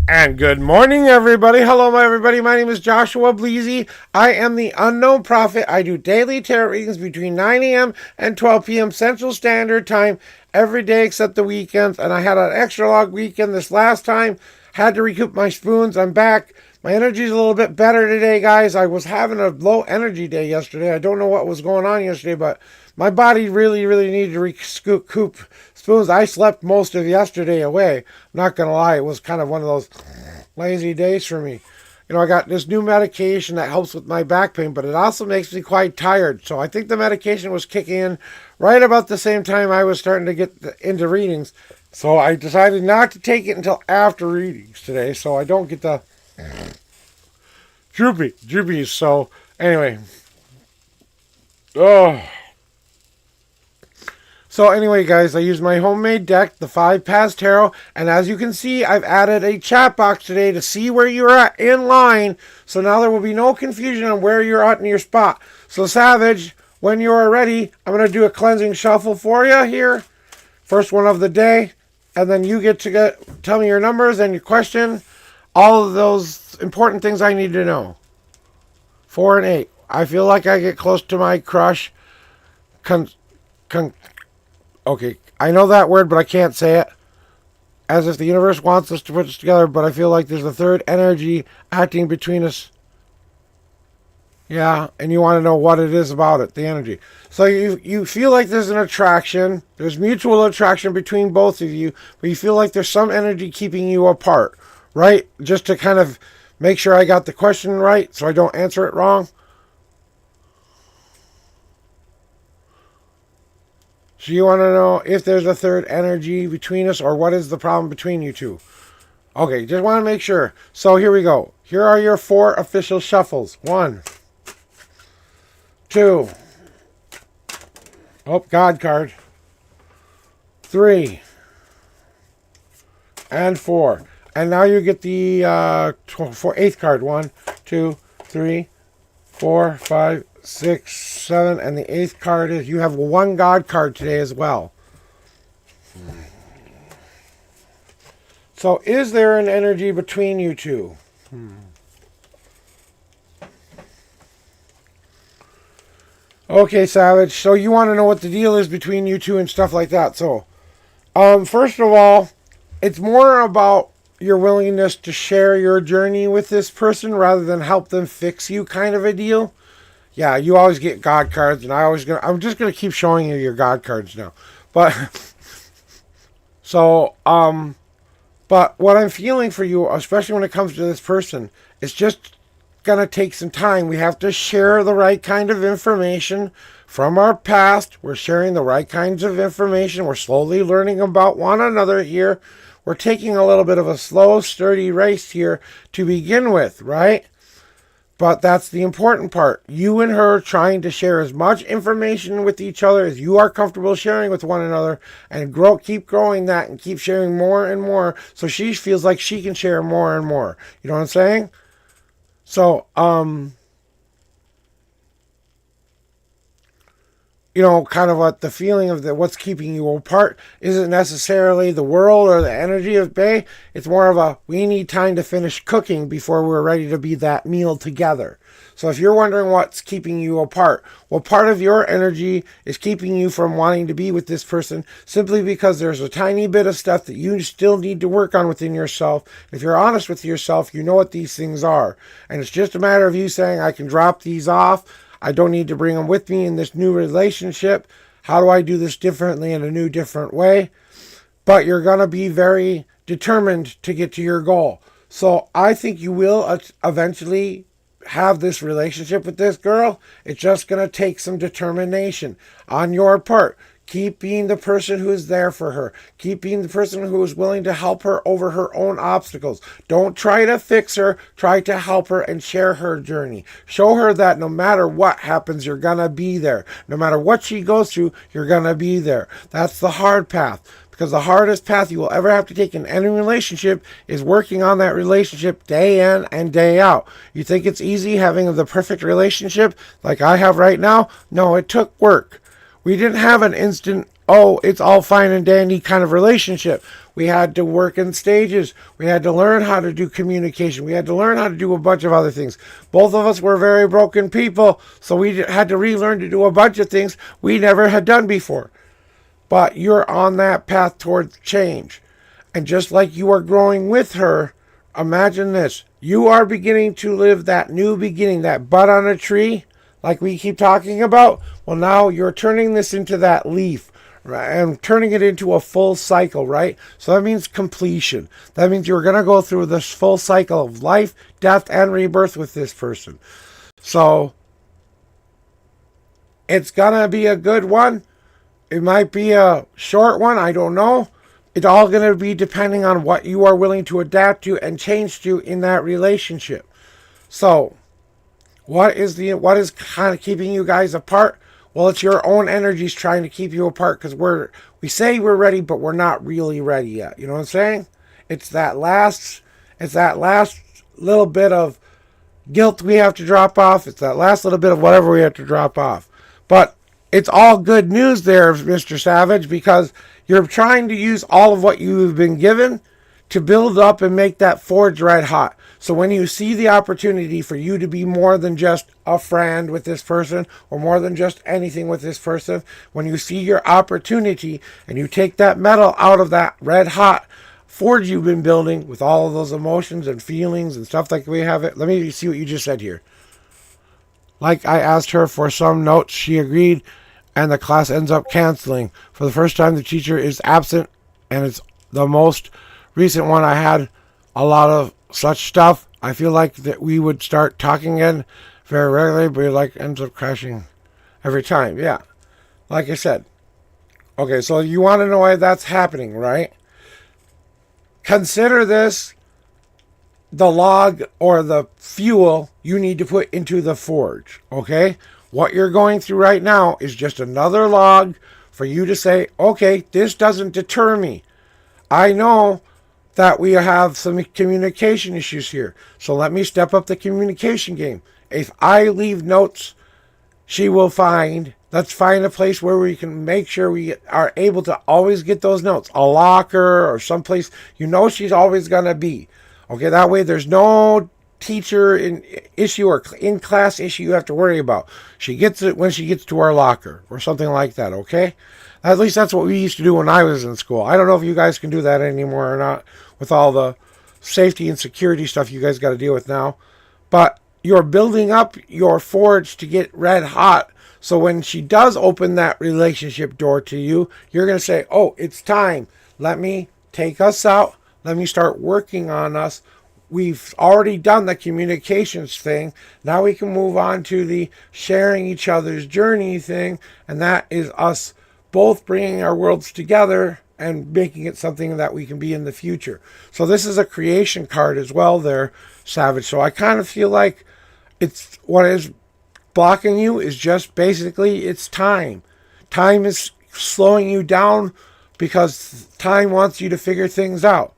And good morning, everybody. Hello, everybody. My name is Joshua Bleasy. I am the Unknown Prophet. I do daily tarot readings between 9 a.m. and 12 p.m. Central Standard Time every day except the weekends. And I had an extra long weekend this last time. Had to recoup my spoons. I'm back. My energy's a little bit better today, guys. I was having a low energy day yesterday. I don't know what was going on yesterday, but my body really needed to recoup spoons. I slept most of yesterday away. I'm not going to lie. It was kind of one of those lazy days for me. You know, I got this new medication that helps with my back pain, but it also makes me quite tired. So I think the medication was kicking in right about the same time I was starting to get into readings. So I decided not to take it until after readings today, so I don't get the droopies. So anyway, So anyway, guys, I used my homemade deck, the 5 Paths Tarot, and as you can see, I've added a chat box today to see where you're at in line, so now there will be no confusion on where you're at in your spot. So Savage, when you are ready, I'm going to do a cleansing shuffle for you here, first one of the day, and then you get to tell me your numbers and your question, all of those important things I need to know. 4 and 8. I feel like I get close to my crush. Okay, I know that word, but I can't say it. As if the universe wants us to put us together, but I feel like there's a third energy acting between us. Yeah, and you want to know what it is about it, the energy. So you feel like there's an attraction. There's mutual attraction between both of you, but you feel like there's some energy keeping you apart, right? Just to kind of make sure I got the question right so I don't answer it wrong. So you want to know if there's a third energy between us or what is the problem between you two. Okay, just want to make sure. So here we go. Here are your 4 official shuffles. 1, 2. Oh, God card. 3. And 4. And now you get the 8th card. 1, 2, 3, 4, 5, 6, 7, and the 8th card is you have 1 God card today as well. So is there an energy between you two? Okay, Savage. So you want to know what the deal is between you two and stuff like that. So, first of all, it's more about your willingness to share your journey with this person rather than help them fix you kind of a deal. Yeah, you always get God cards, and I'm just gonna keep showing you your God cards now. But so but what I'm feeling for you, especially when it comes to this person, is just gonna take some time. We have to share the right kind of information from our past. We're sharing the right kinds of information. We're slowly learning about one another here. We're taking a little bit of a slow, sturdy race here to begin with, right? But that's the important part. You and her trying to share as much information with each other as you are comfortable sharing with one another and keep growing that and keep sharing more and more so she feels like she can share more and more. You know what I'm saying? So, you know, kind of what the feeling of what's keeping you apart isn't necessarily the world or the energy of Bay. It's more of a, we need time to finish cooking before we're ready to be that meal together. So if you're wondering what's keeping you apart, well, part of your energy is keeping you from wanting to be with this person simply because there's a tiny bit of stuff that you still need to work on within yourself. If you're honest with yourself, you know what these things are. And it's just a matter of you saying, I can drop these off. I don't need to bring them with me in this new relationship. How do I do this differently in a new, different way? But you're going to be very determined to get to your goal. So I think you will eventually have this relationship with this girl. It's just going to take some determination on your part. Keep being the person who is there for her. Keep being the person who is willing to help her over her own obstacles. Don't try to fix her. Try to help her and share her journey. Show her that no matter what happens, you're going to be there. No matter what she goes through, you're going to be there. That's the hard path. Because the hardest path you will ever have to take in any relationship is working on that relationship day in and day out. You think it's easy having the perfect relationship like I have right now? No, it took work. We didn't have an instant oh, it's all fine and dandy kind of relationship. We had to work in stages. We had to learn how to do communication. We had to learn how to do a bunch of other things. Both of us were very broken people, so we had to relearn to do a bunch of things we never had done before. But you're on that path towards change. And just like you are growing with her, imagine this. You are beginning to live that new beginning, that bud on a tree, like we keep talking about. Well, now you're turning this into that leaf, right, and turning it into a full cycle, right? So that means completion. That means you're going to go through this full cycle of life, death, and rebirth with this person. So it's going to be a good one. It might be a short one. I don't know. It's all going to be depending on what you are willing to adapt to and change to in that relationship. So, what is kind of keeping you guys apart? Well, it's your own energies trying to keep you apart because we say we're ready, but we're not really ready yet. You know what I'm saying? It's that last little bit of guilt we have to drop off. It's that last little bit of whatever we have to drop off. But it's all good news there, Mr. Savage, because you're trying to use all of what you've been given to build up and make that forge red hot. So when you see the opportunity for you to be more than just a friend with this person or more than just anything with this person, when you see your opportunity and you take that metal out of that red hot forge you've been building with all of those emotions and feelings and stuff like we have it. Let me see what you just said here. Like I asked her for some notes, she agreed, and the class ends up canceling. For the first time, the teacher is absent, and it's the most recent one I had a lot of such stuff. I feel like that we would start talking again very regularly, but it like ends up crashing every time. Yeah, like I said. Okay, so you want to know why that's happening, right? Consider this the log or the fuel you need to put into the forge, okay? What you're going through right now is just another log for you to say, okay, this doesn't deter me. I know that we have some communication issues here, so let me step up the communication game. If I leave notes, she will let's find a place where we can make sure we are able to always get those notes. A locker or someplace you know she's always going to be. Okay, that way there's no teacher issue or in class issue you have to worry about. She gets it when she gets to our locker or something like that, okay? At least that's what we used to do when I was in school. I don't know if you guys can do that anymore or not with all the safety and security stuff you guys got to deal with now. But you're building up your forge to get red hot. So when she does open that relationship door to you, you're going to say, oh, it's time. Let me take us out. Let me start working on us. We've already done the communications thing. Now we can move on to the sharing each other's journey thing. And that is us both bringing our worlds together and making it something that we can be in the future. So this is a creation card as well there, Savage. So I kind of feel like it's what is blocking you is just basically it's time. Time is slowing you down because time wants you to figure things out.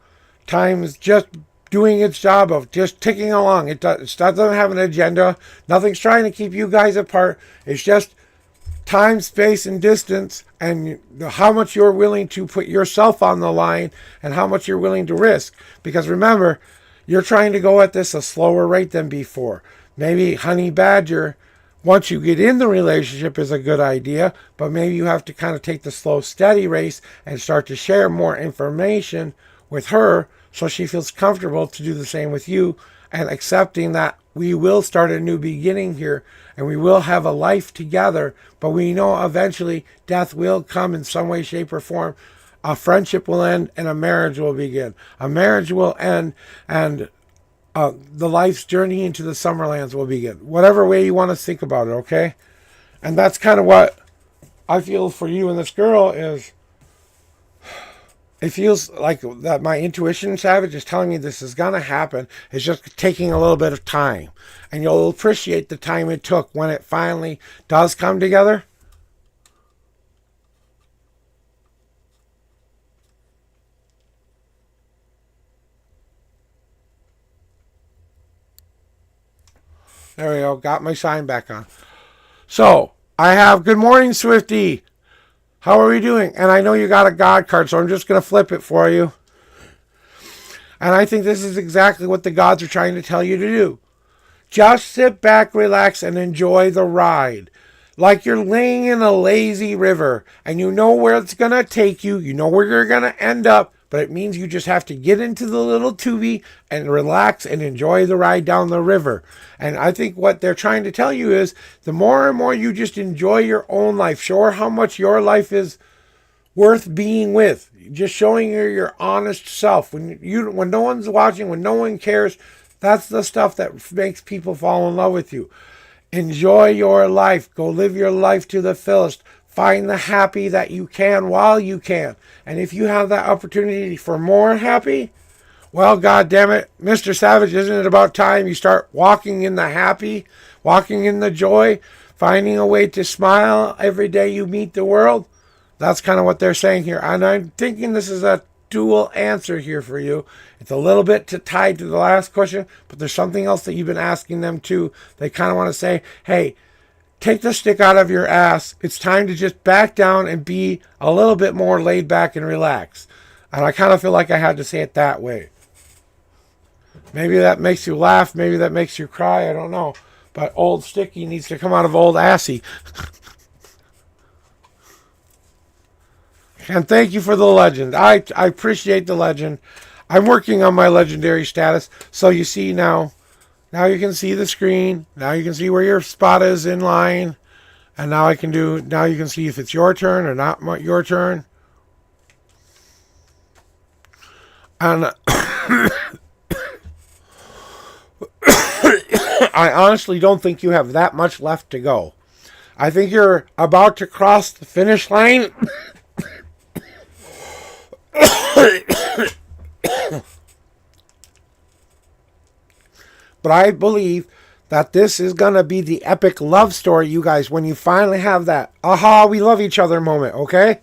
Time is just doing its job of just ticking along. It doesn't have an agenda. Nothing's trying to keep you guys apart. It's just time, space, and distance, and how much you're willing to put yourself on the line and how much you're willing to risk. Because remember, you're trying to go at this a slower rate than before. Maybe Honey Badger, once you get in the relationship, is a good idea, but maybe you have to kind of take the slow, steady race and start to share more information with her so she feels comfortable to do the same with you and accepting that we will start a new beginning here and we will have a life together, but we know eventually death will come in some way, shape, or form. A friendship will end and a marriage will begin. A marriage will end and the life's journey into the Summerlands will begin. Whatever way you want to think about it, okay? And that's kind of what I feel for you and this girl is. It feels like that my intuition, Savage, is telling me this is going to happen. It's just taking a little bit of time. And you'll appreciate the time it took when it finally does come together. There we go. Got my sign back on. So, I have good morning, Swifty. How are we doing? And I know you got a God card, so I'm just going to flip it for you. And I think this is exactly what the gods are trying to tell you to do. Just sit back, relax, and enjoy the ride. Like you're laying in a lazy river, and you know where it's going to take you. You know where you're going to end up. But it means you just have to get into the little tubey and relax and enjoy the ride down the river. And I think what they're trying to tell you is the more and more you just enjoy your own life, show her how much your life is worth being with. Just showing her your honest self. When no one's watching, when no one cares, that's the stuff that makes people fall in love with you. Enjoy your life. Go live your life to the fullest. Find the happy that you can while you can. And if you have that opportunity for more happy, well, God damn it, Mr. Savage, isn't it about time you start walking in the happy, walking in the joy, finding a way to smile every day you meet the world? That's kind of what they're saying here. And I'm thinking this is a dual answer here for you. It's a little bit tied to the last question, but there's something else that you've been asking them too. They kind of want to say, hey, take the stick out of your ass. It's time to just back down and be a little bit more laid back and relaxed. And I kind of feel like I had to say it that way. Maybe that makes you laugh. Maybe that makes you cry. I don't know. But old sticky needs to come out of old assy. And thank you for the legend. I appreciate the legend. I'm working on my legendary status. So you see now you can see the screen. Now you can see where your spot is in line. And now you can see if it's your turn or not your turn. And I honestly don't think you have that much left to go. I think you're about to cross the finish line. But I believe that this is going to be the epic love story, you guys, when you finally have that aha, we love each other moment, okay?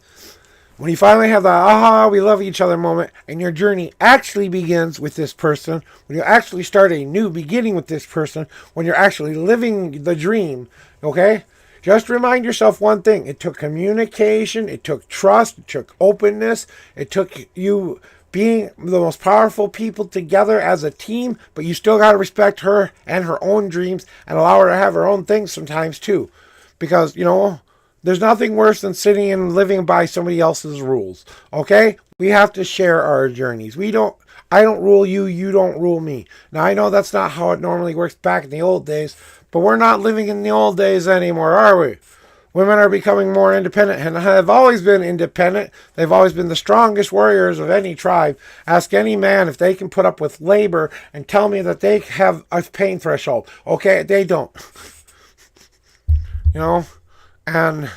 When you finally have that aha, we love each other moment, and your journey actually begins with this person, when you actually start a new beginning with this person, when you're actually living the dream, okay? Just remind yourself one thing. It took communication, it took trust, it took openness, it took you being the most powerful people together as a team, but you still got to respect her and her own dreams and allow her to have her own things sometimes too. Because, there's nothing worse than sitting and living by somebody else's rules. Okay? We have to share our journeys. I don't rule you, you don't rule me. Now I know that's not how it normally works back in the old days, but we're not living in the old days anymore, are we? Women are becoming more independent and have always been independent. They've always been the strongest warriors of any tribe. Ask any man if they can put up with labor and tell me that they have a pain threshold. Okay, they don't. And,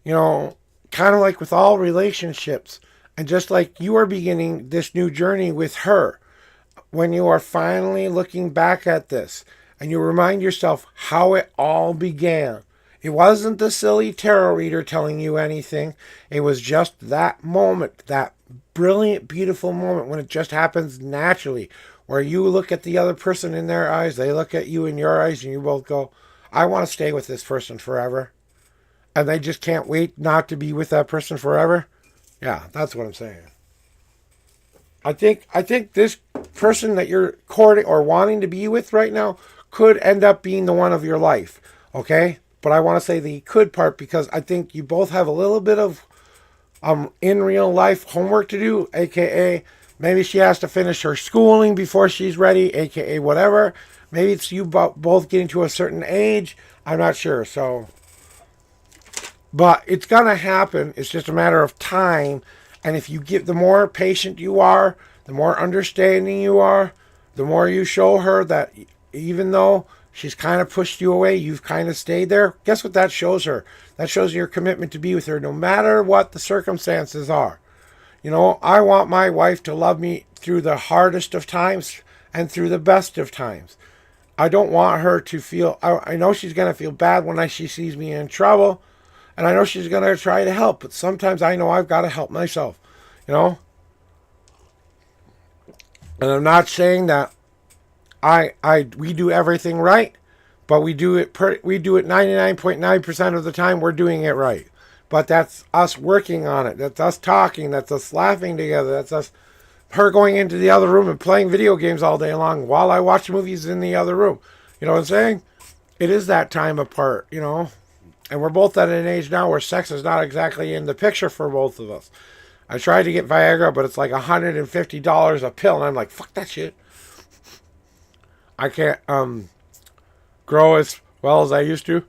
kind of like with all relationships, and just like you are beginning this new journey with her, when you are finally looking back at this and you remind yourself how it all began. It wasn't the silly tarot reader telling you anything. It was just that moment, that brilliant, beautiful moment when it just happens naturally, where you look at the other person in their eyes, they look at you in your eyes, and you both go, I want to stay with this person forever. And they just can't wait not to be with that person forever. Yeah, that's what I'm saying. I think this person that you're courting or wanting to be with right now could end up being the one of your life. Okay? But I want to say the could part because I think you both have a little bit of in real life homework to do, aka maybe she has to finish her schooling before she's ready, aka whatever. Maybe it's you both getting to a certain age. I'm not sure. But it's going to happen. It's just a matter of time. And if the more patient you are, the more understanding you are, the more you show her that even though she's kind of pushed you away, you've kind of stayed there. Guess what that shows her? That shows your commitment to be with her no matter what the circumstances are. I want my wife to love me through the hardest of times and through the best of times. I don't want her to feel, I know she's going to feel bad when she sees me in trouble. And I know she's going to try to help. But sometimes I know I've got to help myself. And I'm not saying that we do everything right, but we do it 99.9% of the time we're doing it right. But that's us working on it. That's us talking. That's us laughing together. That's us, her going into the other room and playing video games all day long while I watch movies in the other room. You know what I'm saying? It is that time apart, you know? And we're both at an age now where sex is not exactly in the picture for both of us. I tried to get Viagra, but it's like $150 a pill. And I'm like, fuck that shit. I can't grow as well as I used to.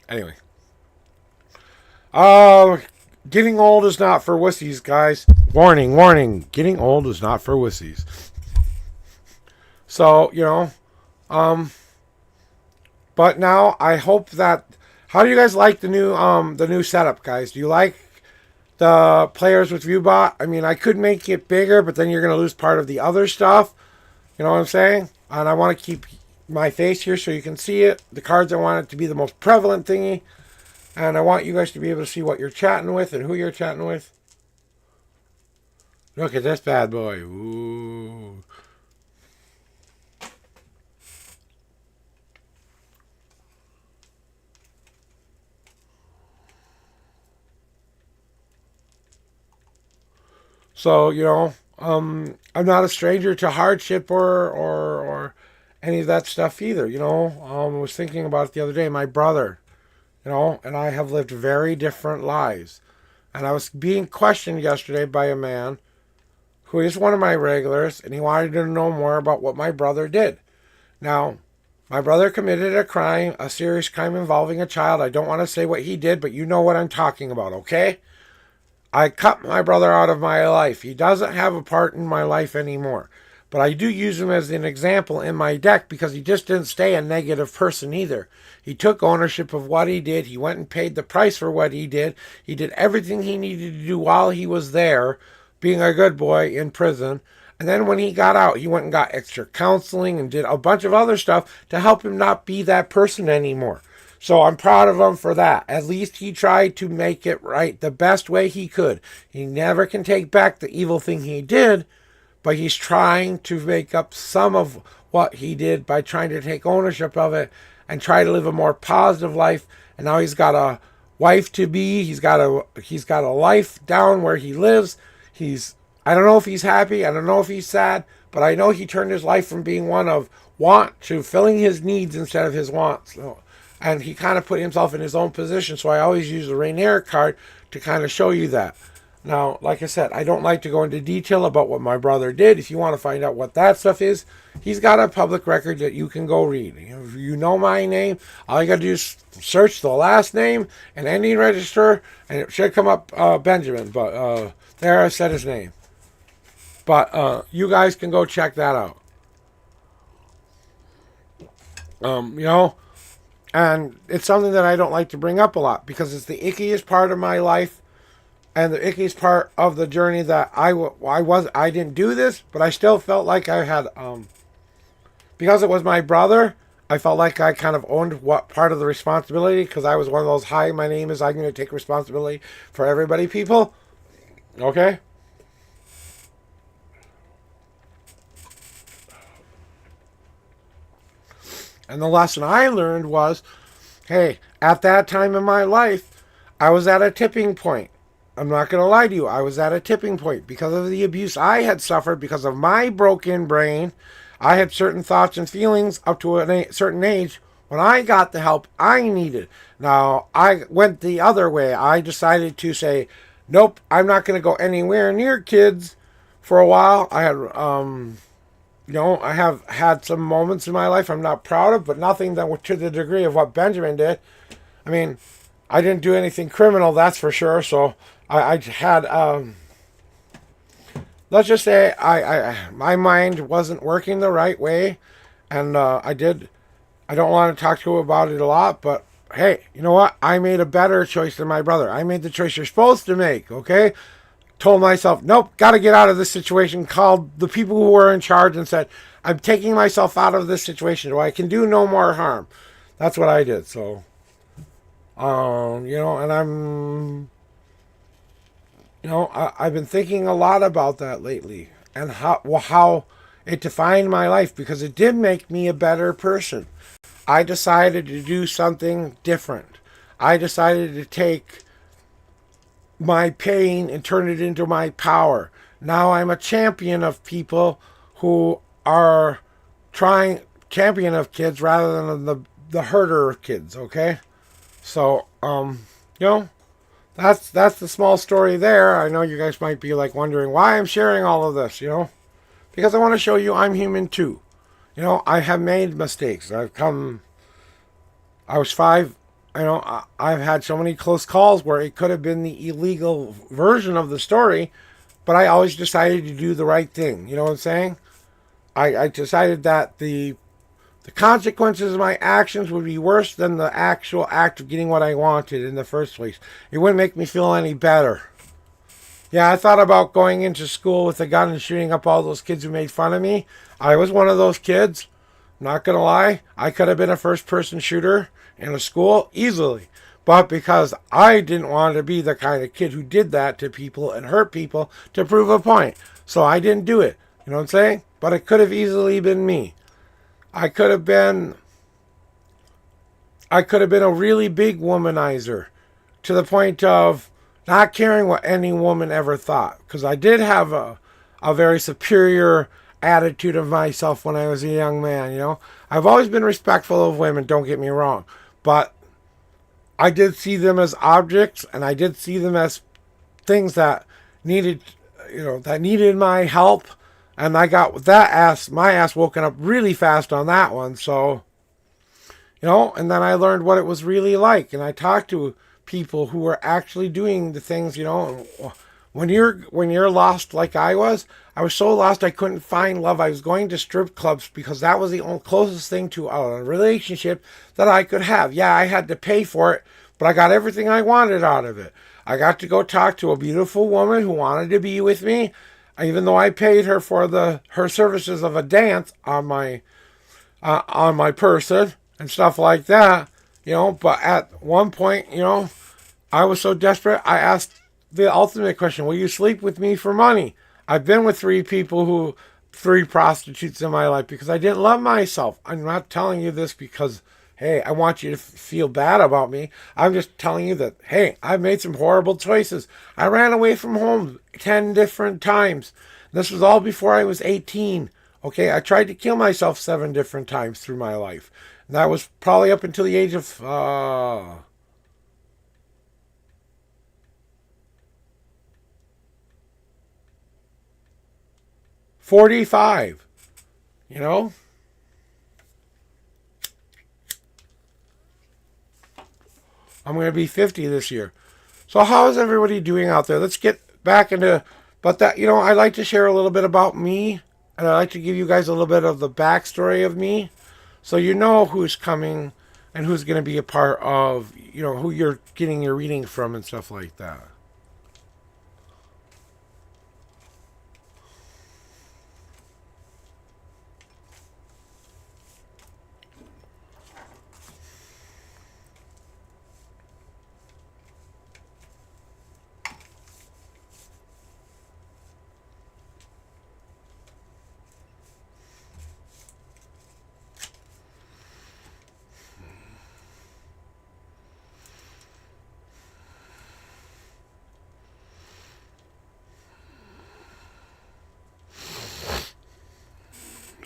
Anyway. Getting old is not for wussies, guys. Warning, warning. Getting old is not for wussies. So, you know, but now I hope that, how do you guys like the new setup, guys? Do you like the players with ViewBot? I mean, I could make it bigger, but then you're going to lose part of the other stuff. You know what I'm saying? And I want to keep my face here so you can see it. The cards, I want it to be the most prevalent thingy. And I want you guys to be able to see what you're chatting with and who you're chatting with. Look at this bad boy. Ooh. So, you know, I'm not a stranger to hardship or any of that stuff either. You know, I was thinking about it the other day. My brother, you know, and I have lived very different lives. And I was being questioned yesterday by a man who is one of my regulars, and he wanted to know more about what my brother did. Now, my brother committed a crime, a serious crime involving a child. I don't want to say what he did, but you know what I'm talking about, okay? I cut my brother out of my life. He doesn't have a part in my life anymore. But I do use him as an example in my deck because he just didn't stay a negative person either. He took ownership of what he did. He went and paid the price for what he did. He did everything he needed to do while he was there, being a good boy in prison. And then when he got out, he went and got extra counseling and did a bunch of other stuff to help him not be that person anymore. So I'm proud of him for that. At least he tried to make it right the best way he could. He never can take back the evil thing he did, but he's trying to make up some of what he did by trying to take ownership of it and try to live a more positive life. And now he's got a wife to be. He's got a life down where he lives. I don't know if he's happy. I don't know if he's sad, but I know he turned his life from being one of want to filling his needs instead of his wants. So, and he kind of put himself in his own position. So I always use the Rainier card to kind of show you that. Now, like I said, I don't like to go into detail about what my brother did. If you want to find out what that stuff is, he's got a public record that you can go read. If you know my name, all you got to do is search the last name and ending register, and it should come up Benjamin. But there I said his name. But you guys can go check that out. You know, and it's something that I don't like to bring up a lot because it's the ickiest part of my life and the ickiest part of the journey that I didn't do this, but I still felt like I had, because it was my brother, I felt like I kind of owned what part of the responsibility because I was one of those, hi, my name is, I'm going to take responsibility for everybody people. Okay? And the lesson I learned was, hey, at that time in my life, I was at a tipping point. I'm not going to lie to you. I was at a tipping point because of the abuse I had suffered because of my broken brain. I had certain thoughts and feelings up to a certain age when I got the help I needed. Now, I went the other way. I decided to say, nope, I'm not going to go anywhere near kids for a while. I had... You know, I have had some moments in my life I'm not proud of, but nothing that were to the degree of what Benjamin did. I mean, I didn't do anything criminal, that's for sure. So I had, let's just say, my mind wasn't working the right way, and I don't want to talk to you about it a lot, but hey, you know what? I made a better choice than my brother. I made the choice you're supposed to make, okay? Told myself, nope, got to get out of this situation, called the people who were in charge and said, I'm taking myself out of this situation so I can do no more harm. That's what I did. So, you know, and I've been thinking a lot about that lately and how it defined my life because it did make me a better person. I decided to do something different. I decided to take my pain and turn it into my power. Now I'm a champion of people who are trying, champion of kids rather than the herder of kids, okay? So, you know, that's the small story there. I know you guys might be like wondering why I'm sharing all of this, because I want to show you I'm human too. I have made mistakes. I was 5. I've had so many close calls where it could have been the illegal version of the story, but I always decided to do the right thing. You know what I'm saying? I decided that the consequences of my actions would be worse than the actual act of getting what I wanted in the first place. It wouldn't make me feel any better. Yeah, I thought about going into school with a gun and shooting up all those kids who made fun of me. I was one of those kids. Not gonna lie, I could have been a first person shooter in a school easily. But because I didn't want to be the kind of kid who did that to people and hurt people to prove a point. So I didn't do it. You know what I'm saying? But it could have easily been me. I could have been a really big womanizer to the point of not caring what any woman ever thought. Because I did have a very superior attitude of myself when I was a young man. I've always been respectful of women, don't get me wrong. But I did see them as objects, and I did see them as things that needed, that needed my help. And I got my ass woken up really fast on that one. So, and then I learned what it was really like. And I talked to people who were actually doing the things, when you're lost like I was so lost I couldn't find love. I was going to strip clubs because that was the only closest thing to a relationship that I could have. Yeah, I had to pay for it, but I got everything I wanted out of it. I got to go talk to a beautiful woman who wanted to be with me, even though I paid her for her services of a dance on my person and stuff like that. But at one point, I was so desperate, I asked the ultimate question: will you sleep with me for money? I've been with 3 prostitutes in my life because I didn't love myself. I'm not telling you this because, hey, I want you to feel bad about me. I'm just telling you that, hey, I've made some horrible choices. I ran away from home 10 different times. This was all before I was 18. Okay, I tried to kill myself 7 different times through my life. And that was probably up until the age of 45. I'm going to be 50 this year. So how is everybody doing out there? Let's get back into, but that, I like to share a little bit about me, and I like to give you guys a little bit of the backstory of me, so you know who's coming and who's going to be a part of, who you're getting your reading from and stuff like that.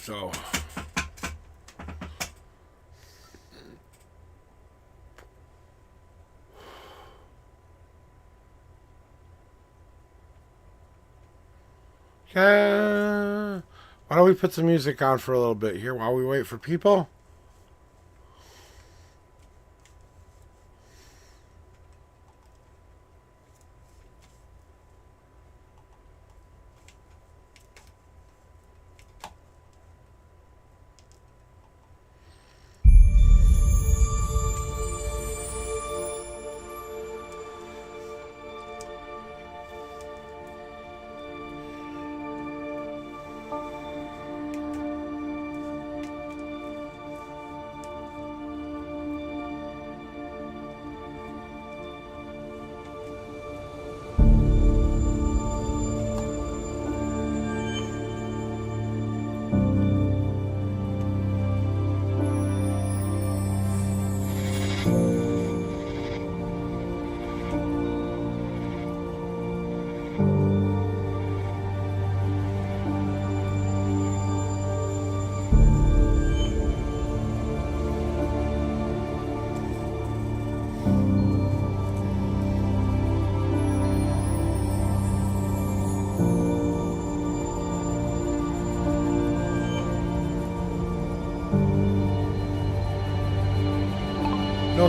So, why don't we put some music on for a little bit here while we wait for people?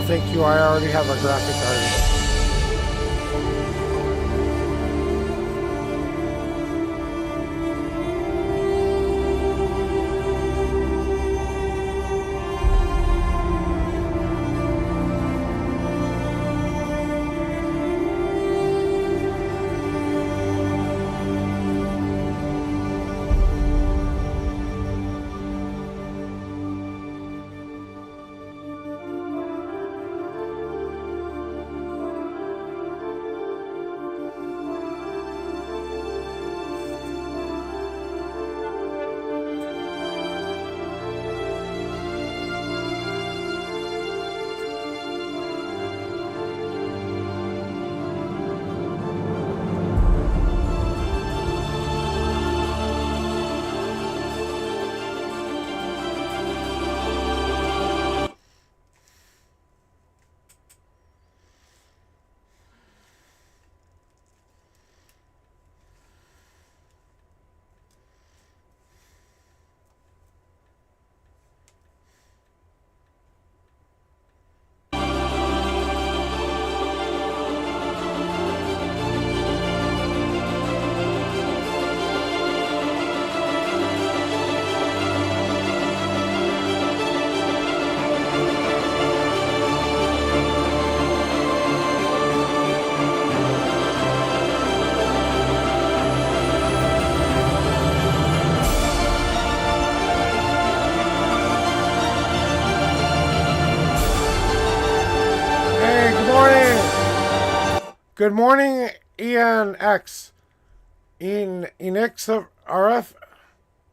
thank you. I already have a graphic artist. Hey, good morning. Good morning, ENX. Enix RF.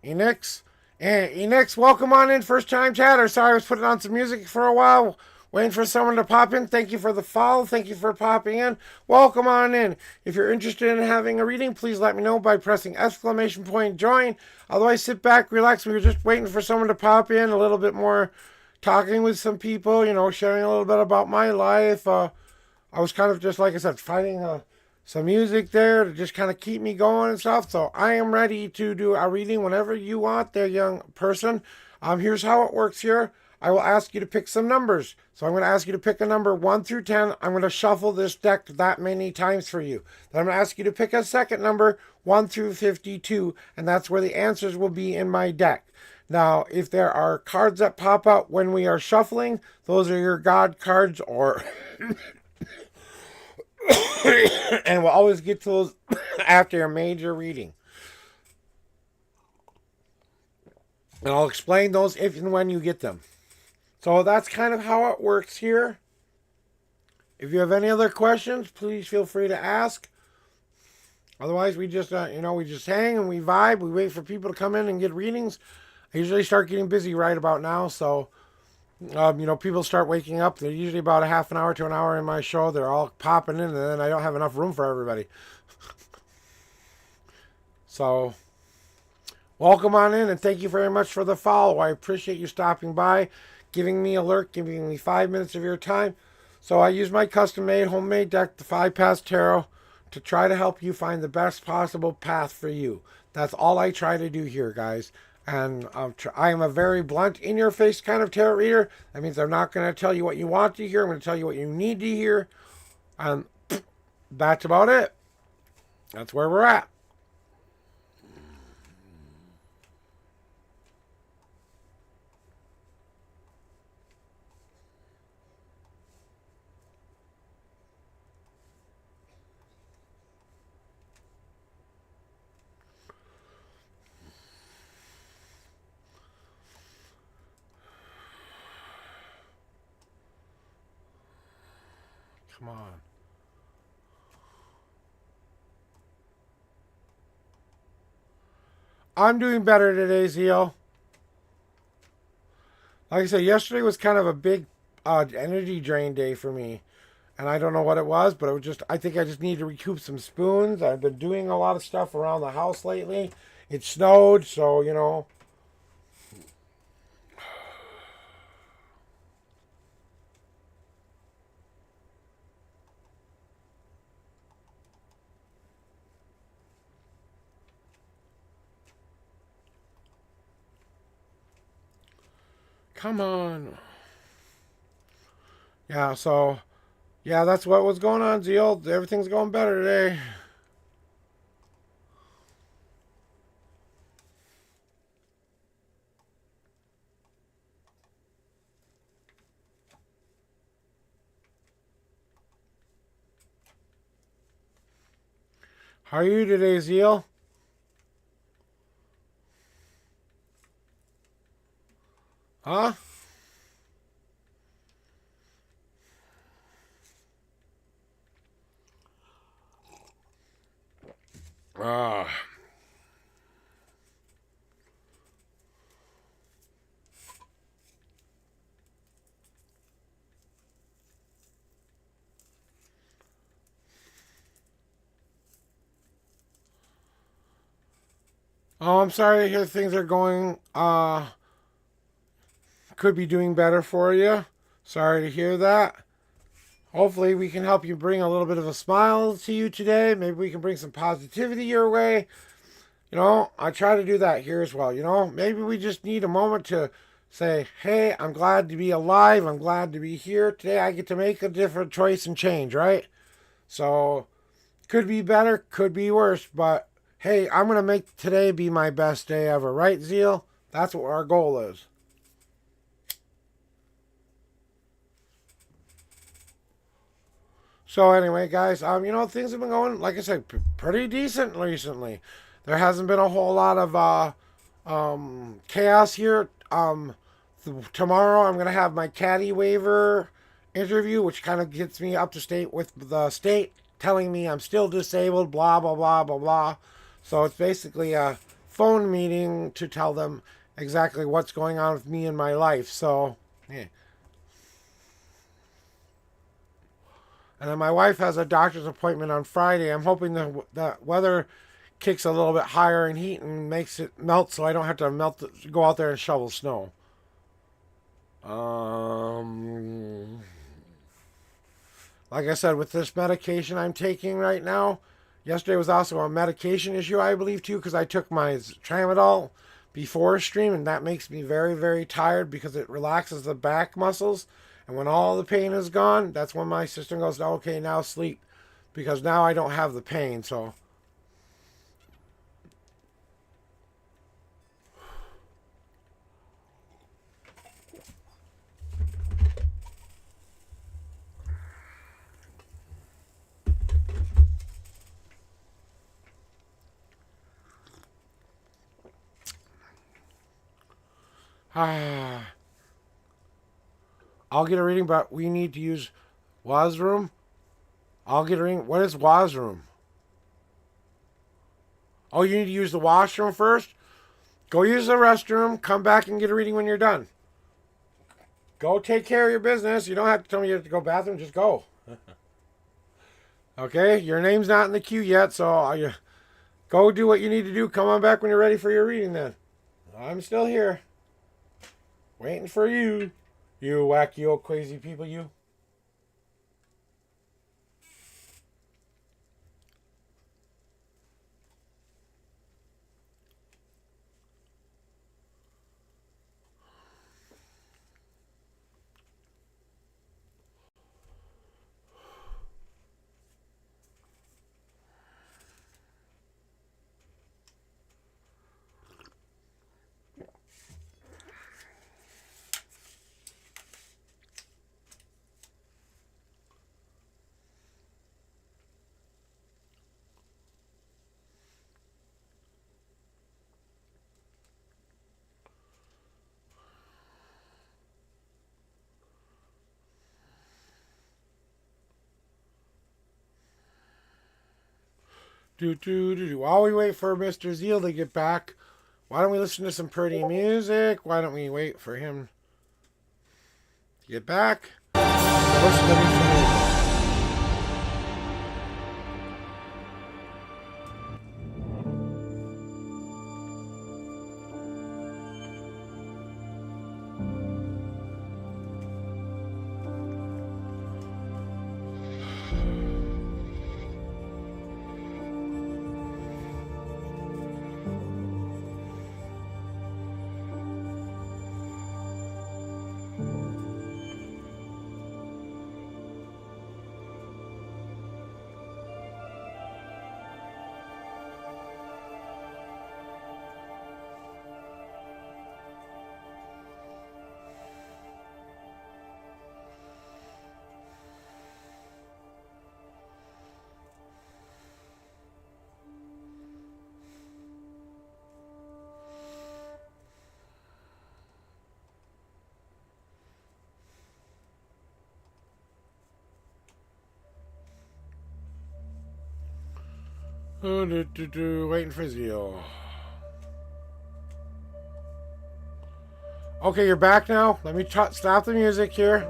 Enix. And Enix, welcome on in. First time chatter. Sorry, I was putting on some music for a while, waiting for someone to pop in. Thank you for the follow. Thank you for popping in. Welcome on in. If you're interested in having a reading, please let me know by pressing !join. Otherwise, sit back, relax. We were just waiting for someone to pop in, a little bit more talking with some people, sharing a little bit about my life. I was kind of just, like I said, finding some music there to just kind of keep me going and stuff. So I am ready to do a reading whenever you want there, young person. Here's how it works here. I will ask you to pick some numbers. So I'm going to ask you to pick a number 1 through 10. I'm going to shuffle this deck that many times for you. Then I'm going to ask you to pick a second number 1 through 52. And that's where the answers will be in my deck. Now, if there are cards that pop out when we are shuffling, those are your God cards or... and we'll always get to those after a major reading. And I'll explain those if and when you get them. So that's kind of how it works here. If you have any other questions, please feel free to ask. Otherwise, we just, we just hang and we vibe. We wait for people to come in and get readings. I usually start getting busy right about now, so... people start waking up. They're usually about a half an hour to an hour in my show. They're all popping in, and then I don't have enough room for everybody. So, welcome on in, and thank you very much for the follow. I appreciate you stopping by, giving me a lurk, giving me 5 minutes of your time. So I use my custom-made, homemade deck, the 5-Pass Tarot, to try to help you find the best possible path for you. That's all I try to do here, guys. And I am a very blunt, in-your-face kind of tarot reader. That means I'm not going to tell you what you want to hear. I'm going to tell you what you need to hear. And that's about it. That's where we're at. Come on. I'm doing better today, Zio. Like I said, yesterday was kind of a big energy drain day for me. And I don't know what it was, but it was I think I just need to recoup some spoons. I've been doing a lot of stuff around the house lately. It snowed, so. Come on. Yeah, so yeah, that's what was going on, Zeal. Everything's going better today. How are you today, Zeal? Huh? Ah. Oh, I'm sorry to hear things are going could be doing better for you. Sorry to hear that. Hopefully we can help you bring a little bit of a smile to you today. Maybe we can bring some positivity your way. I try to do that here as well. Maybe we just need a moment to say, hey, I'm glad to be alive. I'm glad to be here. Today I get to make a different choice and change, right? So, could be better, could be worse, but hey, I'm going to make today be my best day ever, right, Zeal? That's what our goal is. So anyway, guys, things have been going, like I said, pretty decent recently. There hasn't been a whole lot of chaos here. Tomorrow I'm gonna have my caddy waiver interview, which kind of gets me up to state with the state telling me I'm still disabled. Blah blah blah blah blah. So it's basically a phone meeting to tell them exactly what's going on with me in my life. So, yeah. And then my wife has a doctor's appointment on Friday. I'm hoping the weather kicks a little bit higher in heat and makes it melt so I don't have to go out there and shovel snow. Um, like I said, with this medication I'm taking right now, yesterday was also a medication issue, I believe, too, because I took my tramadol before a stream, and that makes me very, very tired because it relaxes the back muscles. And when all the pain is gone, that's when my system goes, okay, now sleep, because now I don't have the pain. So, I'll get a reading, but we need to use washroom. I'll get a reading. What is washroom? Oh, you need to use the washroom first? Go use the restroom. Come back and get a reading when you're done. Go take care of your business. You don't have to tell me you have to go bathroom. Just go. Okay? Your name's not in the queue yet, so you go do what you need to do. Come on back when you're ready for your reading then. I'm still here. Waiting for you. You wacky old crazy people, you. While we wait for Mr. Zeal to get back, why don't we listen to some pretty music? Why don't we wait for him to get back? Listen to me. Waiting for Zeal. Okay, you're back now. Let me stop the music here.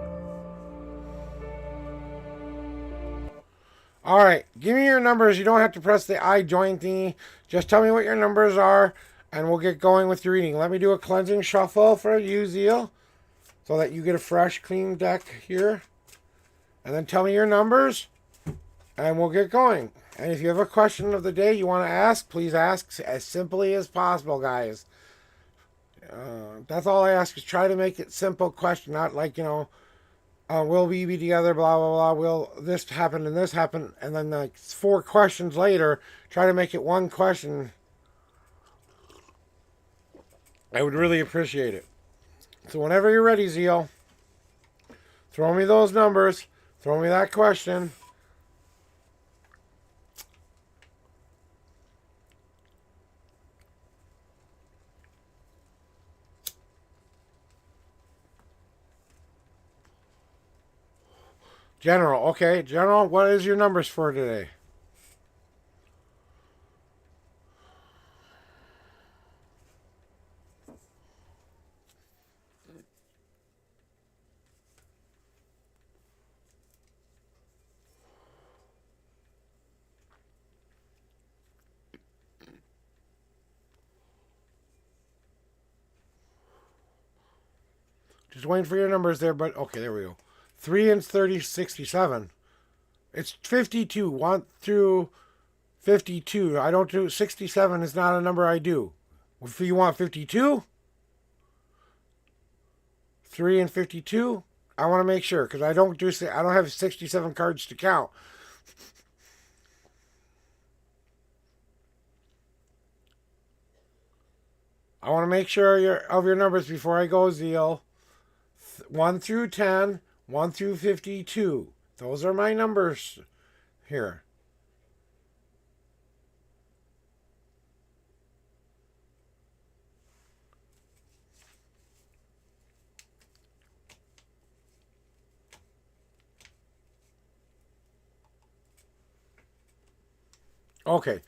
Alright, give me your numbers. You don't have to press the I join thingy. Just tell me what your numbers are, and we'll get going with your reading. Let me do a cleansing shuffle for you, Zeal, so that you get a fresh, clean deck here. And then tell me your numbers, and we'll get going. And if you have a question of the day you want to ask, please ask as simply as possible, guys. That's all I ask, is try to make it simple question, not like, will we be together, blah, blah, blah, will this happen and this happen, and then like 4 questions later, try to make it one question. I would really appreciate it. So whenever you're ready, Zeal, throw me those numbers, throw me that question. General, okay. General, what is your numbers for today? Just waiting for your numbers there, but okay, there we go. 3 and 30, 67. It's 52. 1 through 52. I don't do 67 is not a number I do. If you want 52, 3 and 52, I want to make sure, because I don't have 67 cards to count. I want to make sure of your numbers before I go, Zeal. 1 through 10, 1 through 52. Those are my numbers here. Okay.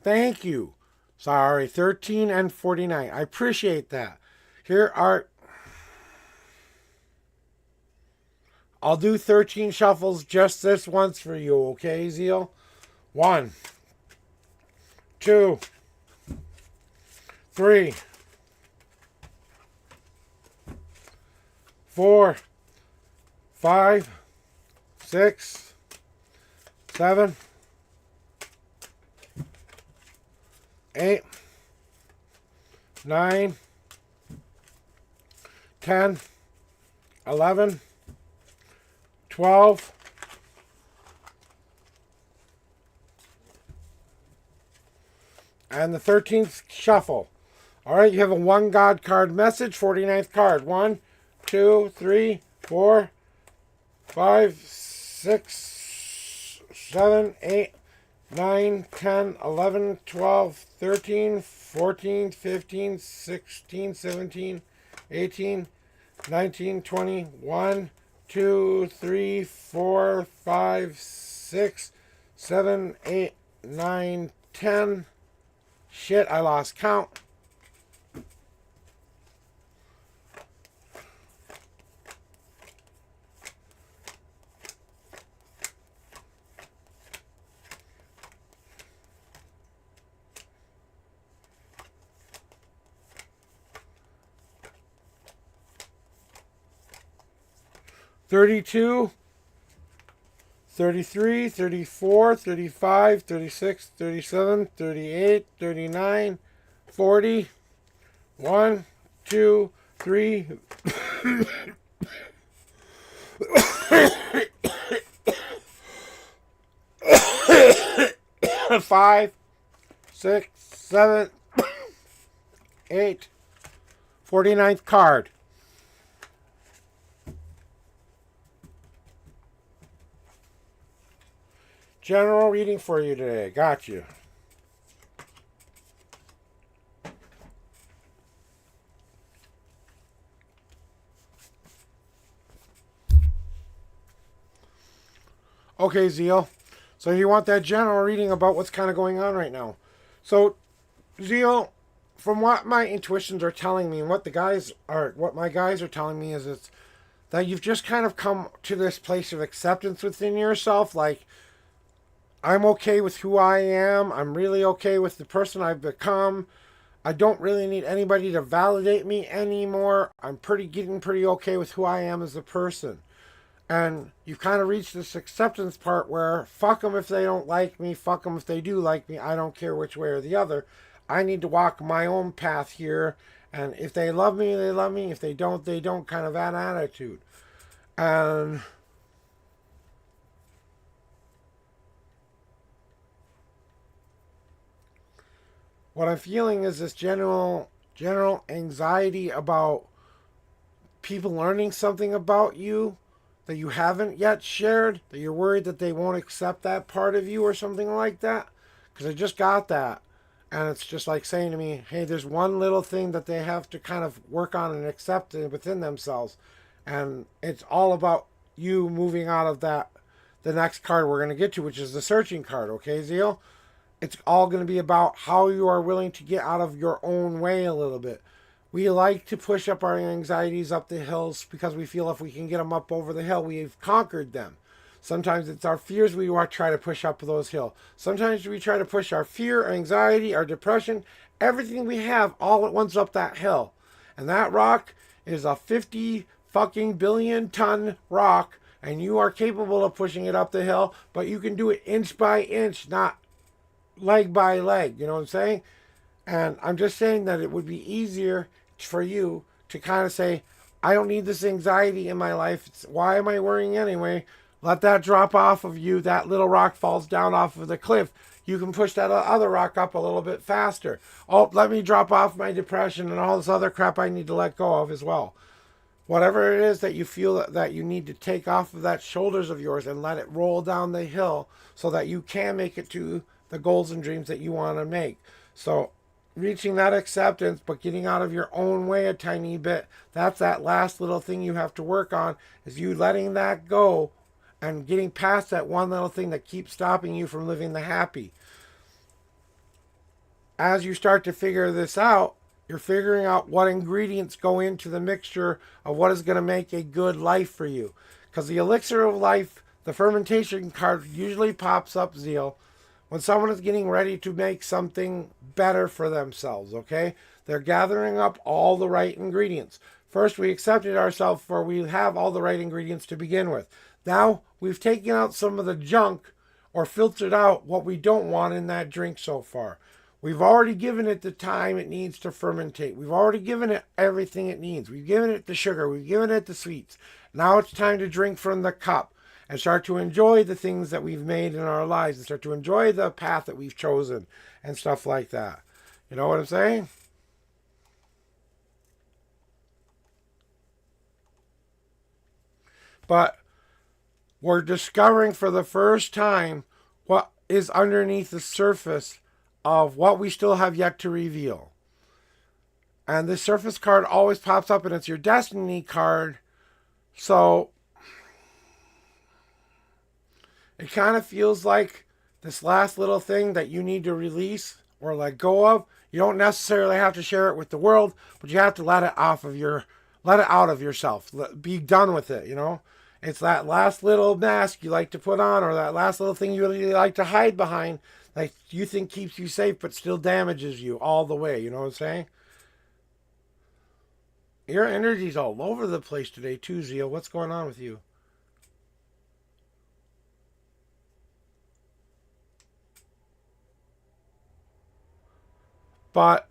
Thank you. Sorry, 13 and 49. I appreciate that. Here are... I'll do 13 shuffles just this once for you, okay, Zeal? 1, 2, 3, 4, 5, 6, 7, 8, 9, 10, 11, 12, and the 13th shuffle. All right, you have a one God card message, 49th card. 1, 2, 3, 4, 5, 6, 7, 8, 9, 10, 11, 12, 13, 14, 15, 16, 17, 18, 19, 20, 1, 2, 3, 4, 5, 6, 7, 8, 9, 10. Shit, I lost count. $32, $33, $34, $35, $36, $37, $38, $39, $40, 1, 2, 3, 5, 6, 7, 8, 49th card. General reading for you today. Got you. Okay, Zeal. So you want that general reading about what's kind of going on right now. So, Zeal, from what my intuitions are telling me and what my guys are telling me is it's that you've just kind of come to this place of acceptance within yourself. Like, I'm okay with who I am. I'm really okay with the person I've become. I don't really need anybody to validate me anymore. I'm getting pretty okay with who I am as a person. And you've kind of reached this acceptance part where fuck them if they don't like me, fuck them if they do like me. I don't care which way or the other. I need to walk my own path here. And if they love me, they love me. If they don't, they don't, kind of that attitude. And what I'm feeling is this general anxiety about people learning something about you that you haven't yet shared, that you're worried that they won't accept that part of you or something like that. Because I just got that. And it's just like saying to me, hey, there's one little thing that they have to kind of work on and accept within themselves. And it's all about you moving out of that, the next card we're going to get to, which is the searching card. Okay, Zeal? It's all going to be about how you are willing to get out of your own way a little bit. We like to push up our anxieties up the hills because we feel if we can get them up over the hill, we've conquered them. Sometimes it's our fears we want to try to push up those hills. Sometimes we try to push our fear, our anxiety, our depression, everything we have all at once up that hill. And that rock is a 50 fucking billion ton rock, and you are capable of pushing it up the hill, but you can do it inch by inch, not leg by leg. You know what I'm saying? And I'm just saying that it would be easier for you to kind of say, I don't need this anxiety in my life. Why am I worrying anyway? Let that drop off of you. That little rock falls down off of the cliff. You can push that other rock up a little bit faster. Oh, let me drop off my depression and all this other crap I need to let go of as well. Whatever it is that you feel that you need to take off of that shoulders of yours and let it roll down the hill so that you can make it to the goals and dreams that you want to make. So reaching that acceptance, but getting out of your own way a tiny bit, that's that last little thing you have to work on, is you letting that go and getting past that one little thing that keeps stopping you from living the happy. As you start to figure this out, you're figuring out what ingredients go into the mixture of what is going to make a good life for you. Because the elixir of life, the fermentation card, usually pops up, Zeal, when someone is getting ready to make something better for themselves, okay? They're gathering up all the right ingredients. First, we accepted ourselves for we have all the right ingredients to begin with. Now, we've taken out some of the junk or filtered out what we don't want in that drink so far. We've already given it the time it needs to fermentate. We've already given it everything it needs. We've given it the sugar. We've given it the sweets. Now it's time to drink from the cup and start to enjoy the things that we've made in our lives and start to enjoy the path that we've chosen and stuff like that. You know what I'm saying? But we're discovering for the first time what is underneath the surface of what we still have yet to reveal. And this surface card always pops up and it's your destiny card. So it kind of feels like this last little thing that you need to release or let go of. You don't necessarily have to share it with the world, but you have to let it out of yourself. Be done with it, you know? It's that last little mask you like to put on or that last little thing you really like to hide behind that you think keeps you safe but still damages you all the way. You know what I'm saying? Your energy's all over the place today too, Zeal. What's going on with you? But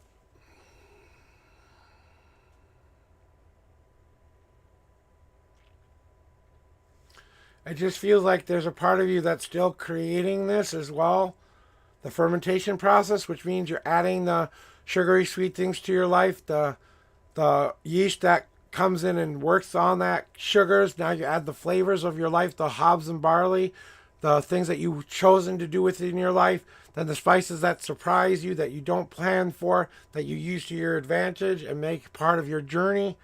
it just feels like there's a part of you that's still creating this as well. The fermentation process, which means you're adding the sugary sweet things to your life, the yeast that comes in and works on that sugars. Now you add the flavors of your life, the hops and barley, the things that you've chosen to do within your life, then the spices that surprise you, that you don't plan for, that you use to your advantage and make part of your journey.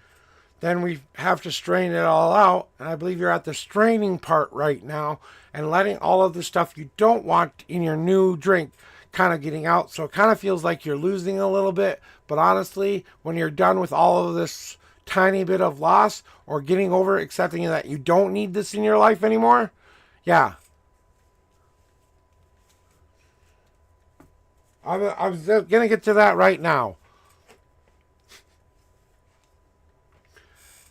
then we have to strain it all out. And I believe you're at the straining part right now and letting all of the stuff you don't want in your new drink kind of getting out. So it kind of feels like you're losing a little bit. But honestly, when you're done with all of this tiny bit of loss or getting over accepting that you don't need this in your life anymore, yeah. I'm going to get to that right now.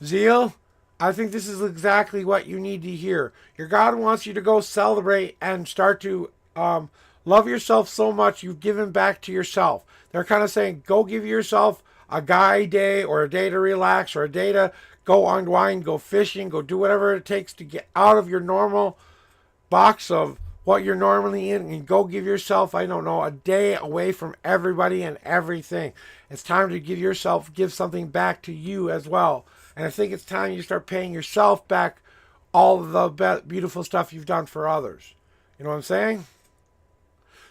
Zeal, I think this is exactly what you need to hear. Your God wants you to go celebrate and start to love yourself so much you've given back to yourself. They're kind of saying, go give yourself a guy day or a day to relax or a day to go unwind, go fishing, go do whatever it takes to get out of your normal box of what you're normally in and go give yourself, I don't know, a day away from everybody and everything. It's time to give something back to you as well. And I think it's time you start paying yourself back all the beautiful stuff you've done for others. You know what I'm saying?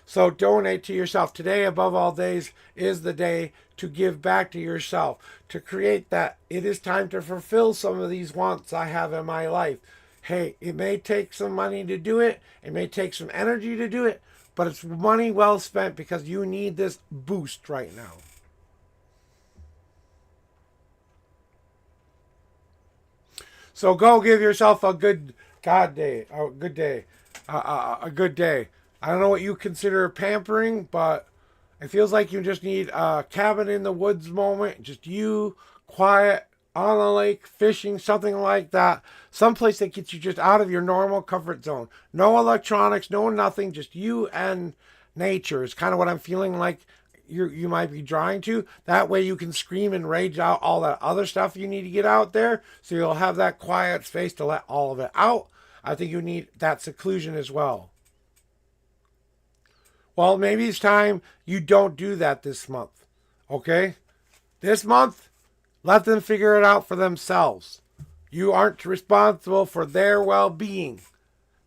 So donate to yourself. Today, above all days, is the day to give back to yourself, to create that. It is time to fulfill some of these wants I have in my life. Hey, it may take some money to do it. It may take some energy to do it, but it's money well spent because you need this boost right now. So go give yourself a good day. I don't know what you consider pampering, but it feels like you just need a cabin in the woods moment. Just you, quiet, on a lake, fishing, something like that. Someplace that gets you just out of your normal comfort zone. No electronics, no nothing, just you and nature is kind of what I'm feeling like you might be drawing to. That way you can scream and rage out all that other stuff you need to get out there. So you'll have that quiet space to let all of it out. I think you need that seclusion as well. Well, maybe it's time you don't do that this month. Okay? This month, let them figure it out for themselves. You aren't responsible for their well-being.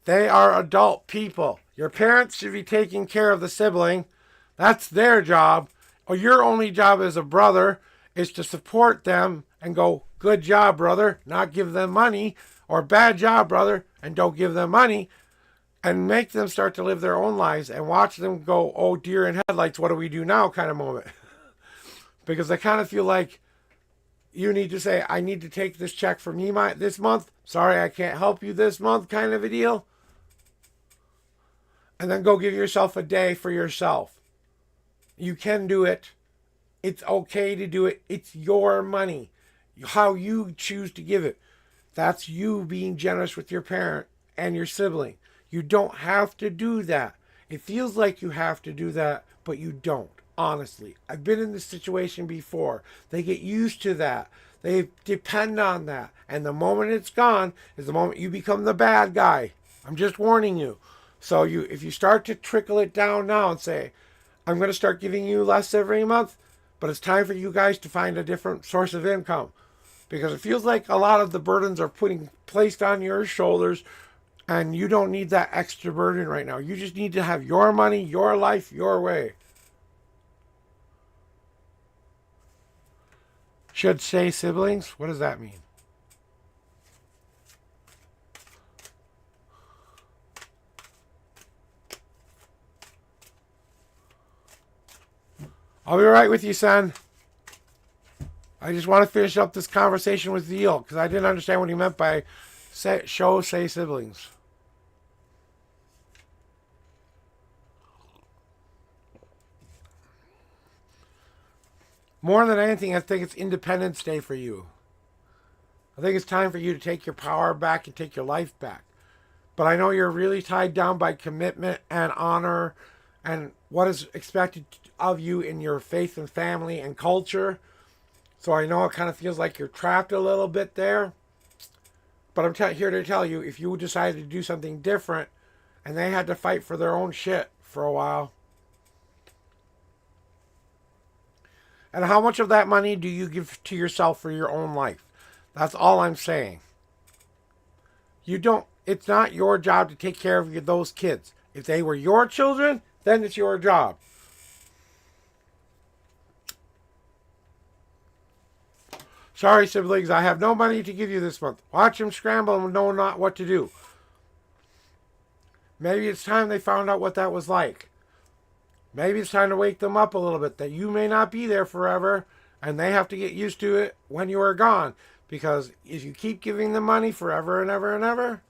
They are adult people. Your parents should be taking care of the sibling. That's their job. Or your only job as a brother is to support them and go, good job, brother, not give them money. Or bad job, brother, and don't give them money. And make them start to live their own lives and watch them go, oh, deer in headlights, what do we do now kind of moment. Because I kind of feel like you need to say, I need to take this check for me this month. Sorry, I can't help you this month kind of a deal. And then go give yourself a day for yourself. You can do it. It's okay to do it. It's your money. How you choose to give it. That's you being generous with your parent and your sibling. You don't have to do that. It feels like you have to do that, but you don't. Honestly, I've been in this situation before. They get used to that. They depend on that. And the moment it's gone is the moment you become the bad guy. I'm just warning you. So if you start to trickle it down now and say, I'm going to start giving you less every month, but it's time for you guys to find a different source of income. Because it feels like a lot of the burdens are placed on your shoulders, and you don't need that extra burden right now. You just need to have your money, your life, your way. Should say siblings? What does that mean? I'll be right with you, son. I just want to finish up this conversation with Zeal because I didn't understand what he meant by say siblings. More than anything, I think it's Independence Day for you. I think it's time for you to take your power back and take your life back. But I know you're really tied down by commitment and honor and what is expected of you in your faith and family and culture. So I know it kind of feels like you're trapped a little bit there. But I'm here to tell you, if you decided to do something different and they had to fight for their own shit for a while, and how much of that money do you give to yourself for your own life? That's all I'm saying. It's not your job to take care of those kids. If they were your children, then it's your job. Sorry, siblings, I have no money to give you this month. Watch them scramble and know not what to do. Maybe it's time they found out what that was like. Maybe it's time to wake them up a little bit that you may not be there forever and they have to get used to it when you are gone. Because if you keep giving them money forever and ever and ever,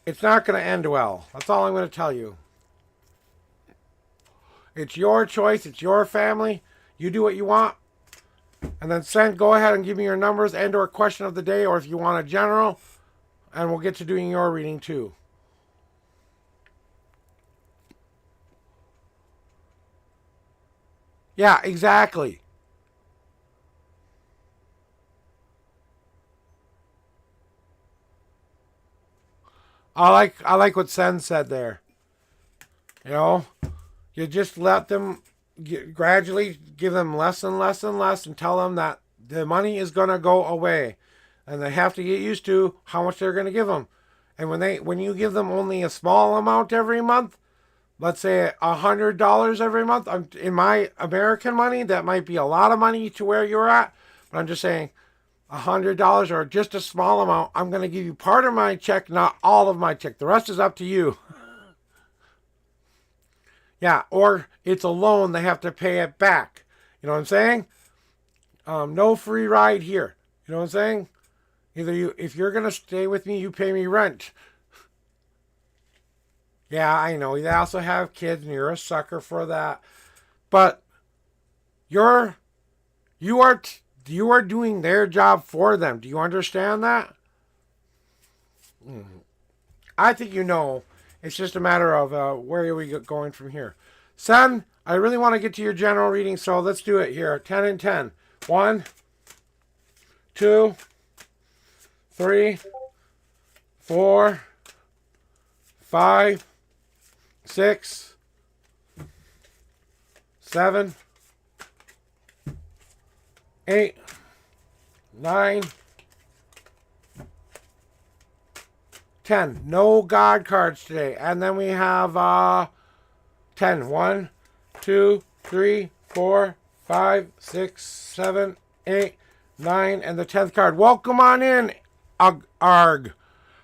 it's not going to end well. That's all I'm going to tell you. It's your choice. It's your family. You do what you want. And then go ahead and give me your numbers and or question of the day, or if you want a general, and we'll get to doing your reading too. Yeah, exactly. I like what Sen said there. You know, you just let them gradually give them less and less and less and tell them that the money is going to go away and they have to get used to how much they're going to give them. And when you give them only a small amount every month, let's say $100 every month, in my American money, that might be a lot of money to where you're at. But I'm just saying, $100 or just a small amount, I'm going to give you part of my check, not all of my check. The rest is up to you. Yeah, or it's a loan, they have to pay it back. You know what I'm saying? No free ride here. You know what I'm saying? If you're going to stay with me, you pay me rent. Yeah, I know. They also have kids, and you're a sucker for that. But you're you are you are doing their job for them. Do you understand that? I think you know. It's just a matter of where are we going from here. Son, I really want to get to your general reading, so let's do it here. 10 and 10. 1, 2, 3, 4, 5, 6, 7, 8, 9, 10. No God cards today. And then we have 10. 1, 2, 3, 4, 5, 6, 7, 8, 9, and the 10th card. Welcome on in, Arg.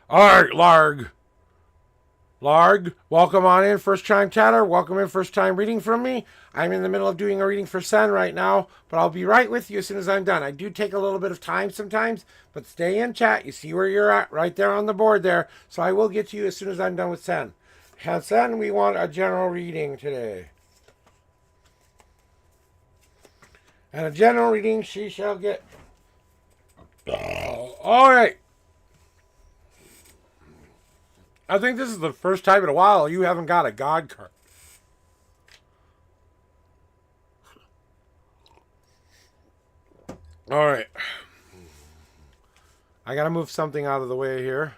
Larg. Larg, welcome on in, first time chatter. Welcome in, first time reading from me. I'm in the middle of doing a reading for Sen right now, but I'll be right with you as soon as I'm done. I do take a little bit of time sometimes, but stay in chat. You see where you're at right there on the board there. So I will get to you as soon as I'm done with Sen. And Sen, we want a general reading today. And a general reading she shall get. All right. I think this is the first time in a while you haven't got a God card. All right. I got to move something out of the way here.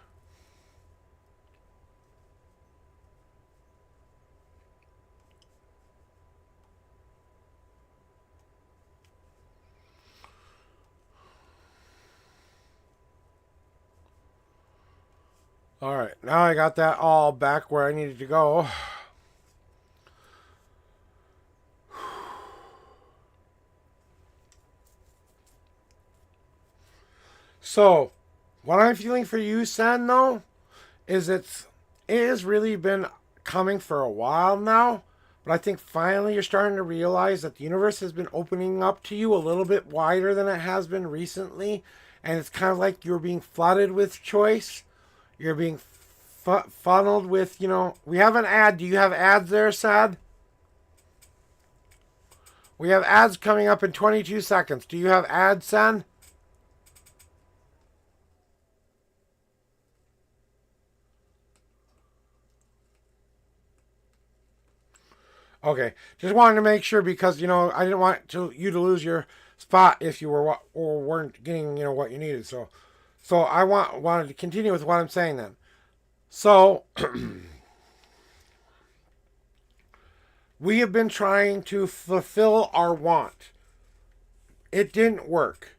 All right. Now I got that all back where I needed to go. So, what I'm feeling for you, Sen, though, is it has really been coming for a while now. But I think finally you're starting to realize that the universe has been opening up to you a little bit wider than it has been recently. And it's kind of like you're being flooded with choice. You're being funneled with, we have an ad. Do you have ads there, Sad? We have ads coming up in 22 seconds. Do you have ads, Sen? Okay, just wanted to make sure because I didn't want you to lose your spot if you were or weren't getting what you needed. So I wanted to continue with what I'm saying then. So we have been trying to fulfill our want. It didn't work.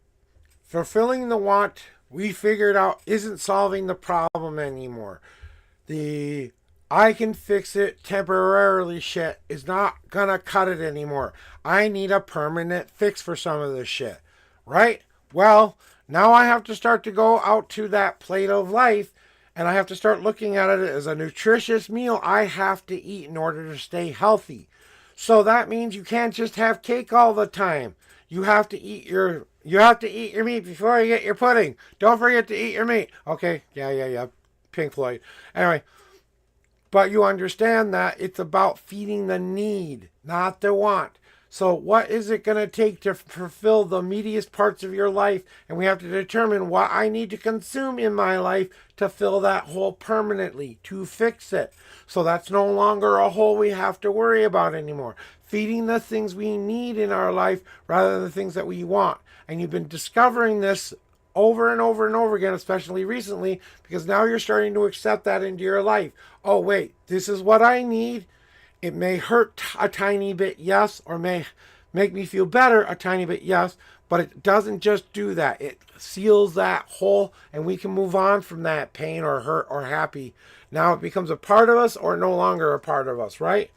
Fulfilling the want, we figured out, isn't solving the problem anymore. The I can fix it temporarily shit is not gonna cut it anymore. I need a permanent fix for some of this shit. right? Well, now I have to start to go out to that plate of life and I have to start looking at it as a nutritious meal I have to eat in order to stay healthy. So that means you can't just have cake all the time. You have to eat your meat before you get your pudding. Don't forget to eat your meat. Okay, yeah. Pink Floyd. Anyway, but you understand that it's about feeding the need, not the want. So, what is it going to take to fulfill the meatiest parts of your life? And we have to determine what I need to consume in my life to fill that hole permanently, to fix it. So, that's no longer a hole we have to worry about anymore. Feeding the things we need in our life rather than the things that we want. And you've been discovering this over and over and over again, especially recently, because now you're starting to accept that into your life. Oh, wait, this is what I need. It may hurt a tiny bit, yes, or may make me feel better a tiny bit, yes, but it doesn't just do that. It seals that hole and we can move on from that pain or hurt or happy. Now it becomes a part of us or no longer a part of us, right?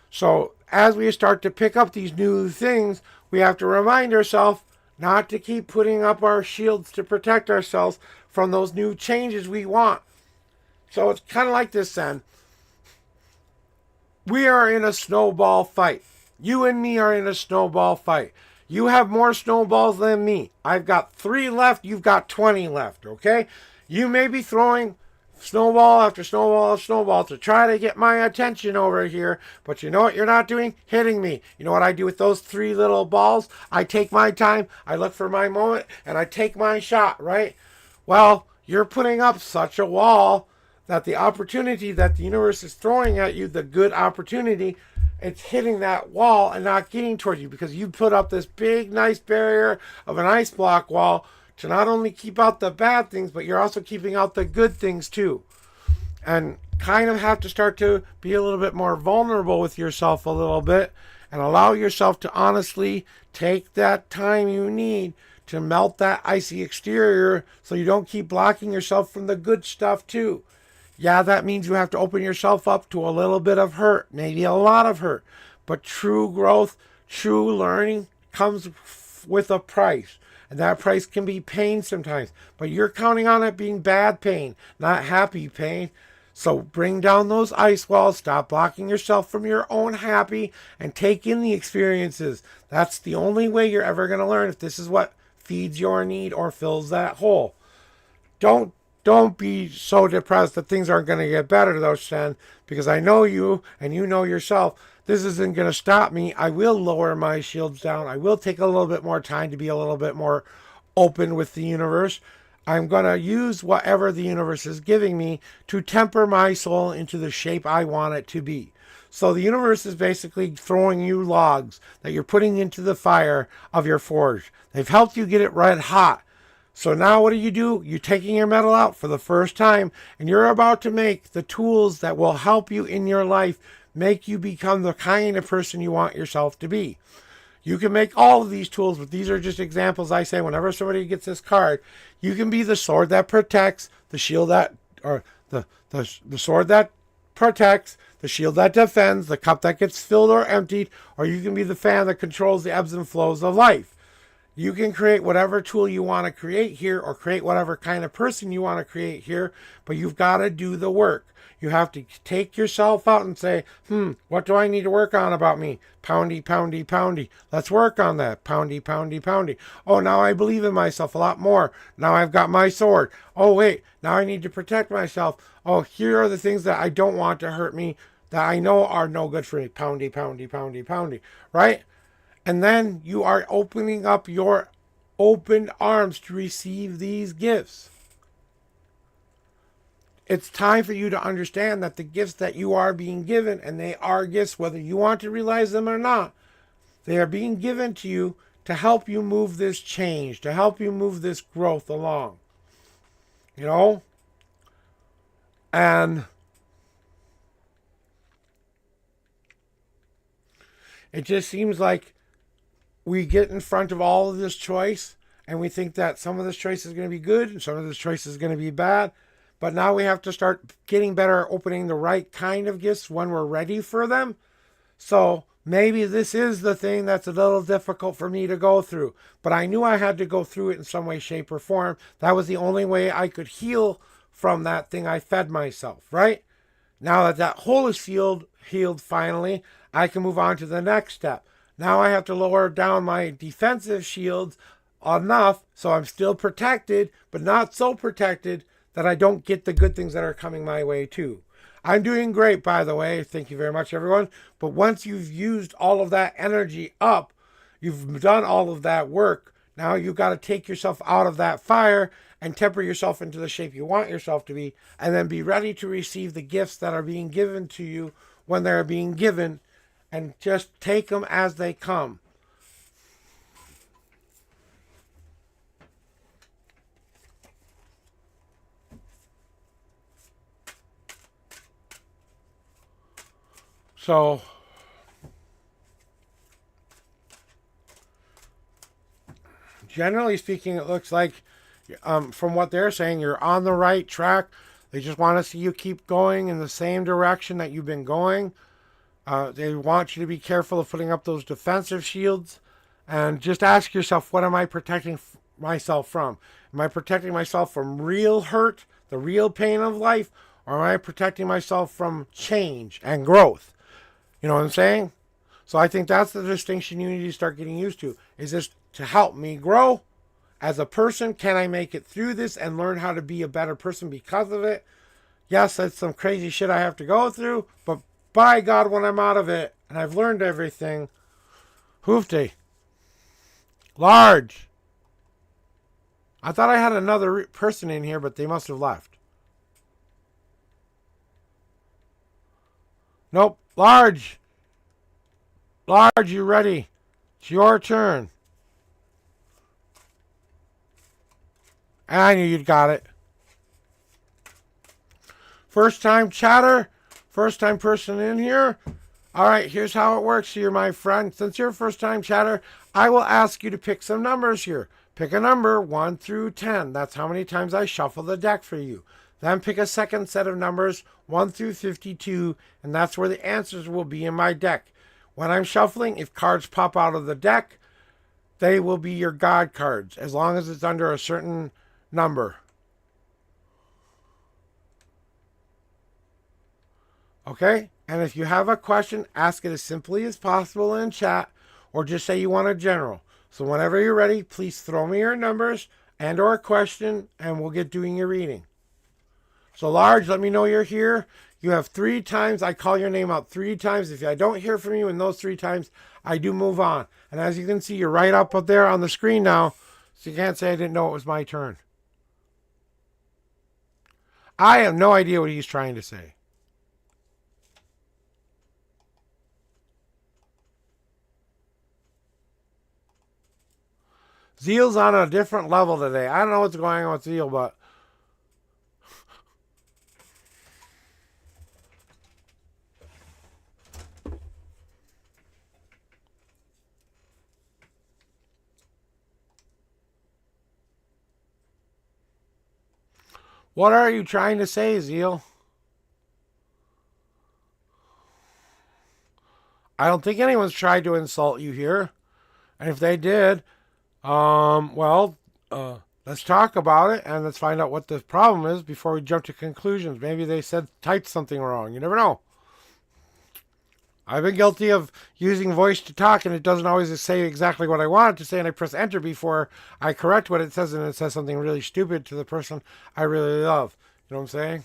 So as we start to pick up these new things, we have to remind ourselves not to keep putting up our shields to protect ourselves from those new changes we want. So it's kind of like this then. We are in a snowball fight. You and me are in a snowball fight. You have more snowballs than me. I've got 3 left. You've got 20 left, okay? You may be throwing snowball after snowball after snowball to try to get my attention over here. But you know what you're not doing? Hitting me. You know what I do with those 3 little balls? I take my time, I look for my moment, and I take my shot, right? Well, you're putting up such a wall that the opportunity that the universe is throwing at you, the good opportunity, it's hitting that wall and not getting toward you because you put up this big, nice barrier of an ice block wall to not only keep out the bad things, but you're also keeping out the good things too. And kind of have to start to be a little bit more vulnerable with yourself a little bit and allow yourself to honestly take that time you need to melt that icy exterior so you don't keep blocking yourself from the good stuff too. Yeah, that means you have to open yourself up to a little bit of hurt, maybe a lot of hurt. But true growth, true learning comes with a price. And that price can be pain sometimes. But you're counting on it being bad pain, not happy pain. So bring down those ice walls, stop blocking yourself from your own happy, and take in the experiences. That's the only way you're ever going to learn if this is what feeds your need or fills that hole. Don't be so depressed that things aren't going to get better, though, Shen, because I know you and you know yourself. This isn't going to stop me. I will lower my shields down. I will take a little bit more time to be a little bit more open with the universe. I'm going to use whatever the universe is giving me to temper my soul into the shape I want it to be. So the universe is basically throwing you logs that you're putting into the fire of your forge. They've helped you get it red hot. So now what do? You're taking your metal out for the first time and you're about to make the tools that will help you in your life, make you become the kind of person you want yourself to be. You can make all of these tools, but these are just examples I say whenever somebody gets this card. You can be the sword that protects, the shield that, or the sword that protects, the shield that defends, the cup that gets filled or emptied, or you can be the fan that controls the ebbs and flows of life. You can create whatever tool you want to create here or create whatever kind of person you want to create here, but you've got to do the work. You have to take yourself out and say, what do I need to work on about me? Poundy, poundy, poundy. Let's work on that. Poundy, poundy, poundy. Oh, now I believe in myself a lot more. Now I've got my sword. Oh, wait, now I need to protect myself. Oh, here are the things that I don't want to hurt me that I know are no good for me. Poundy, poundy, poundy, poundy. Right? And then you are opening up your open arms to receive these gifts. It's time for you to understand that the gifts that you are being given, and they are gifts whether you want to realize them or not, they are being given to you to help you move this change, to help you move this growth along. You know? And it just seems like we get in front of all of this choice and we think that some of this choice is going to be good and some of this choice is going to be bad. But now we have to start getting better at opening the right kind of gifts when we're ready for them. So maybe this is the thing that's a little difficult for me to go through. But I knew I had to go through it in some way, shape, or form. That was the only way I could heal from that thing I fed myself, right? Now that that hole is healed finally, I can move on to the next step. Now I have to lower down my defensive shields enough so I'm still protected, but not so protected that I don't get the good things that are coming my way too. I'm doing great, by the way. Thank you very much, everyone. But once you've used all of that energy up, you've done all of that work, now you've got to take yourself out of that fire and temper yourself into the shape you want yourself to be, and then be ready to receive the gifts that are being given to you when they're being given, and just take them as they come. So, generally speaking, it looks like, from what they're saying, you're on the right track. They just want to see you keep going in the same direction that you've been going. They want you to be careful of putting up those defensive shields. And just ask yourself, what am I protecting myself from? Am I protecting myself from real hurt, the real pain of life? Or am I protecting myself from change and growth? You know what I'm saying? So I think that's the distinction you need to start getting used to. Is this to help me grow as a person? Can I make it through this and learn how to be a better person because of it? Yes, that's some crazy shit I have to go through, but by God, when I'm out of it and I've learned everything, hoofty. Large. I thought I had another person in here, but they must have left. Nope. Large. Large, you ready? It's your turn. And I knew you'd got it. First time chatter. First time person in here. All right, here's how it works here, my friend. Since you're a first time chatter, I will ask you to pick some numbers here. Pick a number 1 through 10. That's how many times I shuffle the deck for you. Then pick a second set of numbers 1 through 52, and that's where the answers will be in my deck. When I'm shuffling, if cards pop out of the deck, they will be your God cards, as long as it's under a certain number. Okay? And if you have a question, ask it as simply as possible in chat, or just say you want a general. So whenever you're ready, please throw me your numbers and or a question, and we'll get doing your reading. So Large, let me know you're here. You have 3 times. I call your name out 3 times. If I don't hear from you in those 3 times, I do move on. And as you can see, you're right up there on the screen now, so you can't say I didn't know it was my turn. I have no idea what he's trying to say. Zeal's on a different level today. I don't know what's going on with Zeal, but what are you trying to say, Zeal? I don't think anyone's tried to insult you here. And if they did, well, let's talk about it and let's find out what the problem is before we jump to conclusions. Maybe they typed something wrong. You never know. I've been guilty of using voice to talk, and it doesn't always say exactly what I want it to say, and I press enter before I correct what it says, and it says something really stupid to the person I really love. You know what I'm saying?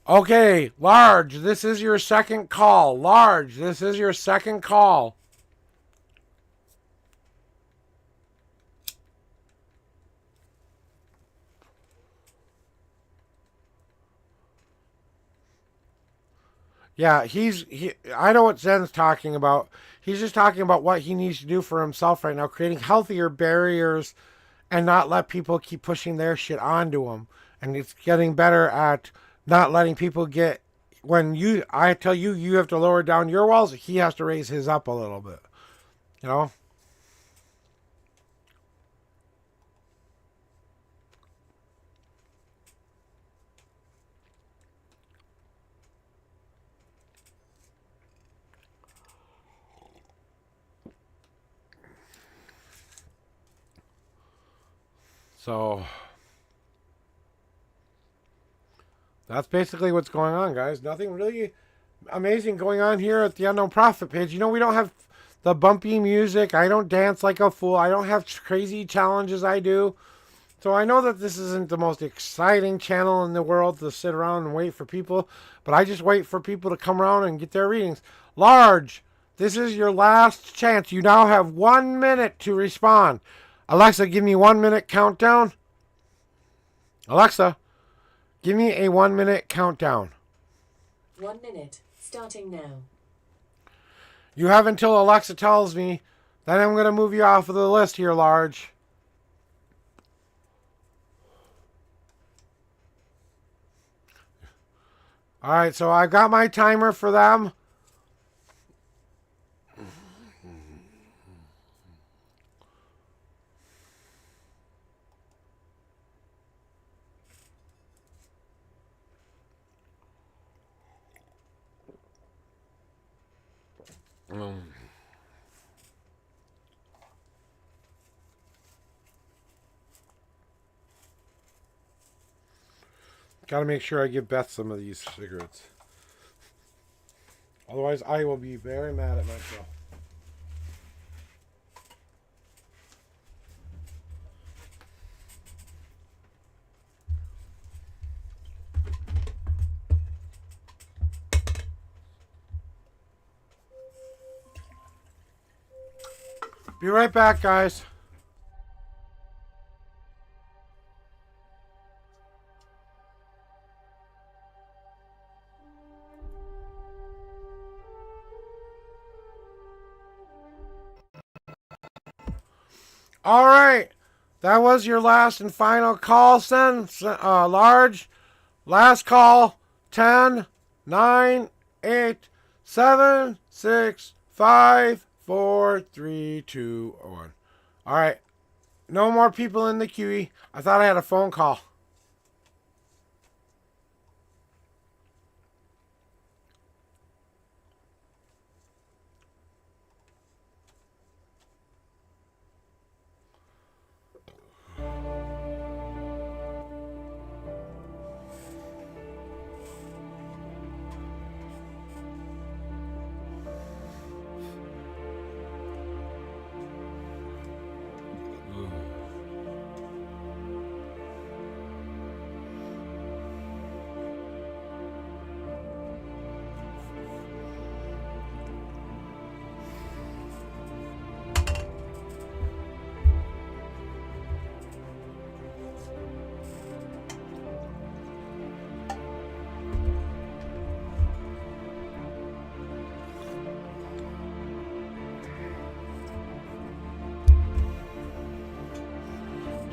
Okay, Large, this is your second call. Large, this is your second call. Yeah, I know what Zen's talking about. He's just talking about what he needs to do for himself right now, creating healthier barriers and not let people keep pushing their shit onto him. And it's getting better at not letting people get, I tell you, you have to lower down your walls, he has to raise his up a little bit. You know? So that's basically what's going on, guys. Nothing really amazing going on here at the Unknown Prophet page. You know, we don't have the bumpy music. I don't dance like a fool. I don't have crazy challenges I do. So I know that this isn't the most exciting channel in the world to sit around and wait for people, but I just wait for people to come around and get their readings. Large, this is your last chance. You now have 1 minute to respond. Alexa, give me 1 minute countdown. Alexa, give me a 1 minute countdown. 1 minute, starting now. You have until Alexa tells me. Then I'm going to move you off of the list here, Large. All right, so I've got my timer for them. Got to make sure I give Beth some of these cigarettes. Otherwise, I will be very mad at myself. Be right back, guys. All right. That was your last and final call, Large. Last call. 10, 9, 8, 7, 6, 5, 4, 3, 2, 1. All right. No more people in the queue. I thought I had a phone call.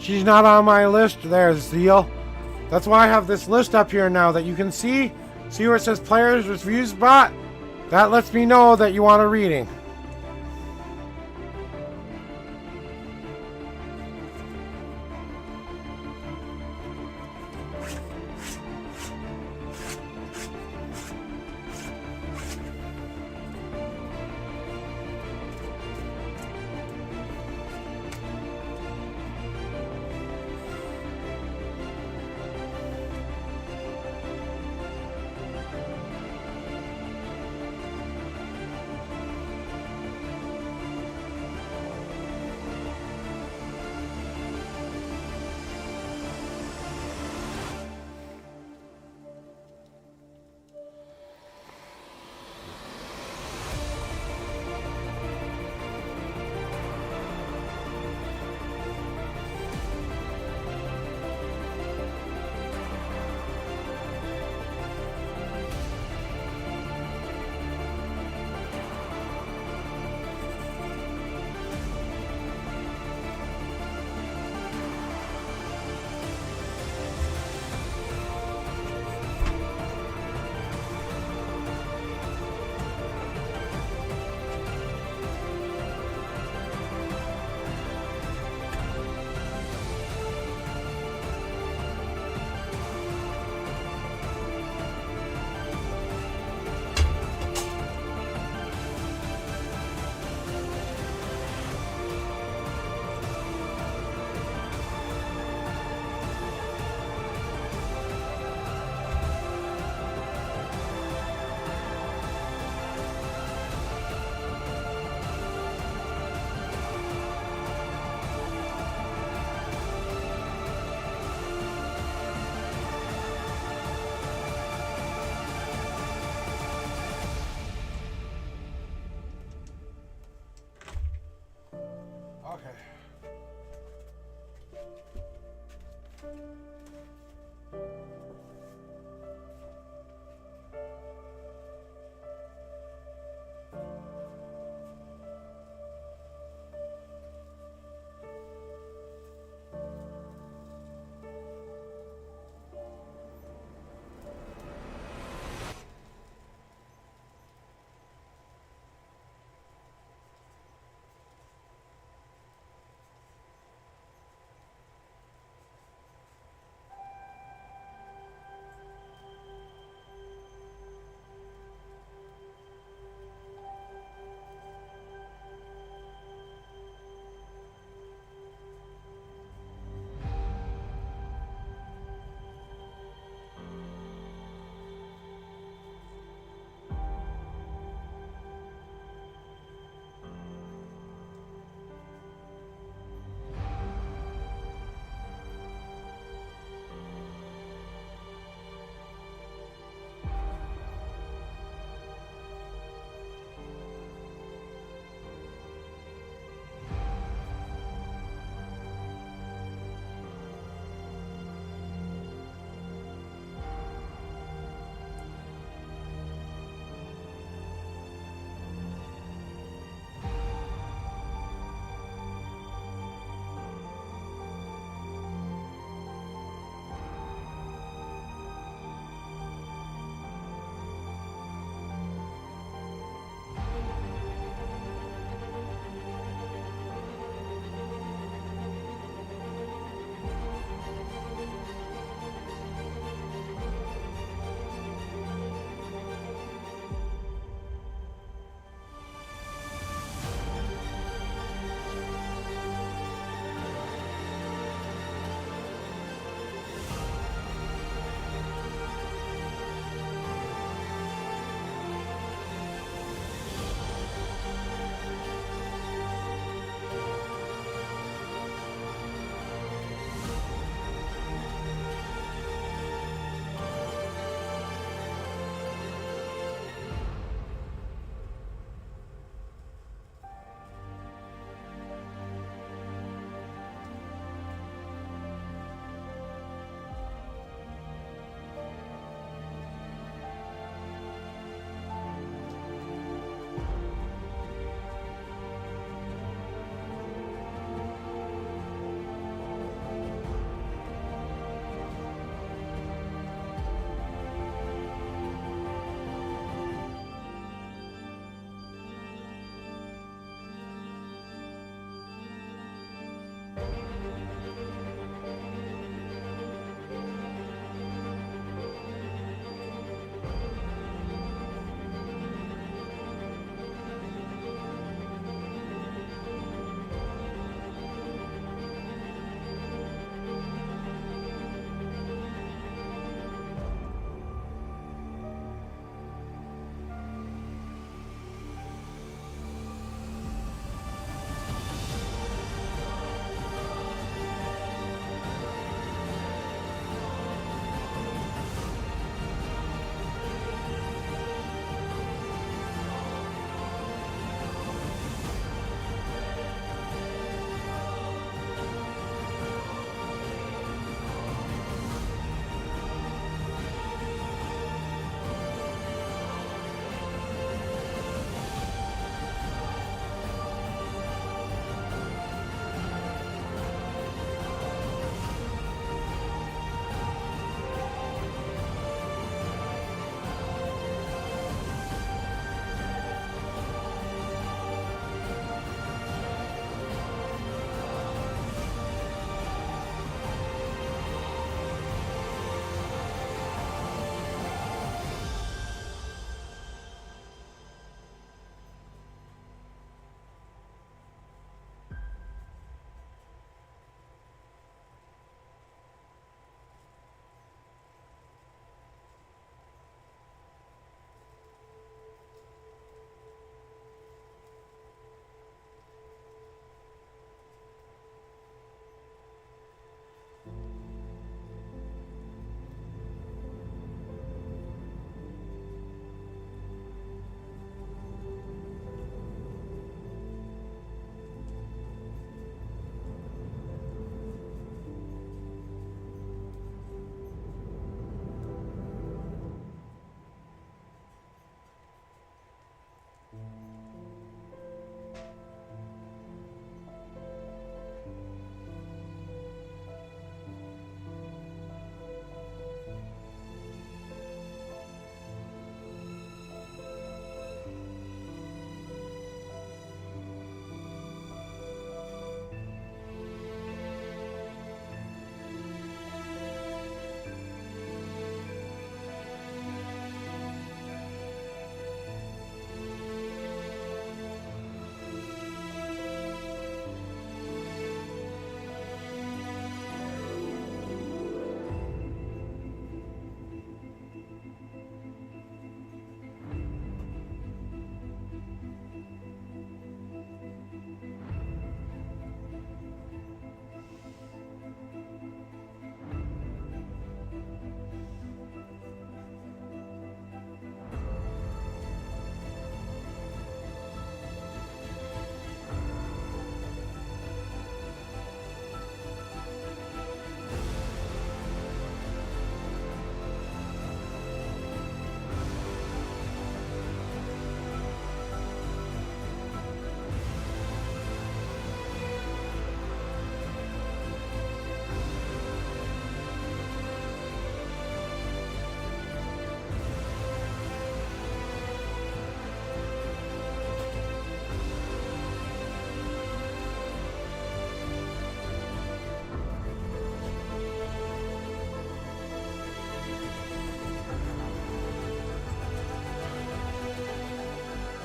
She's not on my list there, Zeal. That's why I have this list up here now that you can see. See where it says Players Reviews Bot? That lets me know that you want a reading.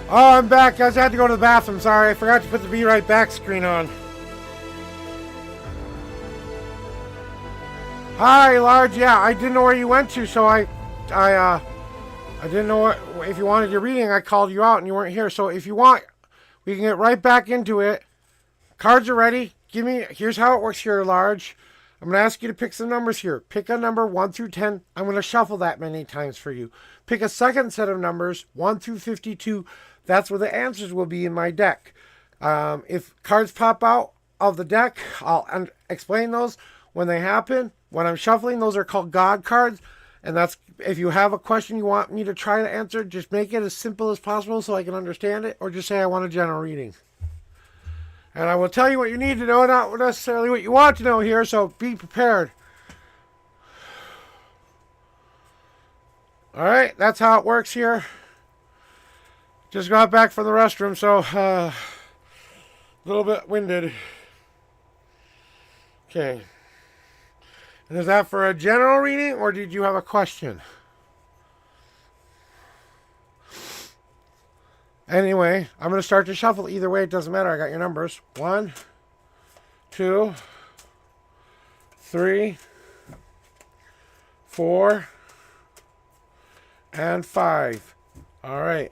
Oh, I'm back, guys. I had to go to the bathroom. Sorry, I forgot to put the Be Right Back screen on. Hi, Large. Yeah, I didn't know where you went to, so I didn't know if you wanted your reading. I called you out and you weren't here. So if you want, we can get right back into it. Cards are ready. Here's how it works here, Large. I'm going to ask you to pick some numbers here. Pick a number 1 through 10. I'm going to shuffle that many times for you. Pick a second set of numbers, 1 through 52. That's where the answers will be in my deck. If cards pop out of the deck, I'll explain those when they happen. When I'm shuffling, those are called God cards. And that's, if you have a question you want me to try to answer, just make it as simple as possible so I can understand it, or just say I want a general reading. And I will tell you what you need to know, not necessarily what you want to know here, so be prepared. Alright, that's how it works here. Just got back from the restroom, so a little bit winded. Okay. And is that for a general reading, or did you have a question? Anyway, I'm going to start to shuffle. Either way, it doesn't matter. I got your numbers. 1, 2, 3, 4, and 5. All right.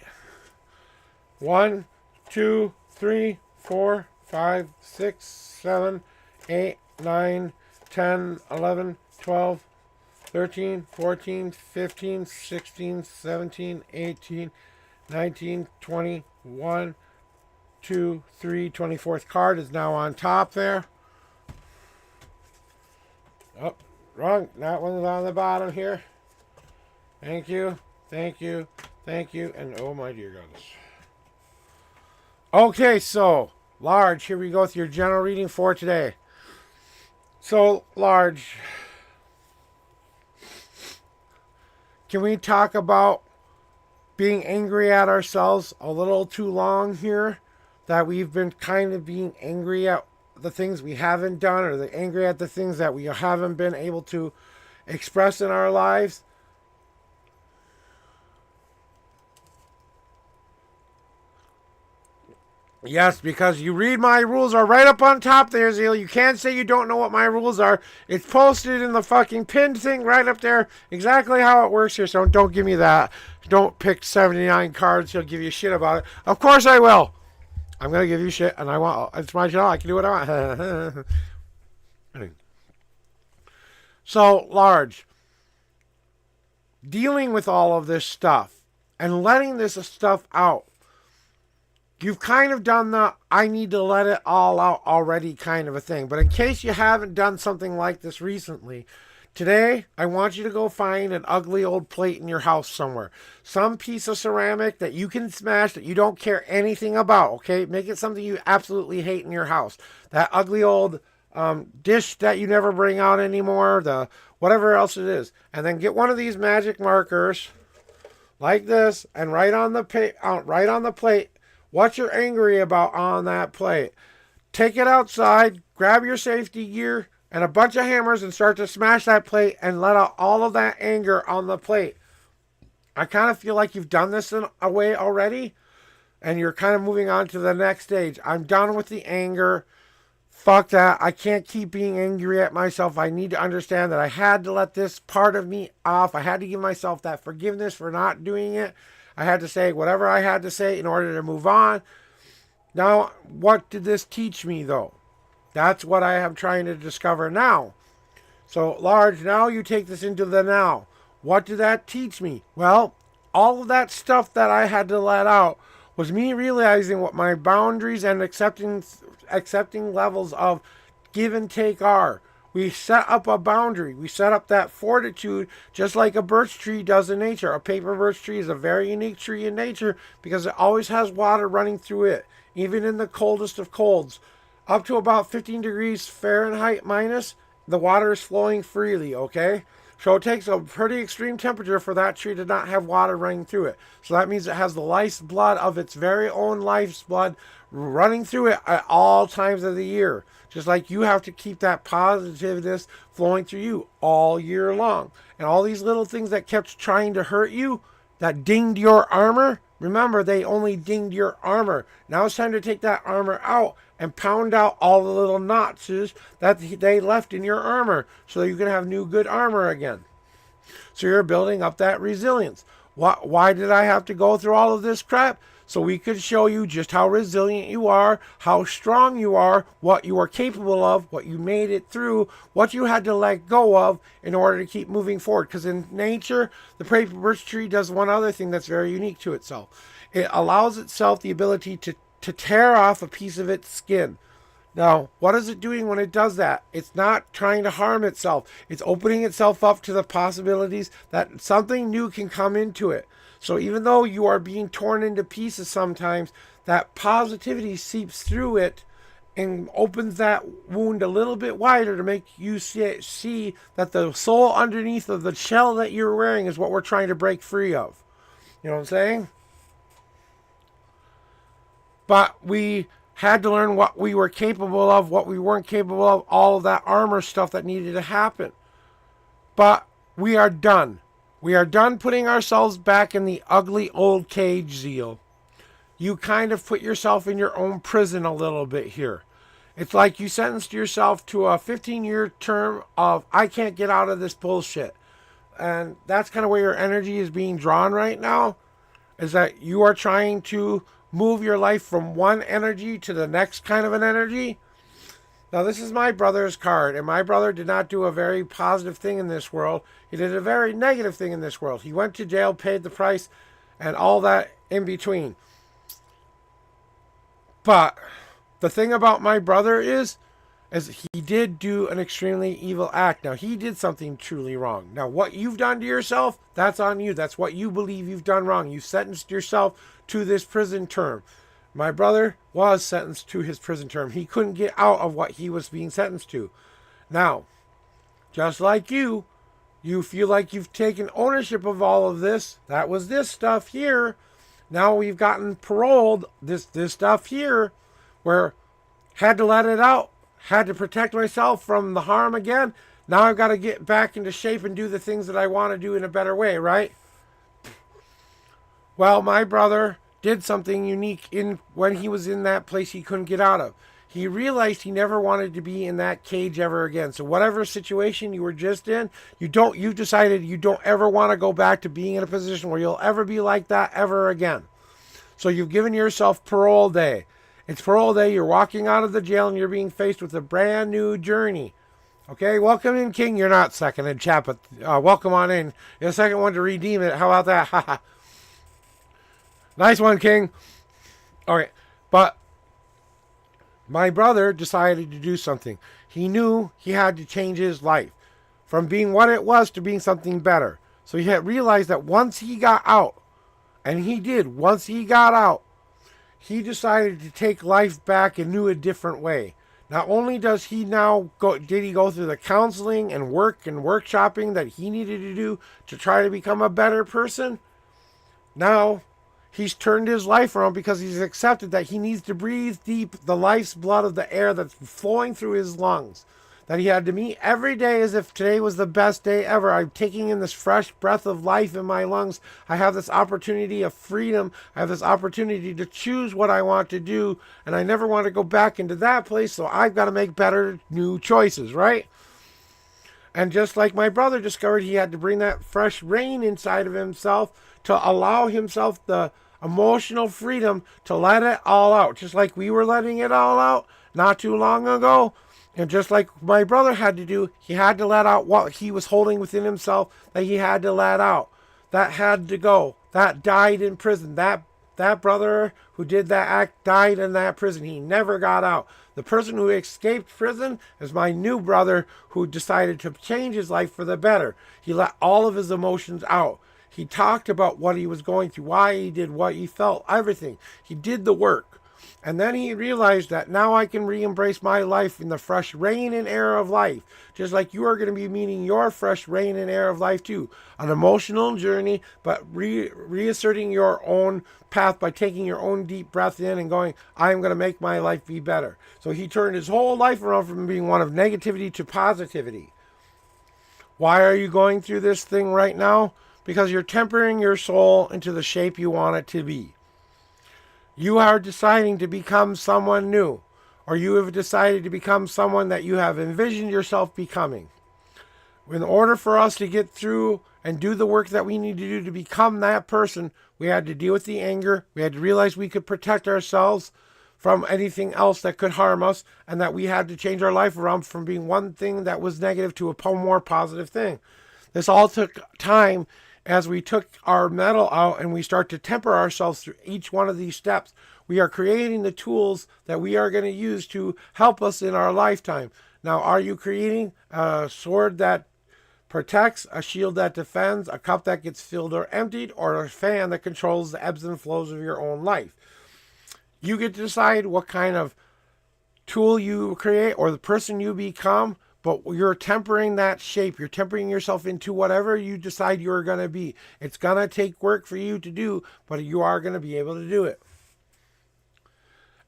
1, 2, 3, 4, 5, 6, 7, 8, 9, 10, 11, 12, 13, 14, 15, 16, 17, 18, 19, 20, 1, 2, 3, 24th card is now on top there. Oh, wrong. That one's on the bottom here. Thank you, thank you, thank you, and oh my dear goodness. Okay, so, Large, here we go with your general reading for today. So, Large, can we talk about being angry at ourselves a little too long here? That we've been kind of being angry at the things we haven't done, or angry at the things that we haven't been able to express in our lives. Yes, because you read my rules are right up on top there, Zeal. You can't say you don't know what my rules are. It's posted in the fucking pinned thing right up there. Exactly how it works here. So don't give me that. Don't pick 79 cards. He'll give you shit about it. Of course I will. I'm going to give you shit, and it's my channel. I can do what I want. So, Large, dealing with all of this stuff and letting this stuff out, you've kind of done the I need to let it all out already kind of a thing. But in case you haven't done something like this recently, today I want you to go find an ugly old plate in your house somewhere. Some piece of ceramic that you can smash that you don't care anything about, okay? Make it something you absolutely hate in your house. That ugly old dish that you never bring out anymore, the whatever else it is. And then get one of these magic markers like this and write on the plate what you're angry about on that plate. Take it outside, grab your safety gear and a bunch of hammers and start to smash that plate and let out all of that anger on the plate. I kind of feel like you've done this in a way already, and you're kind of moving on to the next stage. I'm done with the anger. Fuck that. I can't keep being angry at myself. I need to understand that I had to let this part of me off. I had to give myself that forgiveness for not doing it. I had to say whatever I had to say in order to move on. Now, what did this teach me, though? That's what I am trying to discover now. So, Large, now you take this into the now. What did that teach me? Well, all of that stuff that I had to let out was me realizing what my boundaries and accepting levels of give and take are. We set up a boundary. We set up that fortitude just like a birch tree does in nature. A paper birch tree is a very unique tree in nature because it always has water running through it, even in the coldest of colds. Up to about 15 degrees Fahrenheit minus, the water is flowing freely, okay? So it takes a pretty extreme temperature for that tree to not have water running through it. So that means it has the lifeblood of its very own life's blood running through it at all times of the year. Just like you have to keep that positiveness flowing through you all year long. And all these little things that kept trying to hurt you, that dinged your armor, Remember, they only dinged your armor. Now it's time to take that armor out and pound out all the little notches that they left in your armor so that you can have new good armor again. So you're building up that resilience. Why did I have to go through all of this crap? So we could show you just how resilient you are, how strong you are, what you are capable of, what you made it through, what you had to let go of in order to keep moving forward. Because in nature, the paper birch tree does one other thing that's very unique to itself. It allows itself the ability to tear off a piece of its skin. Now, what is it doing when it does that? It's not trying to harm itself. It's opening itself up to the possibilities that something new can come into it. So even though you are being torn into pieces sometimes, that positivity seeps through it and opens that wound a little bit wider to make you see that the soul underneath of the shell that you're wearing is what we're trying to break free of. You know what I'm saying? But we had to learn what we were capable of, what we weren't capable of, all of that armor stuff that needed to happen. But we are done. We are done putting ourselves back in the ugly old cage, Zeal. You kind of put yourself in your own prison a little bit here. It's like you sentenced yourself to a 15-year term of, I can't get out of this bullshit. And that's kind of where your energy is being drawn right now, is that you are trying to move your life from one energy to the next kind of an energy. Now, this is my brother's card, and my brother did not do a very positive thing in this world. He did a very negative thing in this world. He went to jail, paid the price, and all that in between. But the thing about my brother is he did do an extremely evil act. Now, he did something truly wrong. Now, what you've done to yourself, that's on you. That's what you believe you've done wrong. You sentenced yourself to this prison term. My brother was sentenced to his prison term. He couldn't get out of what he was being sentenced to. Now, just like you feel like you've taken ownership of all of this. That was this stuff here. Now we've gotten paroled, this stuff here, where had to let it out, had to protect myself from the harm again. Now I've got to get back into shape and do the things that I want to do in a better way, right? Well, my brother did something unique when he was in that place he couldn't get out of. He realized he never wanted to be in that cage ever again. So whatever situation you were just in, you decided you don't ever want to go back to being in a position where you'll ever be like that ever again. So you've given yourself parole day. It's parole day. You're walking out of the jail and you're being faced with a brand new journey. Okay, welcome in, King. You're not second in chat, but welcome on in. You're the second one to redeem it. How about that? Nice one, King. All right, but my brother decided to do something. He knew he had to change his life from being what it was to being something better. So he had realized that once he got out, and he did, once he got out, he decided to take life back and do a different way. Not only does he now did he go through the counseling and workshopping that he needed to do to try to become a better person, now he's turned his life around because he's accepted that he needs to breathe deep the life's blood of the air that's flowing through his lungs. That he had to meet every day as if today was the best day ever. I'm taking in this fresh breath of life in my lungs. I have this opportunity of freedom. I have this opportunity to choose what I want to do. And I never want to go back into that place. So I've got to make better new choices, right? And just like my brother discovered, he had to bring that fresh rain inside of himself to allow himself the emotional freedom to let it all out. Just like we were letting it all out not too long ago. And just like my brother had to do, he had to let out what he was holding within himself that he had to let out. That had to go. That died in prison. That brother who did that act died in that prison. He never got out. The person who escaped prison is my new brother who decided to change his life for the better. He let all of his emotions out. He talked about what he was going through, why he did what he felt, everything. He did the work. And then he realized that now I can re-embrace my life in the fresh rain and air of life. Just like you are going to be meeting your fresh rain and air of life too. An emotional journey, but reasserting your own path by taking your own deep breath in and going, I'm going to make my life be better. So he turned his whole life around from being one of negativity to positivity. Why are you going through this thing right now? because you're tempering your soul into the shape you want it to be. You are deciding to become someone new, or you have decided to become someone that you have envisioned yourself becoming. In order for us to get through and do the work that we need to do to become that person, we had to deal with the anger. We had to realize we could protect ourselves from anything else that could harm us, and that we had to change our life around from being one thing that was negative to a more positive thing. This all took time as we took our metal out and we start to temper ourselves through each one of these steps. We are creating the tools that we are going to use to help us in our lifetime. Now, are you creating a sword that protects, a shield that defends, a cup that gets filled or emptied, or a fan that controls the ebbs and flows of your own life? You get to decide what kind of tool you create or the person you become, but you're tempering that shape. You're tempering yourself into whatever you decide you're going to be. It's going to take work for you to do, but you are going to be able to do it.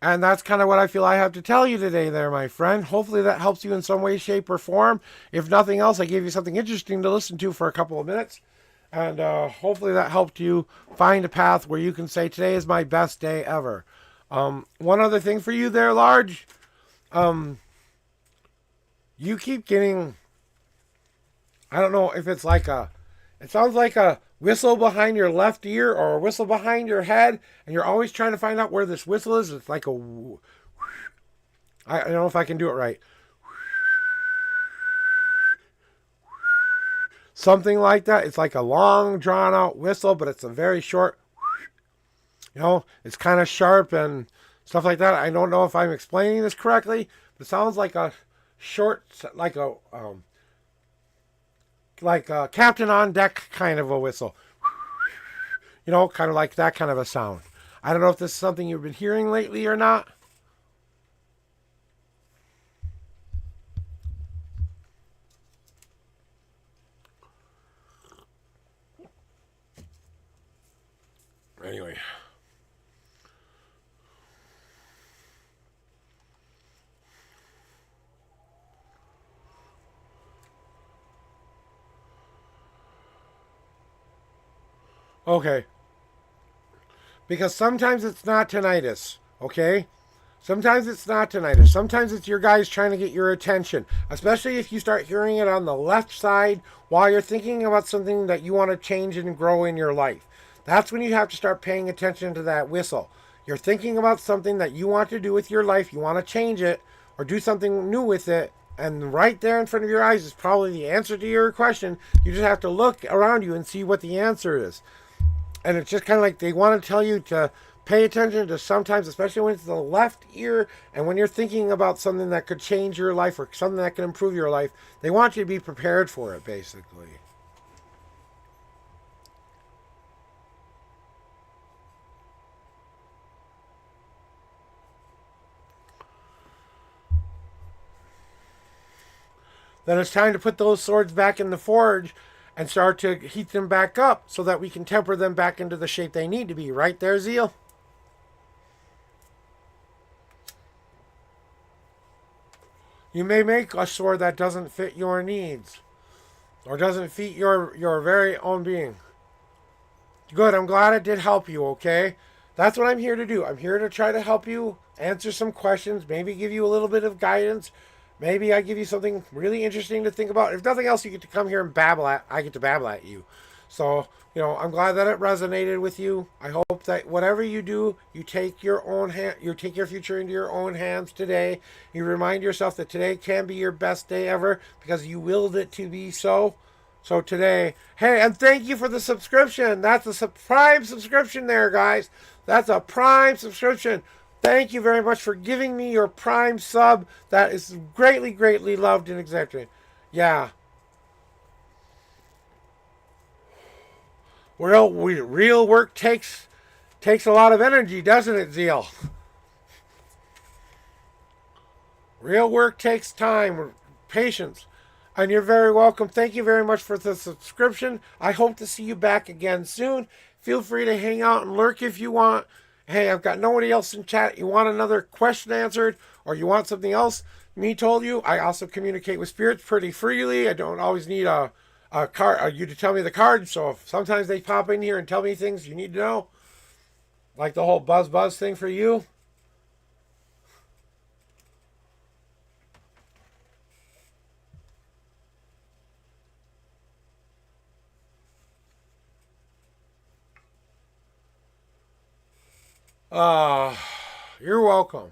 And that's kind of what I feel I have to tell you today there, my friend. Hopefully that helps you in some way, shape, or form. If nothing else, I gave you something interesting to listen to for a couple of minutes. And hopefully that helped you find a path where you can say, today is my best day ever. One other thing for you there, Large. You keep getting, I don't know if it's like it sounds like a whistle behind your left ear or a whistle behind your head, and you're always trying to find out where this whistle is. It's like I don't know if I can do it right. Something like that. It's like a long, drawn out whistle, but it's a very short, it's kind of sharp and stuff like that. I don't know if I'm explaining this correctly, but it sounds like a short, like a captain on deck kind of a whistle. Kind of like that kind of a sound. I don't know if this is something you've been hearing lately or not. Anyway. Okay. Because sometimes it's not tinnitus, okay? Sometimes it's not tinnitus. Sometimes it's your guys trying to get your attention, especially if you start hearing it on the left side while you're thinking about something that you want to change and grow in your life. That's when you have to start paying attention to that whistle. You're thinking about something that you want to do with your life. You want to change it or do something new with it. And right there in front of your eyes is probably the answer to your question. You just have to look around you and see what the answer is. And it's just kind of like they want to tell you to pay attention to sometimes, especially when it's the left ear and when you're thinking about something that could change your life or something that can improve your life, they want you to be prepared for it, basically. Then it's time to put those swords back in the forge and start to heat them back up so that we can temper them back into the shape they need to be. Right there, Zeal? You may make a sword that doesn't fit your needs or doesn't fit your very own being. Good, I'm glad it did help you, okay? That's what I'm here to do. I'm here to try to help you answer some questions, maybe give you a little bit of guidance. Maybe I give you something really interesting to think about. If nothing else, you get to come here and I get to babble at you. So, I'm glad that it resonated with you. I hope that whatever you do, you take your future into your own hands today. You remind yourself that today can be your best day ever because you willed it to be so. So today, hey, and thank you for the subscription. That's a prime subscription there, guys. That's a prime subscription. Thank you very much for giving me your prime sub. That is greatly, greatly loved and accepted. Yeah. Real work takes a lot of energy, doesn't it, Zeal? Real work takes time, patience. And you're very welcome. Thank you very much for the subscription. I hope to see you back again soon. Feel free to hang out and lurk if you want. Hey, I've got nobody else in chat. You want another question answered or you want something else me told you? I also communicate with spirits pretty freely. I don't always need a a card, you to tell me the cards. So if sometimes they pop in here and tell me things you need to know, like the whole buzz thing for you. Uh, you're welcome.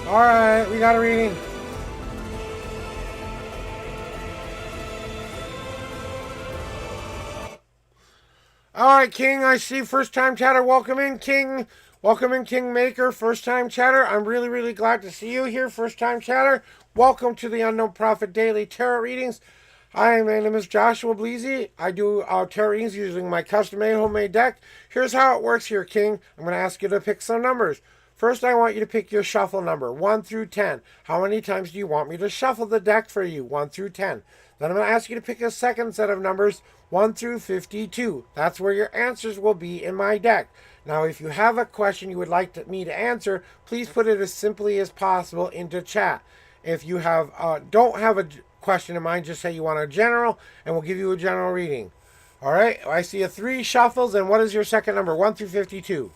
All right, we got a reading. All right, King, I see first time chatter. Welcome in, King. Welcome in, Kingmaker. First time chatter. I'm really, really glad to see you here. First time chatter. Welcome to the Unknown Prophet Daily Tarot Readings. Hi, my name is Joshua Bleasy. I do tarot readings using my custom-made homemade deck. Here's how it works here, King. I'm going to ask you to pick some numbers. First, I want you to pick your shuffle number, 1 through 10. How many times do you want me to shuffle the deck for you, 1 through 10? Then I'm going to ask you to pick a second set of numbers, 1 through 52. That's where your answers will be in my deck. Now, if you have a question you would like me to answer, please put it as simply as possible into chat. If you don't have a question in mind, just say you want a general, and we'll give you a general reading. All right, I see 3 shuffles, and what is your second number, 1 through 52?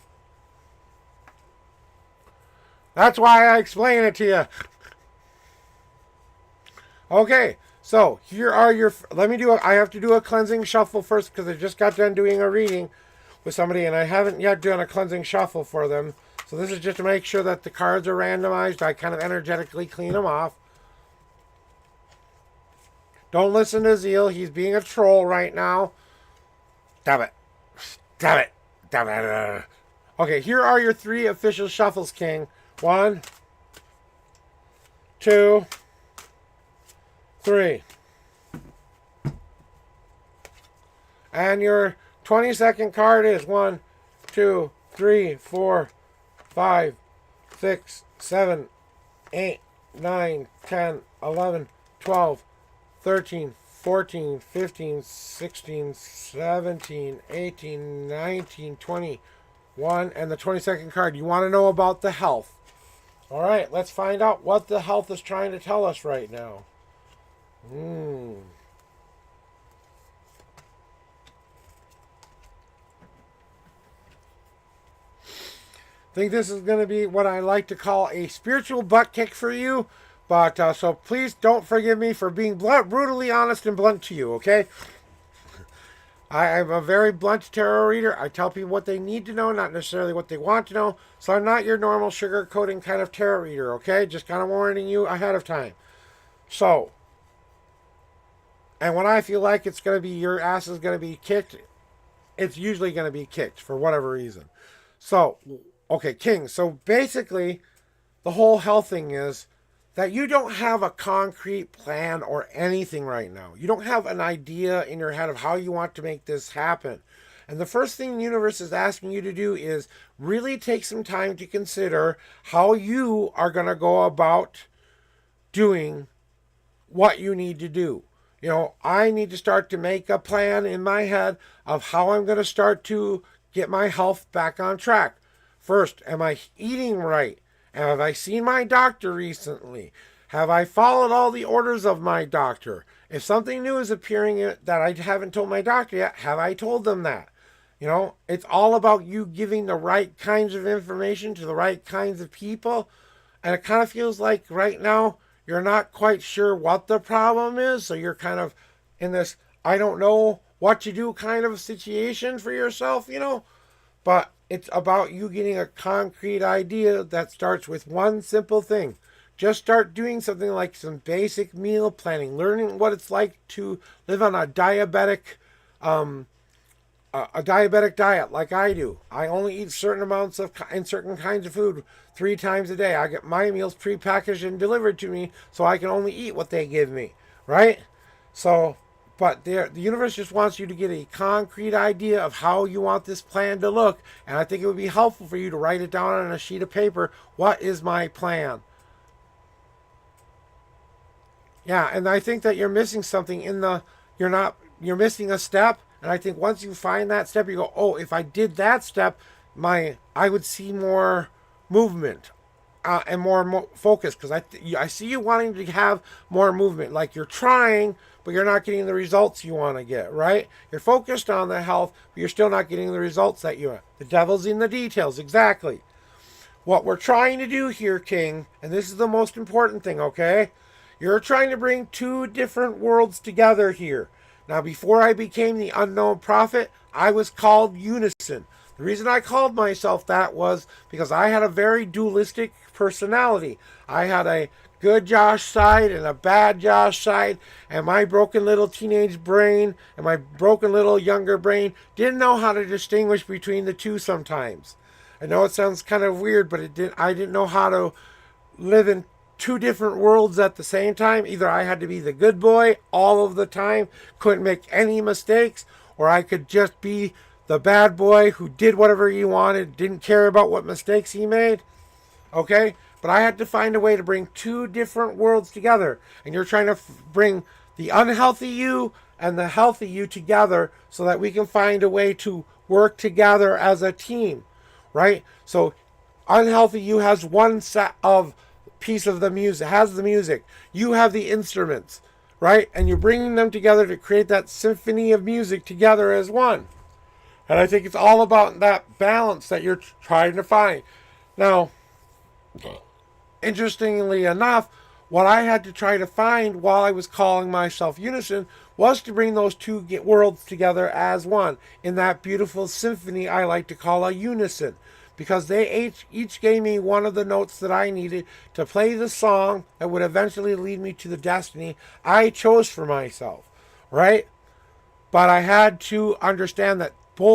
That's why I explain it to you. Okay, so here are your... I have to do a cleansing shuffle first because I just got done doing a reading with somebody and I haven't yet done a cleansing shuffle for them. So this is just to make sure that the cards are randomized. I kind of energetically clean them off. Don't listen to Zeal. He's being a troll right now. Damn it. Damn it. Damn it. Okay, here are your 3 official shuffles, King. 1, 2, 3. And your 20-second card is 1, 2, 3, 4, 5, 6, 7, 8, 9, 10, 11, 12, 13, 14, 15, 16, 17, 18, 19, 20, 1, and the 22nd card. You want to know about the health. All right, let's find out what the health is trying to tell us right now. I think this is going to be what I like to call a spiritual butt kick for you. But so please don't forgive me for being brutally honest and blunt to you, okay? I'm a very blunt tarot reader. I tell people what they need to know, not necessarily what they want to know. So I'm not your normal sugar-coating kind of tarot reader, okay? Just kind of warning you ahead of time. So, and when I feel like it's going to be, your ass is going to be kicked, it's usually going to be kicked for whatever reason. So, okay, King. So basically, the whole health thing is that you don't have a concrete plan or anything right now. You don't have an idea in your head of how you want to make this happen. And the first thing the universe is asking you to do is really take some time to consider how you are going to go about doing what you need to do. You know, I need to start to make a plan in my head of how I'm going to start to get my health back on track. First, am I eating right? Have I seen my doctor recently? Have I followed all the orders of my doctor? If something new is appearing that I haven't told my doctor yet, have I told them that? You know, it's all about you giving the right kinds of information to the right kinds of people. And it kind of feels like right now you're not quite sure what the problem is. So you're kind of in this, I don't know what to do kind of situation for yourself, you know. But It's about you getting a concrete idea that starts with one simple thing. Just start doing something like some basic meal planning, learning what it's like to live on a diabetic diet like I do. I only eat certain amounts of and certain kinds of food 3 times a day. I get my meals prepackaged and delivered to me, so I can only eat what they give me, right? So, but the universe just wants you to get a concrete idea of how you want this plan to look, and I think it would be helpful for you to write it down on a sheet of paper. What is my plan? Yeah, and I think that you're missing something you're missing a step. And I think once you find that step, you go, oh, if I did that step, I would see more movement and more focus, because I see you wanting to have more movement. Like you're trying, but you're not getting the results you want to get, right? You're focused on the health, but you're still not getting the results that you want. The devil's in the details, exactly. What we're trying to do here, King, and this is the most important thing, okay? You're trying to bring 2 different worlds together here. Now, before I became the unknown prophet, I was called Unison. The reason I called myself that was because I had a very dualistic personality. I had a good Josh side and a bad Josh side, and my broken little teenage brain and my broken little younger brain didn't know how to distinguish between the two sometimes. I know it sounds kind of weird, but I didn't know how to live in 2 different worlds at the same time. Either I had to be the good boy all of the time, couldn't make any mistakes, or I could just be the bad boy who did whatever he wanted, didn't care about what mistakes he made. Okay? But I had to find a way to bring 2 different worlds together. And you're trying to bring the unhealthy you and the healthy you together so that we can find a way to work together as a team. Right? So unhealthy you has one set of piece of the music, has the music. You have the instruments, right? And you're bringing them together to create that symphony of music together as one. And I think it's all about that balance that you're trying to find. Now, interestingly enough, what I had to try to find while I was calling myself Unison was to bring those 2 worlds together as one in that beautiful symphony I like to call a unison. Because they each gave me one of the notes that I needed to play the song that would eventually lead me to the destiny I chose for myself, right? But I had to understand that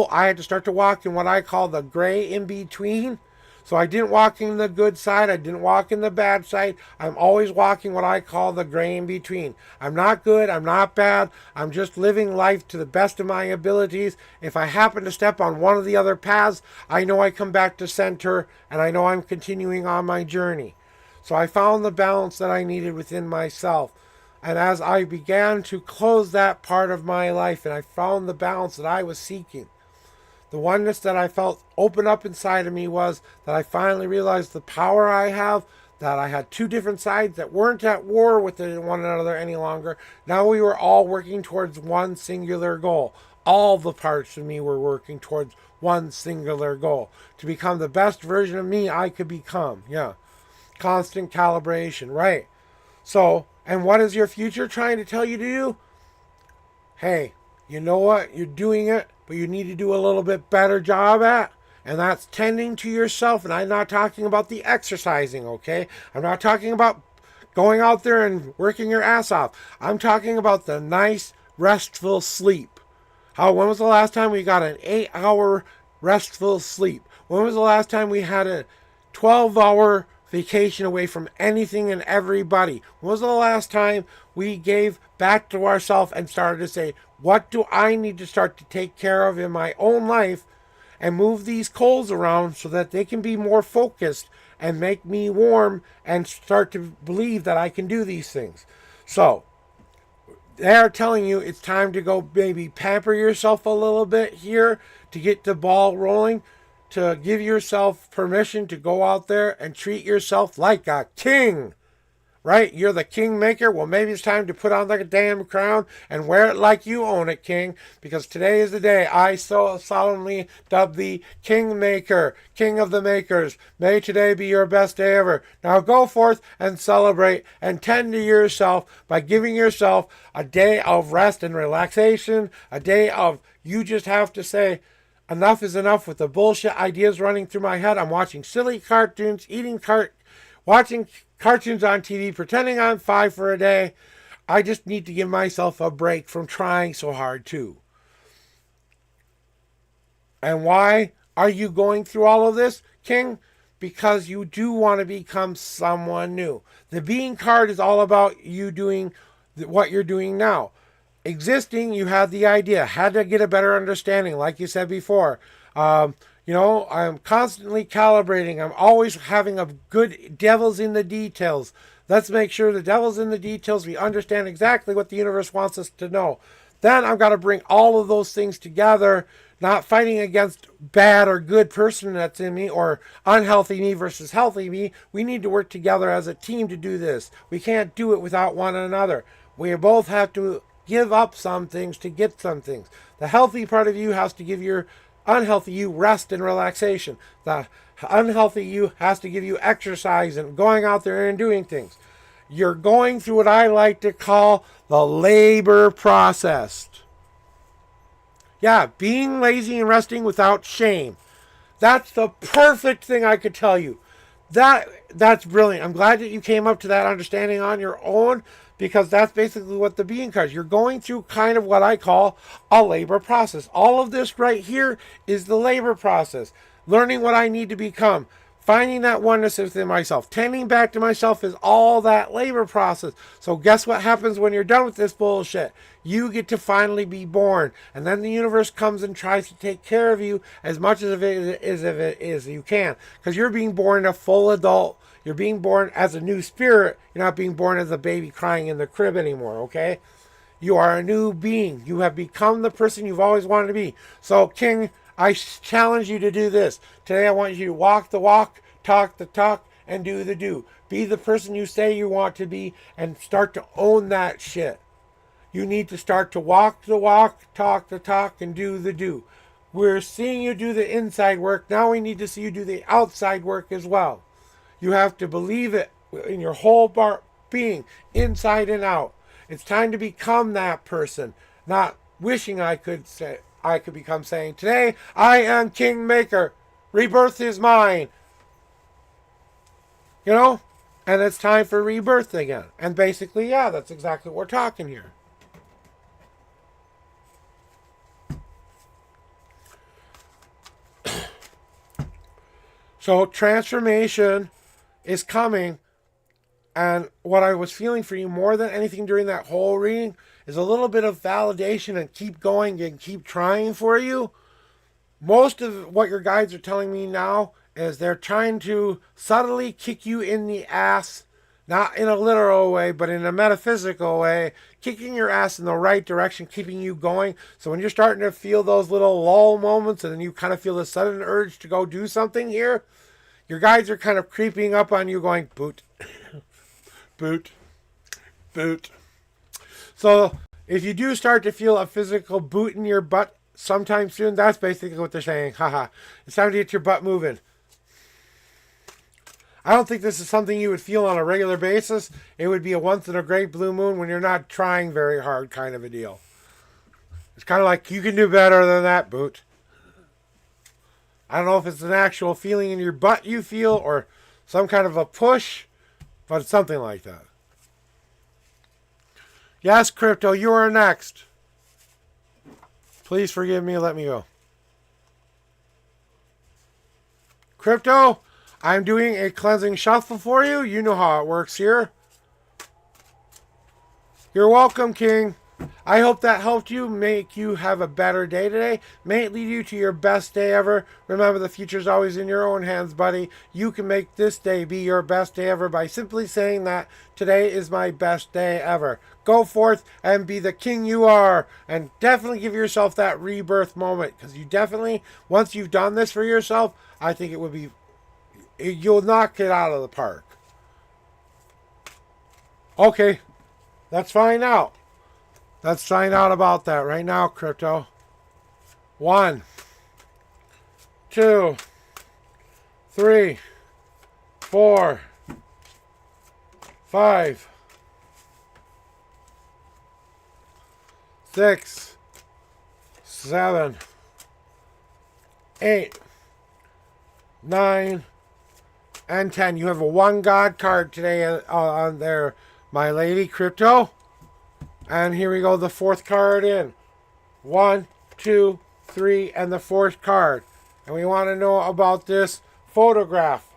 I had to start to walk in what I call the gray in between. So I didn't walk in the good side. I didn't walk in the bad side. I'm always walking what I call the gray in between. I'm not good. I'm not bad. I'm just living life to the best of my abilities. If I happen to step on one of the other paths, I know I come back to center and I know I'm continuing on my journey. So I found the balance that I needed within myself. And as I began to close that part of my life and I found the balance that I was seeking, the oneness that I felt open up inside of me was that I finally realized the power I have, that I had 2 different sides that weren't at war with one another any longer. Now we were all working towards one singular goal. All the parts of me were working towards one singular goal, to become the best version of me I could become. Yeah. Constant calibration, right? So, and what is your future trying to tell you to do? Hey, you know what? You're doing it, but you need to do a little bit better job at. And that's tending to yourself. And I'm not talking about the exercising, okay? I'm not talking about going out there and working your ass off. I'm talking about the nice, restful sleep. When was the last time we got an 8-hour restful sleep? When was the last time we had a 12-hour vacation away from anything and everybody? When was the last time we gave back to ourselves and started to say, what do I need to start to take care of in my own life and move these coals around so that they can be more focused and make me warm and start to believe that I can do these things? So they're telling you it's time to go maybe pamper yourself a little bit here to get the ball rolling, to give yourself permission to go out there and treat yourself like a king. Right? You're the kingmaker. Well, maybe it's time to put on the damn crown and wear it like you own it, king. Because today is the day I so solemnly dub thee kingmaker, king of the makers. May today be your best day ever. Now go forth and celebrate and tend to yourself by giving yourself a day of rest and relaxation, a day of you just have to say, Enough is enough with the bullshit ideas running through my head. I'm watching silly cartoons, watching cartoons on TV, pretending I'm 5 for a day. I just need to give myself a break from trying so hard too. And why are you going through all of this, King? Because you do want to become someone new. The being card is all about you doing what you're doing now. Existing, you had the idea, had to get a better understanding, like you said before. I'm constantly calibrating. I'm always having a good devil's in the details. Let's make sure the devil's in the details. We understand exactly what the universe wants us to know. Then I've got to bring all of those things together, not fighting against bad or good person that's in me or unhealthy me versus healthy me. We need to work together as a team to do this. We can't do it without one another. We both have to give up some things to get some things. The healthy part of you has to give your unhealthy you rest and relaxation. The unhealthy you has to give you exercise and going out there and doing things. You're going through what I like to call the labor process. Yeah, being lazy and resting without shame. That's the perfect thing I could tell you. That's brilliant. I'm glad that you came up to that understanding on your own, because that's basically what the being card is. You're going through kind of what I call a labor process. All of this right here is the labor process. Learning what I need to become. Finding that oneness within myself. Tending back to myself is all that labor process. So guess what happens when you're done with this bullshit? You get to finally be born. And then the universe comes and tries to take care of you as much as it is you can. Because you're being born a full adult. You're being born as a new spirit. You're not being born as a baby crying in the crib anymore, okay? You are a new being. You have become the person you've always wanted to be. So, King, I challenge you to do this. Today I want you to walk the walk, talk the talk, and do the do. Be the person you say you want to be and start to own that shit. You need to start to walk the walk, talk the talk, and do the do. We're seeing you do the inside work. Now we need to see you do the outside work as well. You have to believe it in your whole being, inside and out. It's time to become that person, not wishing I could become saying, today I am Kingmaker. Rebirth is mine. You know? And it's time for rebirth again. And basically, yeah, that's exactly what we're talking here. So transformation is coming. And what I was feeling for you more than anything during that whole reading is a little bit of validation and keep going and keep trying for you. Most of what your guides are telling me now is they're trying to subtly kick you in the ass, not in a literal way, but in a metaphysical way, kicking your ass in the right direction, keeping you going. So when you're starting to feel those little lull moments and then you kind of feel the sudden urge to go do something here, your guides are kind of creeping up on you going, boot, boot, boot. So if you do start to feel a physical boot in your butt sometime soon, that's basically what they're saying. Haha, it's time to get your butt moving. I don't think this is something you would feel on a regular basis. It would be a once in a great blue moon when you're not trying very hard kind of a deal. It's kind of like, you can do better than that, boot. I don't know if it's an actual feeling in your butt you feel or some kind of a push, but it's something like that. Yes, Crypto, you are next. Please forgive me and let me go. Crypto, I'm doing a cleansing shuffle for you. You know how it works here. You're welcome, King. I hope that helped you make you have a better day today. May it lead you to your best day ever. Remember, the future's always in your own hands, buddy. You can make this day be your best day ever by simply saying that today is my best day ever. Go forth and be the king you are. And definitely give yourself that rebirth moment. Because you definitely, once you've done this for yourself, I think it would be, you'll knock it out of the park. Okay, let's find out. Let's find out about that right now, Crypto. 1, 2, 3, 4, 5, 6, 7, 8, 9, and 10. You have a one God card today on there, my lady crypto. And here we go, the fourth card in. 1, 2, 3, and the fourth card. And we want to know about this photograph.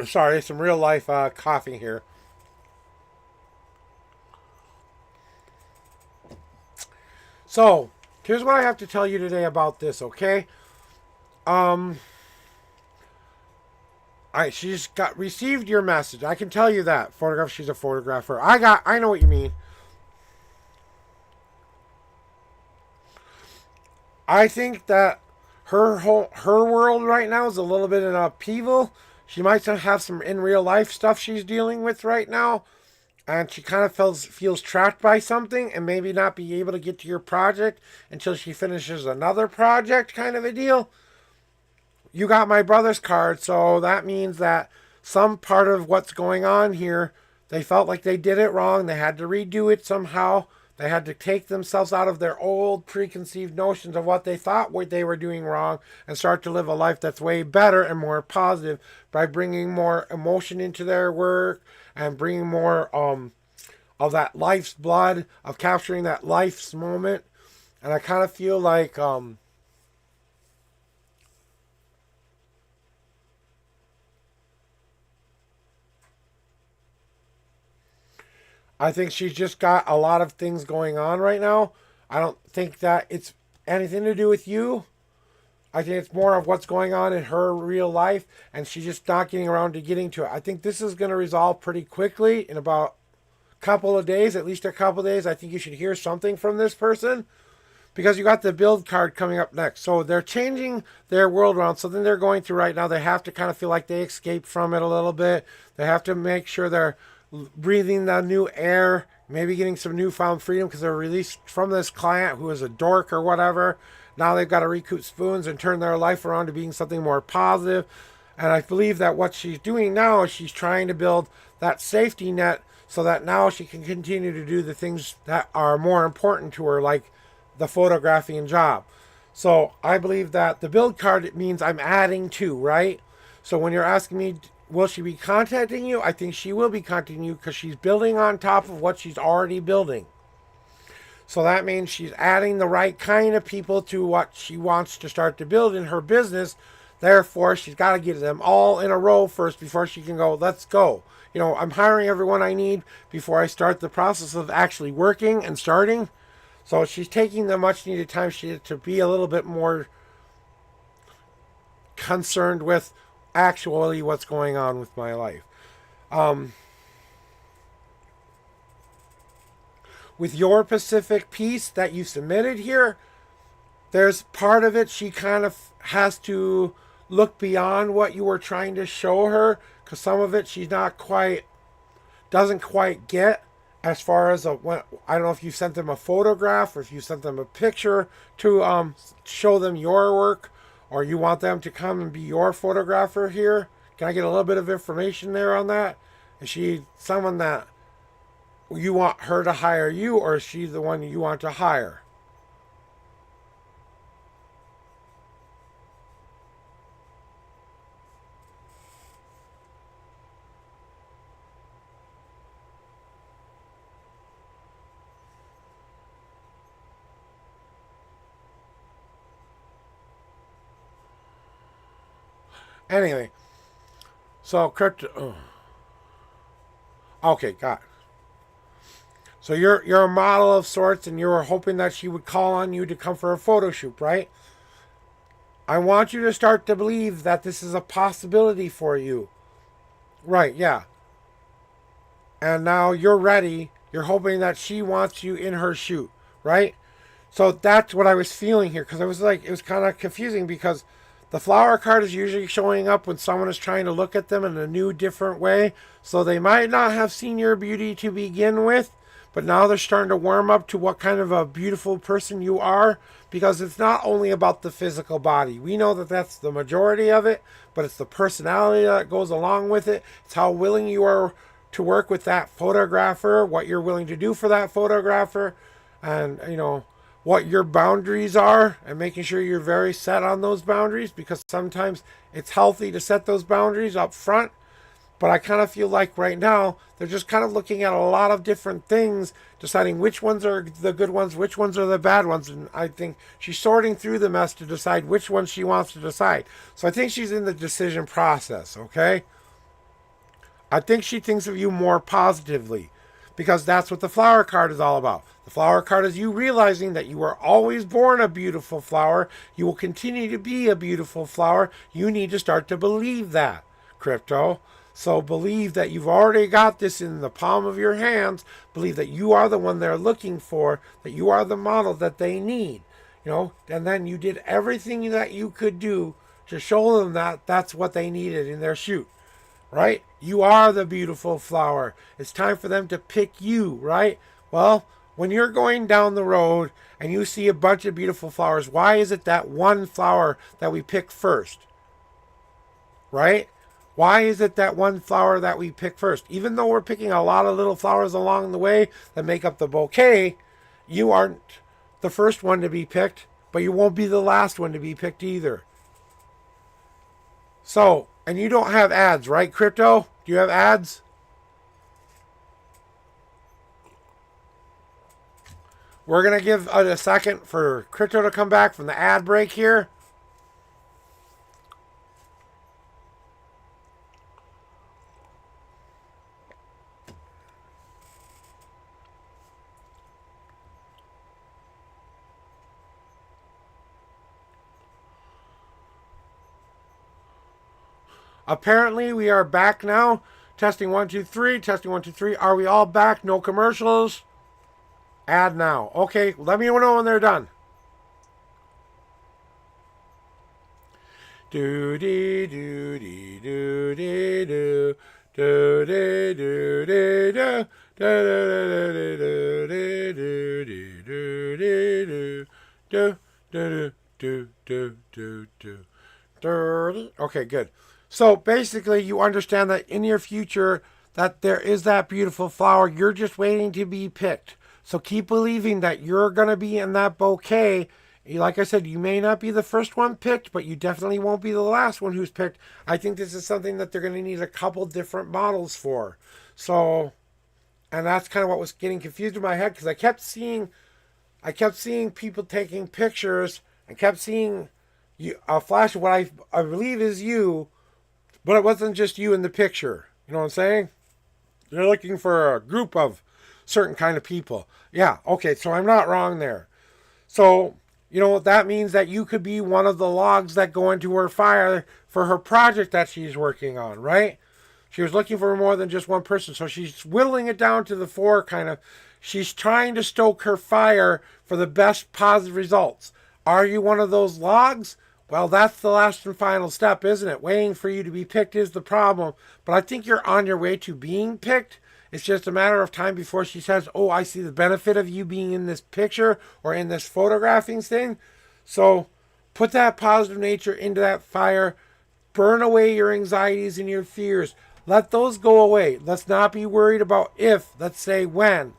Sorry, some real life coughing here. So, here's what I have to tell you today about this, okay? She's got received your message. I can tell you that. Photograph, she's a photographer. I know what you mean. I think that her world right now is a little bit in upheaval. She might have some in real life stuff she's dealing with right now, and she kind of feels trapped by something and maybe not be able to get to your project until she finishes another project, kind of a deal. You got my brother's card, so that means that some part of what's going on here, they felt like they did it wrong. They had to redo it somehow. They had to take themselves out of their old preconceived notions of what they thought what they were doing wrong and start to live a life that's way better and more positive by bringing more emotion into their work and bringing more of that life's blood, of capturing that life's moment. And I kind of feel like I think she's just got a lot of things going on right now. I don't think that it's anything to do with you. I think it's more of what's going on in her real life, and she's just not getting around to getting to it. I think this is going to resolve pretty quickly in about a couple of days, at least a couple of days. I think you should hear something from this person because you got the build card coming up next. So they're changing their world around. Something they're going through right now. They have to kind of feel like they escaped from it a little bit. They have to make sure they're breathing the new air, maybe getting some newfound freedom because they're released from this client who is a dork or whatever. Now they've got to recoup spoons and turn their life around to being something more positive. And I believe that what she's doing now is she's trying to build that safety net so that now she can continue to do the things that are more important to her, like the photographing job. So I believe that the build card, it means I'm adding to, right? So when you're asking me, will she be contacting you? I think she will be contacting you because she's building on top of what she's already building. So that means she's adding the right kind of people to what she wants to start to build in her business. Therefore, she's got to get them all in a row first before she can go, let's go. You know, I'm hiring everyone I need before I start the process of actually working and starting. So she's taking the much needed time to be a little bit more concerned with actually what's going on with my life. With your Pacific piece that you submitted here, there's part of it she kind of has to look beyond what you were trying to show her because some of it she's not quite, doesn't quite get as far as I don't know if you sent them a photograph or if you sent them a picture to show them your work, or you want them to come and be your photographer here. Can I get a little bit of information there on that? Is she someone that you want her to hire you, or is she the one you want to hire? Anyway, so crypto. Okay, got it. So you're a model of sorts, and you were hoping that she would call on you to come for a photo shoot, right? I want you to start to believe that this is a possibility for you. Right, yeah. And now you're ready. You're hoping that she wants you in her shoot, right? So that's what I was feeling here, because it was kind of confusing because The flower card is usually showing up when someone is trying to look at them in a new, different way. So they might not have seen your beauty to begin with, but now they're starting to warm up to what kind of a beautiful person you are, because it's not only about the physical body. We know that that's the majority of it, but it's the personality that goes along with it. It's how willing you are to work with that photographer, what you're willing to do for that photographer, and, what your boundaries are, and making sure you're very set on those boundaries, because sometimes it's healthy to set those boundaries up front. But I kind of feel like right now they're just kind of looking at a lot of different things, deciding which ones are the good ones, which ones are the bad ones. And I think she's sorting through the mess to decide which ones she wants to decide. So I think she's in the decision process, okay? I think she thinks of you more positively, because that's what the flower card is all about. The flower card is you realizing that you were always born a beautiful flower. You will continue to be a beautiful flower. You need to start to believe that, Crypto. So believe that you've already got this in the palm of your hands. Believe that you are the one they're looking for, that you are the model that they need. And then you did everything that you could do to show them that that's what they needed in their shoot, right? You are the beautiful flower. It's time for them to pick you, right? Well, when you're going down the road and you see a bunch of beautiful flowers, why is it that one flower that we pick first, right? Why is it that one flower that we pick first? Even though we're picking a lot of little flowers along the way that make up the bouquet, you aren't the first one to be picked, but you won't be the last one to be picked either. So, and you don't have ads, right, Crypto? Do you have ads? We're going to give a second for Crypto to come back from the ad break here. Apparently, we are back now. Testing 1, 2, 3. Testing 1, 2, 3. Are we all back? No commercials. Ad now. Okay, let me know when they're done. Do dee do dee do dee do do dee do dee do do do do do do do do do. Okay, good. So basically, you understand that in your future, that there is that beautiful flower. You're just waiting to be picked. So keep believing that you're going to be in that bouquet. Like I said, you may not be the first one picked, but you definitely won't be the last one who's picked. I think this is something that they're going to need a couple different models for. So, and that's kind of what was getting confused in my head, because I kept seeing people taking pictures. I kept seeing a flash of what I believe is you, but it wasn't just you in the picture. You know what I'm saying? They're looking for a group of certain kind of people. Yeah, okay, so I'm not wrong there. So, that means that you could be one of the logs that go into her fire for her project that she's working on, right? She was looking for more than just one person, so she's whittling it down to the 4 kind of. She's trying to stoke her fire for the best positive results. Are you one of those logs? Well, that's the last and final step, isn't it? Waiting for you to be picked is the problem. But I think you're on your way to being picked. It's just a matter of time before she says, oh, I see the benefit of you being in this picture or in this photographing thing. So put that positive nature into that fire. Burn away your anxieties and your fears. Let those go away. Let's not be worried about if. Let's say when.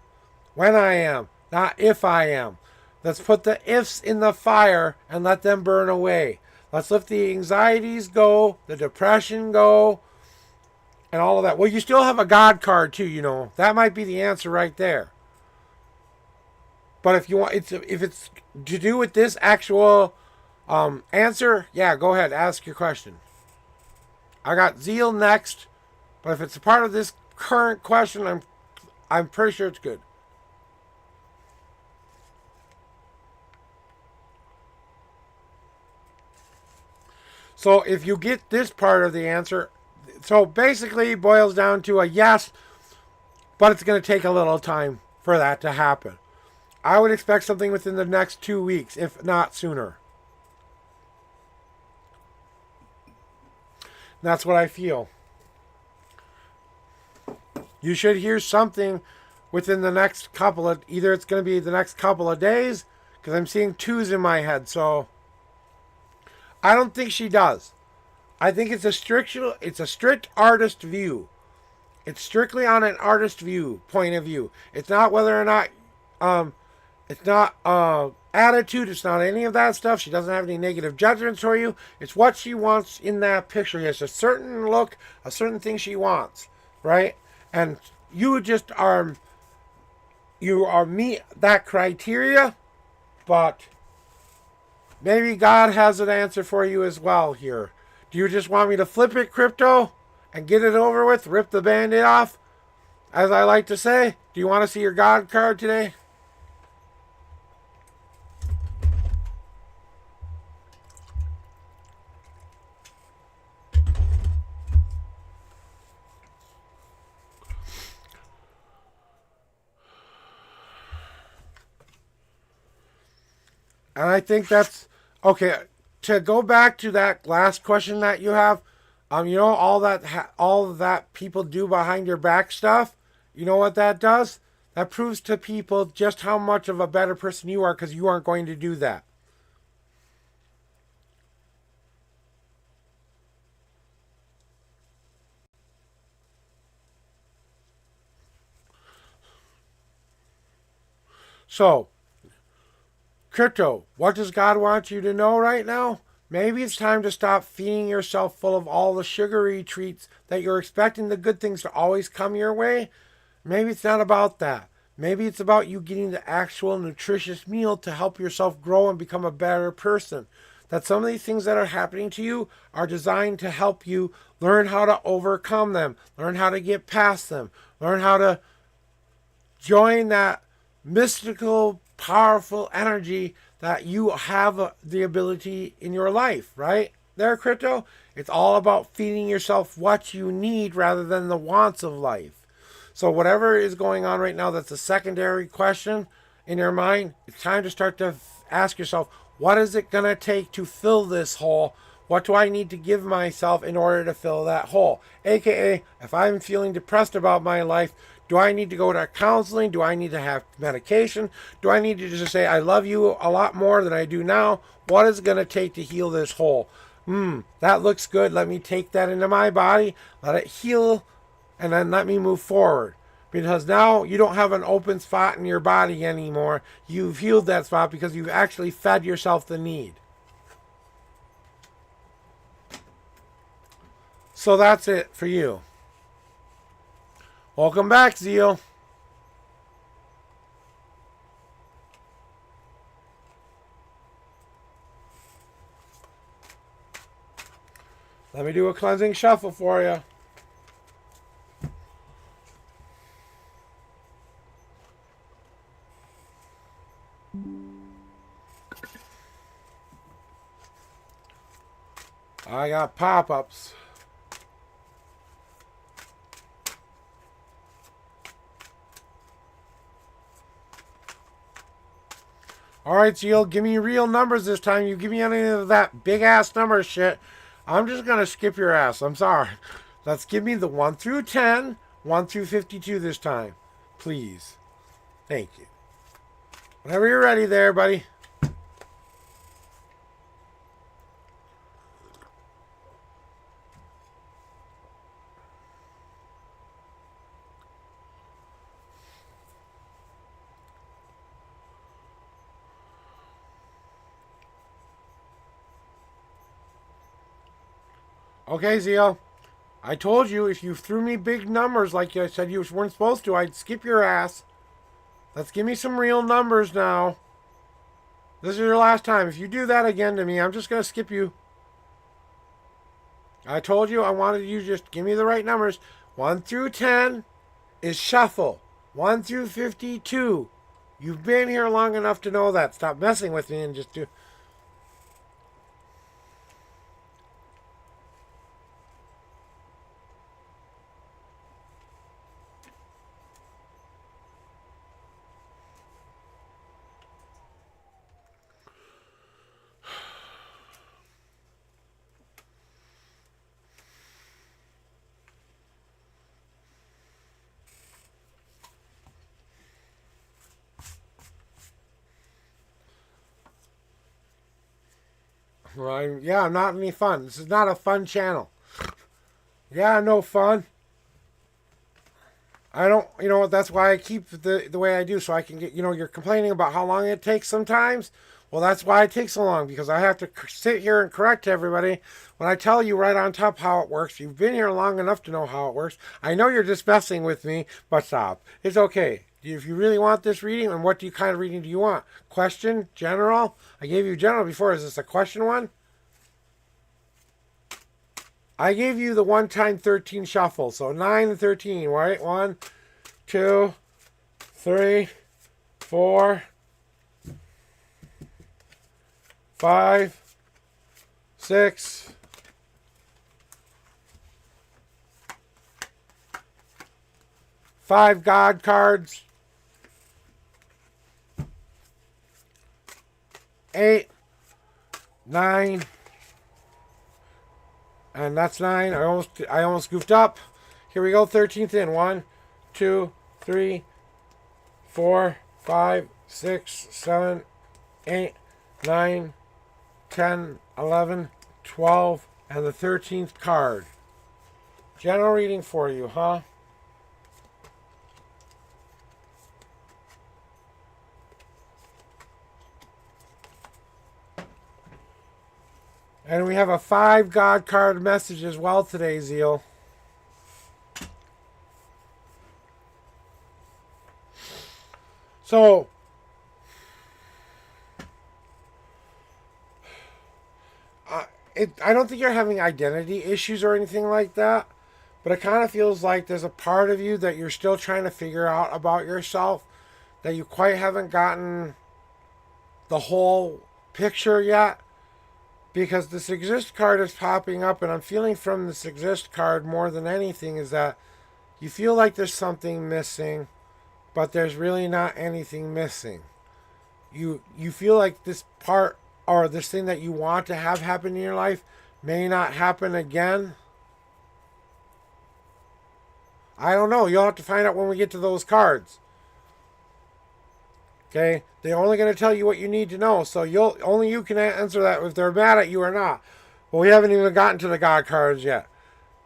When I am, not if I am. Let's put the ifs in the fire and let them burn away. Let's let the anxieties go, the depression go, and all of that. Well, you still have a God card too, That might be the answer right there. But if you want, if it's to do with this actual answer, yeah, go ahead, ask your question. I got zeal next, but if it's a part of this current question, I'm pretty sure it's good. So if you get this part of the answer, so basically it boils down to a yes, but it's going to take a little time for that to happen. I would expect something within the next 2 weeks, if not sooner. That's what I feel. You should hear something within the next couple of, either it's going to be the next couple of days, because I'm seeing twos in my head. So I don't think she does. I think it's a strict artist view. It's strictly on an artist view point of view. It's not whether or not um it's not attitude, it's not any of that stuff. She doesn't have any negative judgments for you. It's what she wants in that picture. It's a certain look, a certain thing she wants, right? And you just are meet that criteria, but maybe God has an answer for you as well here. Do you just want me to flip it, Crypto, and get it over with, rip the band-aid off, as I like to say? Do you want to see your God card today? And I think that's okay. To go back to that last question that you have, you know all that people do behind your back stuff. You know what that does? That proves to people just how much of a better person you are because you aren't going to do that. So, Crypto, what does God want you to know right now? Maybe it's time to stop feeding yourself full of all the sugary treats that you're expecting the good things to always come your way. Maybe it's not about that. Maybe it's about you getting the actual nutritious meal to help yourself grow and become a better person. That some of these things that are happening to you are designed to help you learn how to overcome them, learn how to get past them, learn how to join that mystical, powerful energy that you have the ability in your life, right? There, Crypto. It's all about feeding yourself what you need rather than the wants of life. So whatever is going on right now, that's a secondary question in your mind. It's time to start to ask yourself, what is it going to take to fill this hole? What do I need to give myself in order to fill that hole? AKA, if I'm feeling depressed about my life, do I need to go to counseling? Do I need to have medication? Do I need to just say, I love you a lot more than I do now? What is it going to take to heal this hole? That looks good. Let me take that into my body, let it heal, and then let me move forward. Because now you don't have an open spot in your body anymore. You've healed that spot because you've actually fed yourself the need. So that's it for you. Welcome back, Zeal. Let me do a cleansing shuffle for you. I got pop-ups. All right, Zeal, give me real numbers this time. You give me any of that big-ass number shit, I'm just going to skip your ass. I'm sorry. Let's give me the 1 through 10, 1 through 52 this time. Please. Thank you. Whenever you're ready there, buddy. Okay, Zeal. I told you if you threw me big numbers like I said you weren't supposed to, I'd skip your ass. Let's give me some real numbers now. This is your last time. If you do that again to me, I'm just going to skip you. I told you I wanted you to just give me the right numbers. 1 through 10 is shuffle. 1 through 52. You've been here long enough to know that. Stop messing with me and just do. Yeah, I'm not any fun. This is not a fun channel. Yeah, no fun. I don't, that's why I keep the way I do, so I can get, you're complaining about how long it takes sometimes. Well, that's why it takes so long, because I have to sit here and correct everybody when I tell you right on top how it works. You've been here long enough to know how it works. I know you're just messing with me, but stop. It's okay. If you really want this reading, and what kind of reading do you want? Question? General? I gave you general before. Is this a question one? I gave you the 1 time 13 shuffle, so 9 and 13, right? 1, 2, 3, 4, 5, 6, 5 God cards, 8, 9. And that's 9. I almost goofed up. Here we go. 13th in. 1, 2, 3, 4, 5, 6, 7, 8, 9, 10, 11, 12, and the 13th card. General reading for you, huh? And we have a 5 God card message as well today, Zeal. So, I don't think you're having identity issues or anything like that, but it kind of feels like there's a part of you that you're still trying to figure out about yourself, that you quite haven't gotten the whole picture yet. Because this exist card is popping up, and I'm feeling from this exist card more than anything is that you feel like there's something missing, but there's really not anything missing. You feel like this part or this thing that you want to have happen in your life may not happen again. I don't know. You'll have to find out when we get to those cards. Okay, they're only going to tell you what you need to know, so only you can answer that if they're mad at you or not. Well, we haven't even gotten to the God cards yet.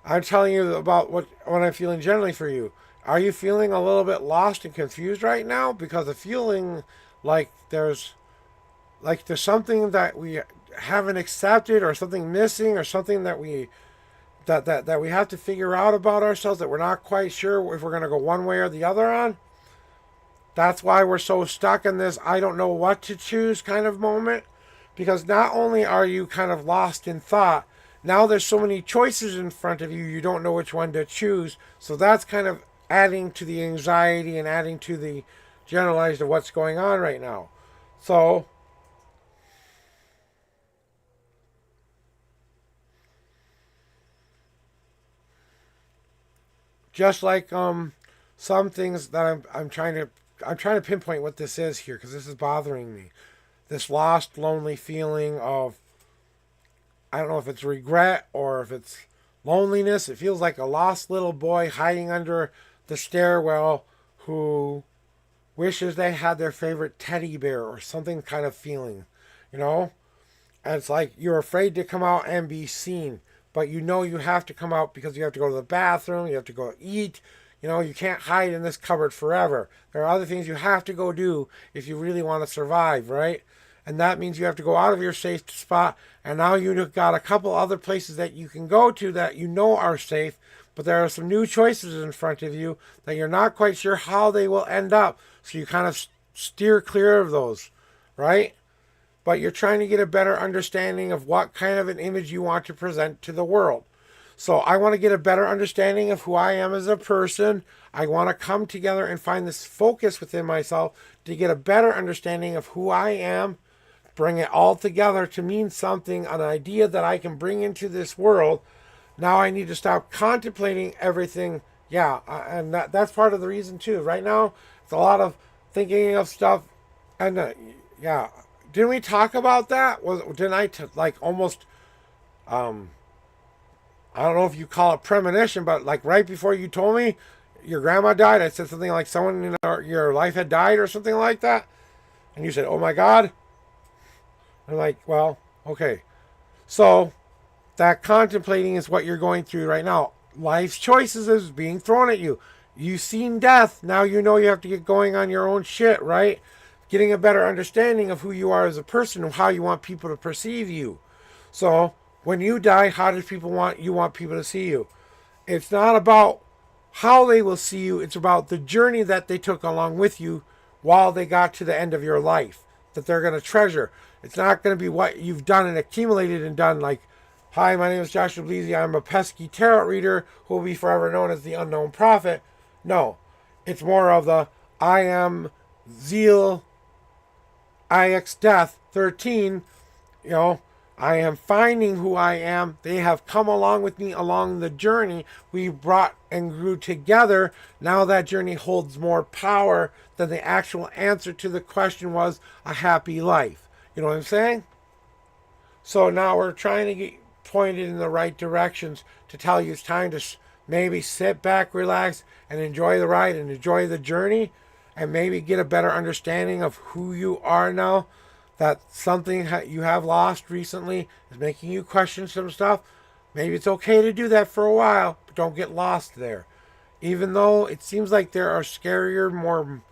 I'm telling you about what I'm feeling generally for you. Are you feeling a little bit lost and confused right now? Because of feeling like there's something that we haven't accepted, or something missing, or something that we have to figure out about ourselves that we're not quite sure if we're going to go one way or the other on. That's why we're so stuck in this I don't know what to choose kind of moment. Because not only are you kind of lost in thought, now there's so many choices in front of you, you don't know which one to choose. So that's kind of adding to the anxiety and adding to the generalized of what's going on right now. So, just like some things that I'm trying to pinpoint what this is here, because this is bothering me. This lost, lonely feeling of, I don't know if it's regret or if it's loneliness. It feels like a lost little boy hiding under the stairwell who wishes they had their favorite teddy bear or something kind of feeling, you know? And it's like you're afraid to come out and be seen, but you know you have to come out because you have to go to the bathroom, you have to go eat. You know, you can't hide in this cupboard forever. There are other things you have to go do if you really want to survive, right? And that means you have to go out of your safe spot. And now you've got a couple other places that you can go to that you know are safe. But there are some new choices in front of you that you're not quite sure how they will end up. So you kind of steer clear of those, right? But you're trying to get a better understanding of what kind of an image you want to present to the world. So I want to get a better understanding of who I am as a person. I want to come together and find this focus within myself to get a better understanding of who I am, bring it all together to mean something, an idea that I can bring into this world. Now I need to stop contemplating everything. Yeah, and that's part of the reason too. Right now, it's a lot of thinking of stuff. And yeah, didn't we talk about that? Didn't I almost... I don't know if you call it premonition, but like right before you told me your grandma died, I said something like someone in your life had died or something like that. And you said, oh my God. I'm like, well, okay. So that contemplating is what you're going through right now. Life's choices is being thrown at you. You've seen death. Now you know you have to get going on your own shit, right? Getting a better understanding of who you are as a person and how you want people to perceive you. So when you die, how do people want people to see you? It's not about how they will see you. It's about the journey that they took along with you while they got to the end of your life that they're going to treasure. It's not going to be what you've done and accumulated and done like, hi, my name is Joshua Bleasy. I'm a pesky tarot reader who will be forever known as the unknown prophet. No, it's more of the I am Zeal IX Death 13. You know, I am finding who I am. They have come along with me along the journey. We brought and grew together. Now that journey holds more power than the actual answer to the question was a happy life. You know what I'm saying? So now we're trying to get pointed in the right directions to tell you it's time to maybe sit back, relax, and enjoy the ride and enjoy the journey, and maybe get a better understanding of who you are now. That something you have lost recently is making you question some stuff. Maybe it's okay to do that for a while, but don't get lost there. Even though it seems like there are scarier, more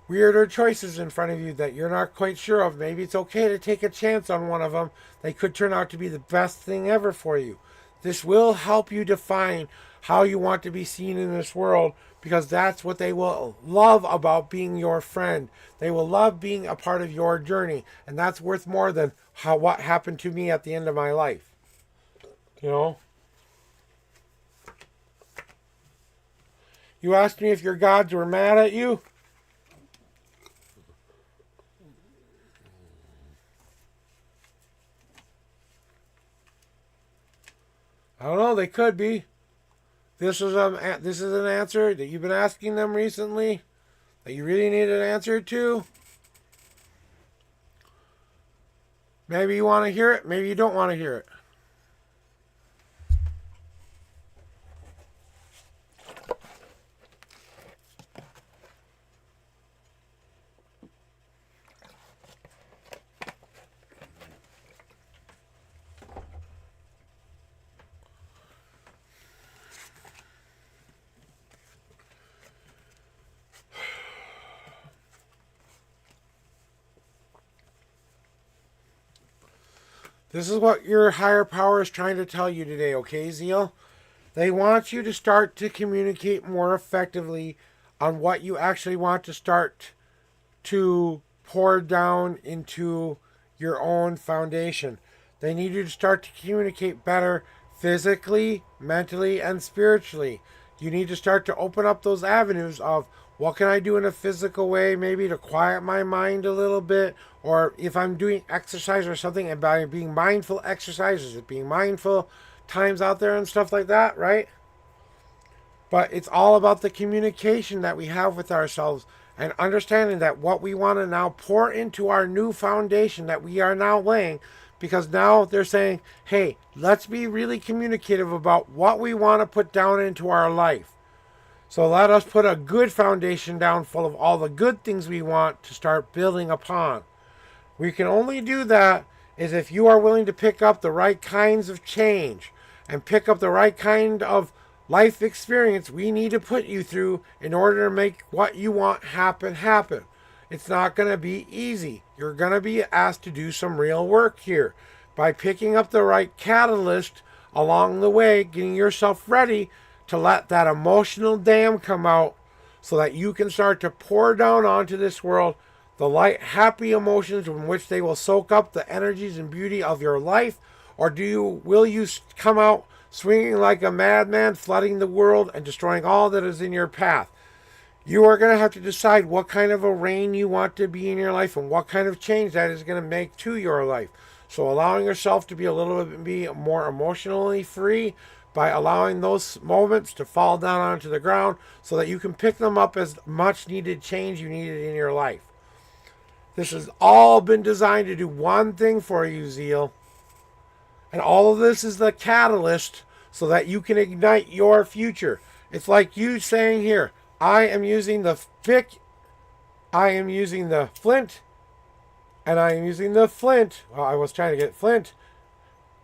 weirder choices in front of you that you're not quite sure of, maybe it's okay to take a chance on one of them. They could turn out to be the best thing ever for you. This will help you define how you want to be seen in this world, because that's what they will love about being your friend. They will love being a part of your journey, and that's worth more than what happened to me at the end of my life. You know? You asked me if your gods were mad at you. I don't know, they could be. This is an answer that you've been asking them recently that you really need an answer to. Maybe you want to hear it, maybe you don't want to hear it. This is what your higher power is trying to tell you today, okay, Zeal? They want you to start to communicate more effectively on what you actually want to start to pour down into your own foundation. They need you to start to communicate better physically, mentally, and spiritually. You need to start to open up those avenues of what can I do in a physical way, maybe to quiet my mind a little bit, or if I'm doing exercise or something, and by being mindful exercises, being mindful times out there and stuff like that, right? But it's all about the communication that we have with ourselves and understanding that what we want to now pour into our new foundation that we are now laying, because now they're saying, hey, let's be really communicative about what we want to put down into our life. So let us put a good foundation down full of all the good things we want to start building upon. We can only do that is if you are willing to pick up the right kinds of change and pick up the right kind of life experience we need to put you through in order to make what you want happen. It's not going to be easy. You're going to be asked to do some real work here by picking up the right catalyst along the way, getting yourself ready to let that emotional dam come out so that you can start to pour down onto this world the light, happy emotions in which they will soak up the energies and beauty of your life? Or will you come out swinging like a madman, flooding the world and destroying all that is in your path? You are going to have to decide what kind of a rain you want to be in your life and what kind of change that is going to make to your life. So allowing yourself to be a little bit more emotionally free by allowing those moments to fall down onto the ground so that you can pick them up as much needed change you needed in your life. This has all been designed to do one thing for you, Zeal. And all of this is the catalyst so that you can ignite your future. It's like you saying here, I am using the pick, I am using the flint, and I am using the flint. Well, I was trying to get flint.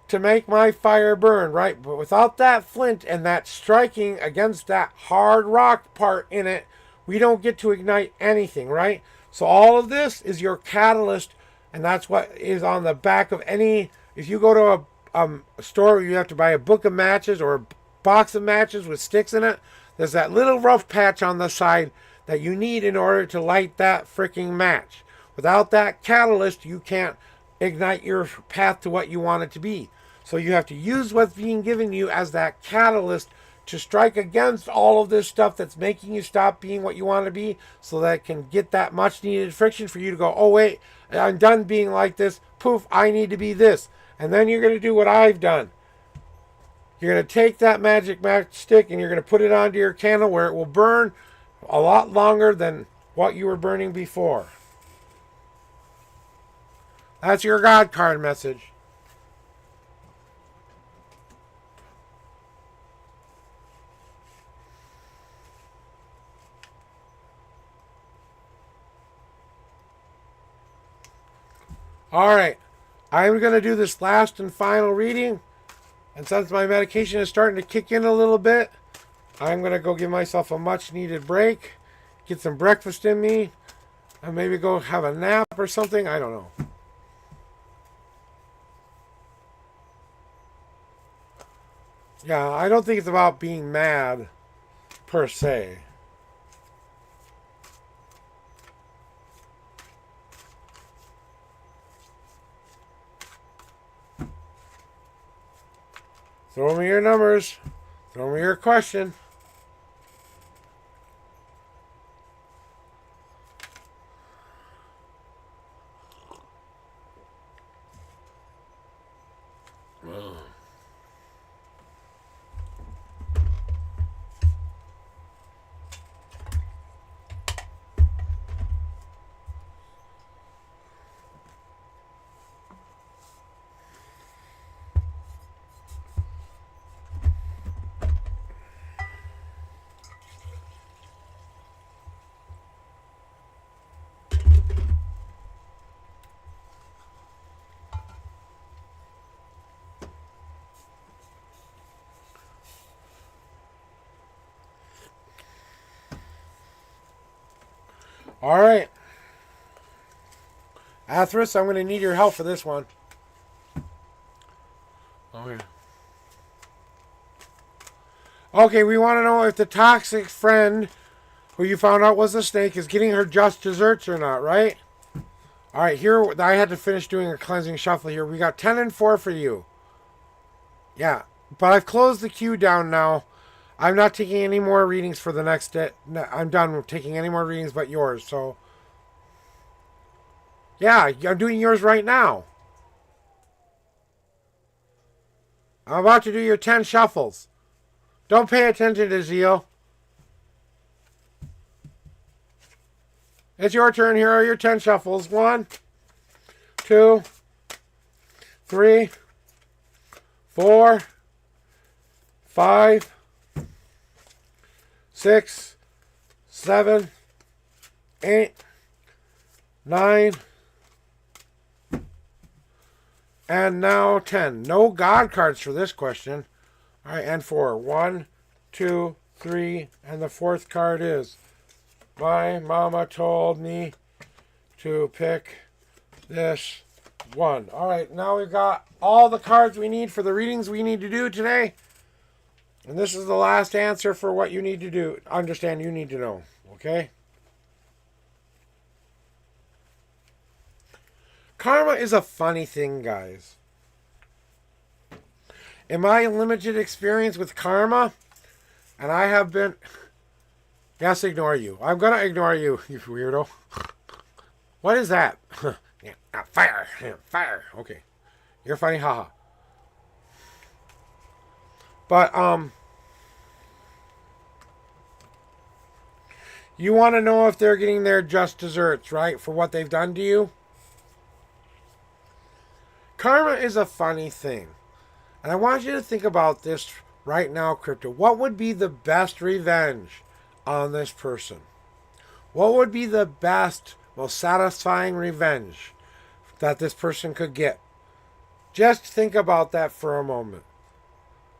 to make my fire burn, right? But without that flint and that striking against that hard rock part in it, we don't get to ignite anything, right? So all of this is your catalyst, and that's what is on the back of any. If you go to a store where you have to buy a book of matches or a box of matches with sticks in it, there's that little rough patch on the side that you need in order to light that freaking match. Without that catalyst, you can't ignite your path to what you want it to be. So you have to use what's being given you as that catalyst to strike against all of this stuff that's making you stop being what you want to be, so that it can get that much needed friction for you to go, oh wait, I'm done being like this. Poof, I need to be this. And then you're going to do what I've done. You're going to take that magic matchstick and you're going to put it onto your candle where it will burn a lot longer than what you were burning before. That's your God card message. All right, I'm going to do this last and final reading. And since my medication is starting to kick in a little bit, I'm going to go give myself a much needed break, get some breakfast in me, and maybe go have a nap or something. I don't know. Yeah, I don't think it's about being mad per se. Throw me your numbers. Throw me your question. All right. Athris, I'm going to need your help for this one. Okay. Okay, we want to know if the toxic friend who you found out was a snake is getting her just desserts or not, right? All right, here, I had to finish doing a cleansing shuffle here. We got 10 and 4 for you. Yeah, but I've closed the queue down now. I'm not taking any more readings for the next day. No, I'm done with taking any more readings but yours, so. Yeah, I'm doing yours right now. I'm about to do your 10 shuffles. Don't pay attention to Zio. It's your turn. Here are your 10 shuffles. 1, 2, 3, 4, 5, 6, 7, 8, 9, and now 10. No God cards for this question. All right, and 4. 1, 2, 3, and the fourth card is, my mama told me to pick this one. All right, now we've got all the cards we need for the readings we need to do today. And this is the last answer for what you need to do. Understand, you need to know. Okay? Karma is a funny thing, guys. In my limited experience with karma, and I have been... Yes, ignore you. I'm going to ignore you, you weirdo. What is that? Yeah, fire. Yeah, fire. Okay. You're funny, haha. But, you want to know if they're getting their just desserts, right? For what they've done to you? Karma is a funny thing. And I want you to think about this right now, Crypto. What would be the best revenge on this person? What would be the best, most satisfying revenge that this person could get? Just think about that for a moment.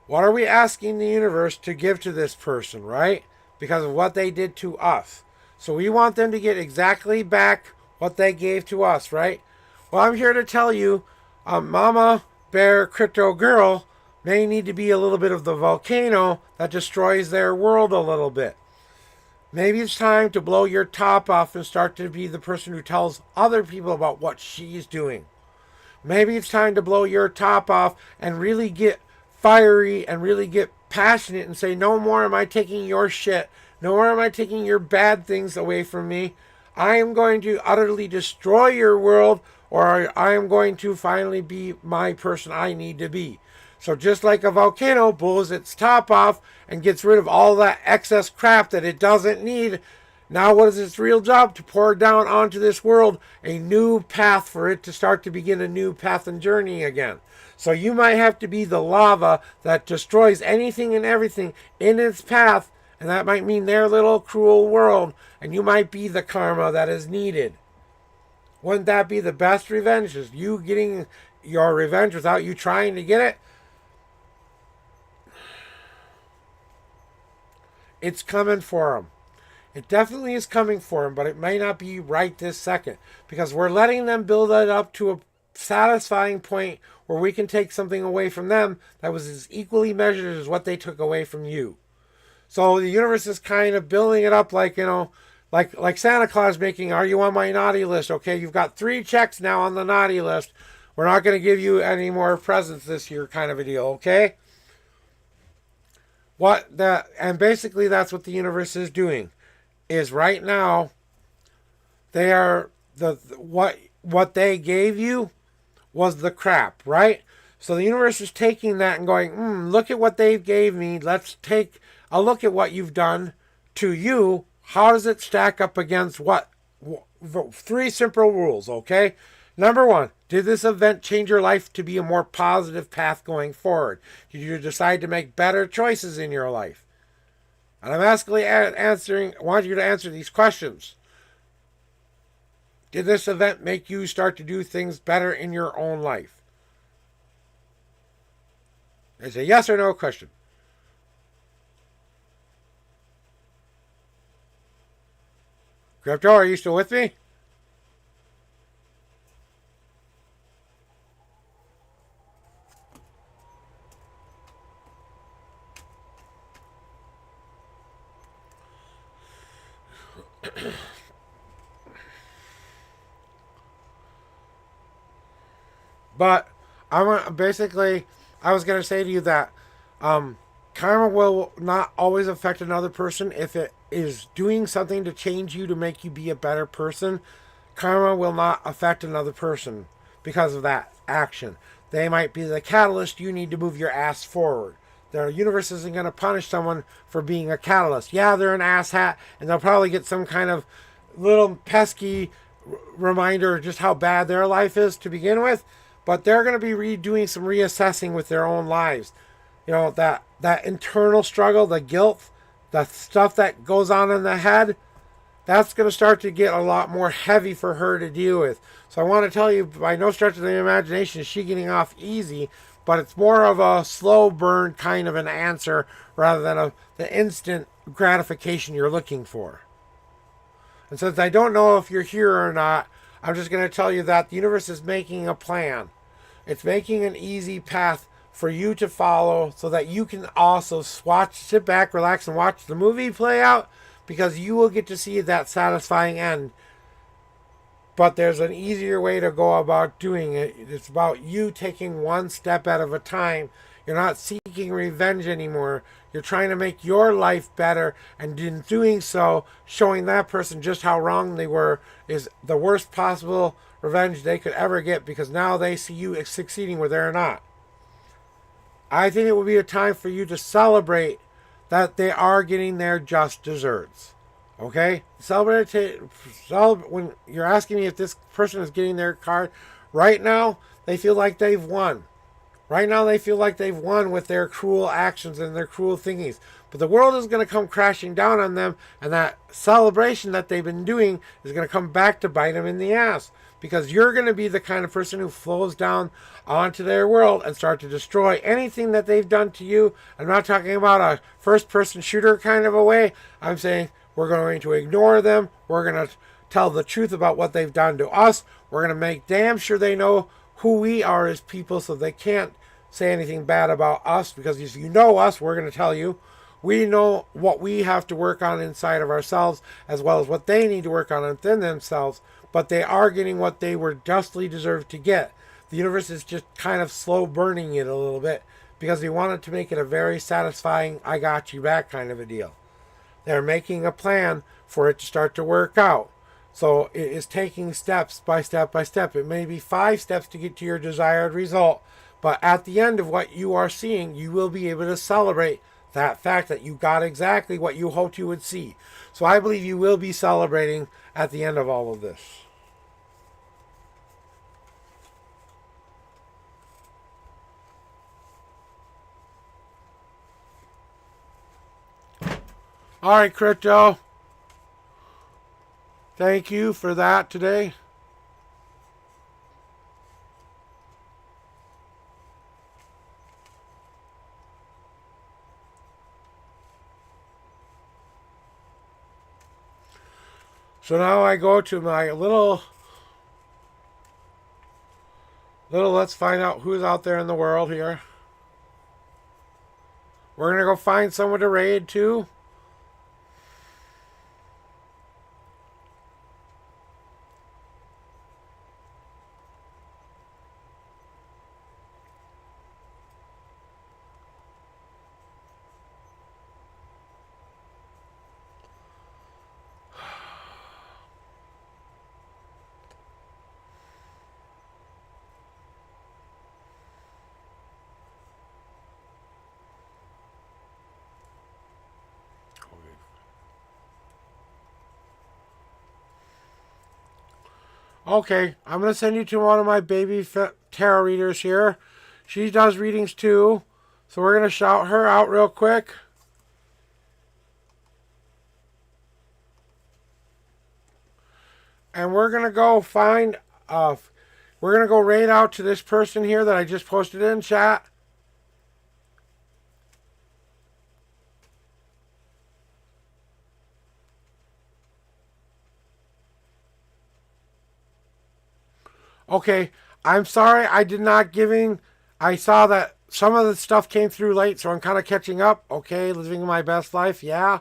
What are we asking the universe to give to this person, right? Because of what they did to us. So we want them to get exactly back what they gave to us, right? Well, I'm here to tell you, Mama Bear Crypto Girl may need to be a little bit of the volcano that destroys their world a little bit. Maybe it's time to blow your top off and start to be the person who tells other people about what she's doing. Maybe it's time to blow your top off and really get fiery and really get passionate and say, no more am I taking your shit. No more am I taking your bad things away from me. I am going to utterly destroy your world, or I am going to finally be my person I need to be. So just like a volcano blows its top off and gets rid of all that excess crap that it doesn't need, now what is its real job? To pour down onto this world a new path for it to start to begin a new path and journey again. So you might have to be the lava that destroys anything and everything in its path, and that might mean their little cruel world, and you might be the karma that is needed. Wouldn't that be the best revenge? Is you getting your revenge without you trying to get it? It's coming for them. It definitely is coming for them, but it may not be right this second because we're letting them build it up to a satisfying point where we can take something away from them that was as equally measured as what they took away from you. So the universe is kind of building it up like, like Santa Claus making, are you on my naughty list? Okay, you've got 3 checks now on the naughty list. We're not going to give you any more presents this year kind of a deal, okay? And basically that's what the universe is doing. Is right now they are what they gave you was the crap, right? So the universe is taking that and going, look at what they gave me. Let's take a look at what you've done to you. How does it stack up against what? 3 simple rules, okay? Number 1, did this event change your life to be a more positive path going forward? Did you decide to make better choices in your life? And I'm I want you to answer these questions. Did this event make you start to do things better in your own life? It's a yes or no question. Crypto, are you still with me? But I was going to say to you that karma will not always affect another person. If it is doing something to change you to make you be a better person, karma will not affect another person because of that action. They might be the catalyst you need to move your ass forward. The universe isn't going to punish someone for being a catalyst. Yeah, they're an asshat, and they'll probably get some kind of little pesky reminder of just how bad their life is to begin with. But they're going to be redoing some reassessing with their own lives. You know, that internal struggle, the guilt, the stuff that goes on in the head, that's going to start to get a lot more heavy for her to deal with. So I want to tell you, by no stretch of the imagination is she getting off easy, but it's more of a slow burn kind of an answer rather than the instant gratification you're looking for. And since I don't know if you're here or not, I'm just going to tell you that the universe is making a plan. It's making an easy path for you to follow so that you can also sit back, relax, and watch the movie play out because you will get to see that satisfying end. But there's an easier way to go about doing it. It's about you taking one step at a time. You're not seeking revenge anymore. You're trying to make your life better, and in doing so, showing that person just how wrong they were is the worst possible revenge they could ever get because now they see you succeeding where they're not. I think it would be a time for you to celebrate that they are getting their just desserts. Okay? Celebrate when you're asking me if this person is getting their card. Right now, they feel like they've won. Right now, they feel like they've won with their cruel actions and their cruel thingies. But the world is going to come crashing down on them, and that celebration that they've been doing is going to come back to bite them in the ass. because you're going to be the kind of person who flows down onto their world and start to destroy anything that they've done to you. I'm not talking about a first-person shooter kind of a way. I'm saying we're going to ignore them. We're going to tell the truth about what they've done to us. We're going to make damn sure they know who we are as people so they can't say anything bad about us, because if you know us, we're going to tell you. We know what we have to work on inside of ourselves as well as what they need to work on within themselves, but they are getting what they were justly deserved to get. The universe is just kind of slow burning it a little bit because they wanted to make it a very satisfying, I got you back kind of a deal. They're making a plan for it to start to work out. So it is taking steps by step by step. It may be 5 steps to get to your desired result, but at the end of what you are seeing, you will be able to celebrate that fact that you got exactly what you hoped you would see. So I believe you will be celebrating at the end of all of this. All right, Crypto. Thank you for that today. So now I go to my little, let's find out who's out there in the world here. We're going to go find someone to raid too. Okay, I'm going to send you to one of my baby tarot readers here. She does readings too. So we're going to shout her out real quick. And we're going to go find, we're going to go raid out to this person here that I just posted in chat. Okay, I'm sorry I did not giving. I saw that some of the stuff came through late, so I'm kind of catching up. Okay, living my best life. Yeah,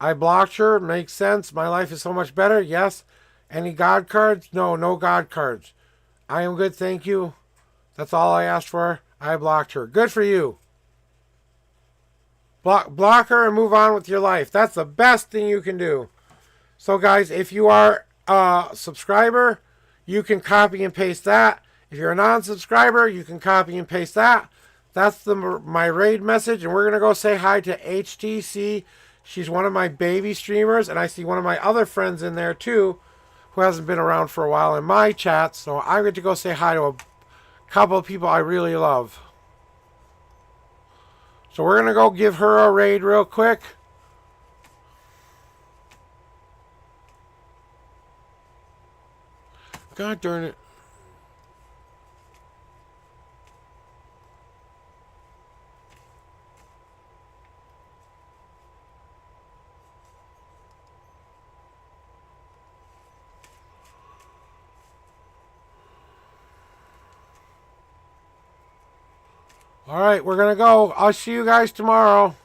I blocked her. Makes sense. My life is so much better. Yes. Any God cards? No, no God cards. I am good, thank you. That's all I asked for. I blocked her. Good for you. Block her and move on with your life. That's the best thing you can do. So, guys, if you are a subscriber, you can copy and paste that. If you're a non-subscriber, you can copy and paste that. That's my raid message, and we're going to go say hi to HTC. She's one of my baby streamers, and I see one of my other friends in there, too, who hasn't been around for a while in my chat. So I'm going to go say hi to a couple of people I really love. So we're going to go give her a raid real quick. God darn it. All right, we're going to go. I'll see you guys tomorrow.